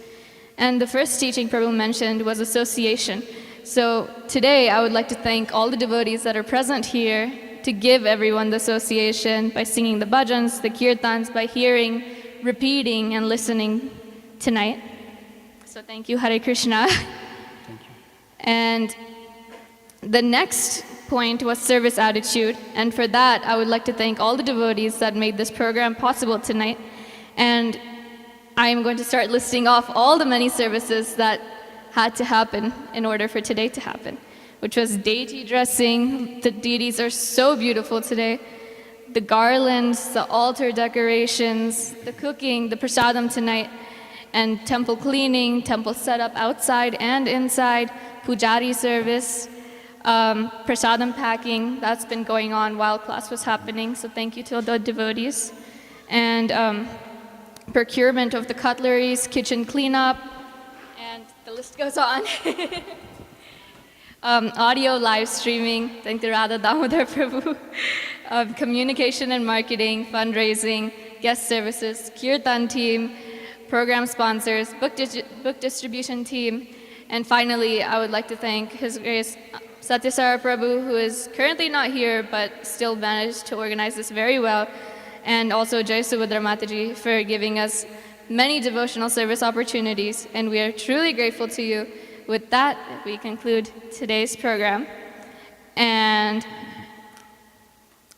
And the first teaching Prabhu mentioned was association. So today I would like to thank all the devotees that are present here to give everyone the association by singing the bhajans, the kirtans, by hearing, repeating, and listening tonight. So thank you, Hare Krishna. And the next point was service attitude. And for that, I would like to thank all the devotees that made this program possible tonight. And I am going to start listing off all the many services that had to happen in order for today to happen, which was deity dressing. The deities are so beautiful today. The garlands, the altar decorations, the cooking, the prasadam tonight, and temple cleaning, temple setup outside and inside, pujari service, prasadam packing. That's been going on while class was happening, so thank you to the devotees. And procurement of the cutleries, kitchen cleanup, and the list goes on. Audio live streaming, thank the Radha Damodar Prabhu. Communication and marketing, fundraising, guest services, Kirtan team, program sponsors, book distribution team, and finally, I would like to thank His Grace Satyasara Prabhu, who is currently not here, but still managed to organize this very well, and also Jai Subhadra Mataji for giving us many devotional service opportunities, and we are truly grateful to you. With that, we conclude today's program. And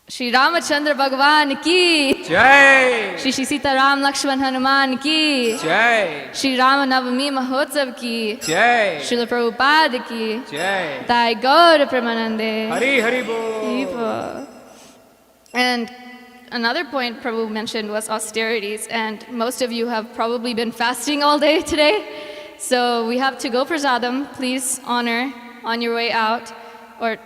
Shri Ramachandra Bhagavan ki Jai! Shri Sita Ram Lakshman Hanuman ki Jai! Shri Ramanavami Mahotsav ki Jai! Srila Prabhupada ki Jai! Thai Gaur Pramanande. Hari Hari Bol! Ipo. And another point Prabhu mentioned was austerities, and most of you have probably been fasting all day today. So we have to go prasadam. Please honor on your way out, or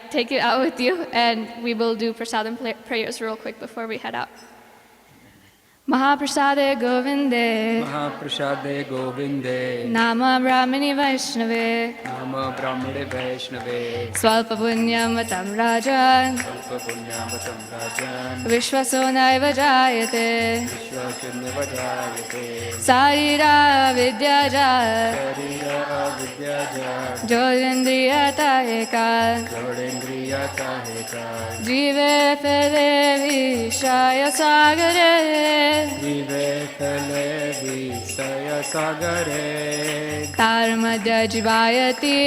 take it out with you, and we will do prasadam prayers real quick before we head out. Mahaprasade Govinde, Mahaprasade Govinde, Nama Brahmani Vaishnave, Nama Brahmane Vaishnave, Swalpa Punyam Matam Rajan, Alpa Punyamatam Rajan, Vishwasonaiva Jayate, Vishwasya Vajayate, Sarira Vidyaja, Sarira Vidyaja, Jodindriyata Eka, Jodendriyata Heka, Jive Devi Shaya Sagare, Vivekale Visaya Sagare, Dharmadya Jivayati,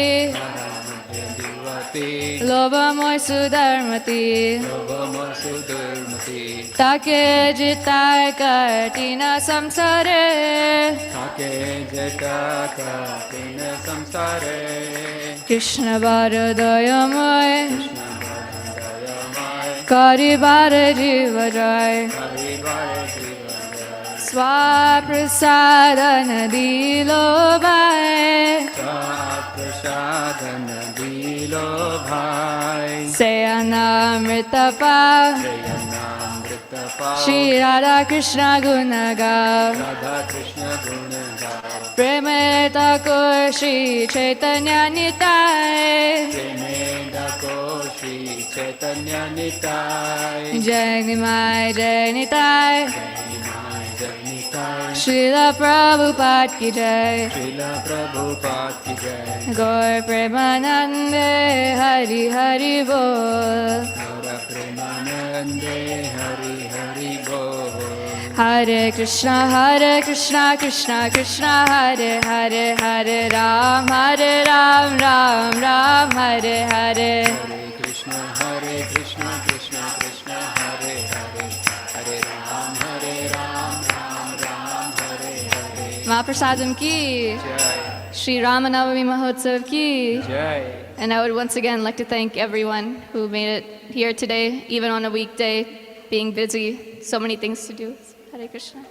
Divati, Lobamoy Sudharmati, Sudurmati, Take Jitai Kartina Samsare, Take Jataka Tina Samsare, Krishna Bharadayamay, Krishna Bharadayamai, Kari Bhara Jivajay, Harivare Jivaya, Swaprasadana Dilobai, Prashadana Dilo Bhai, Sayanamritapa, Jayanamritapa, Shri Radha Krishna Gunaga, Radha Krishna Gunaga, Premeta Kur Shri Chaitanya Nitai, Premeda Koshi Chaitanya Nitai, Jai Nimai Jai Nitai, Janitai, Srila Prabhupada Ki Jai, Srila Prabhupada Ki Jai, Gaur Premanande Hari Hari Bol, Gaura Premanande Hari Hari Bol, Hare Krishna Krishna Krishna Hare Hare, Hare Ram Ram Ram Hare Hare. Hare Krishna Krishna Krishna Hare Hare, Hare Ram Ram Hare Hare. Mahaprasadam ki, Jai, Sri Ramanavami Mahotsav ki. Jai. And I would once again like to thank everyone who made it here today, even on a weekday, being busy, so many things to do. Hare Krishna.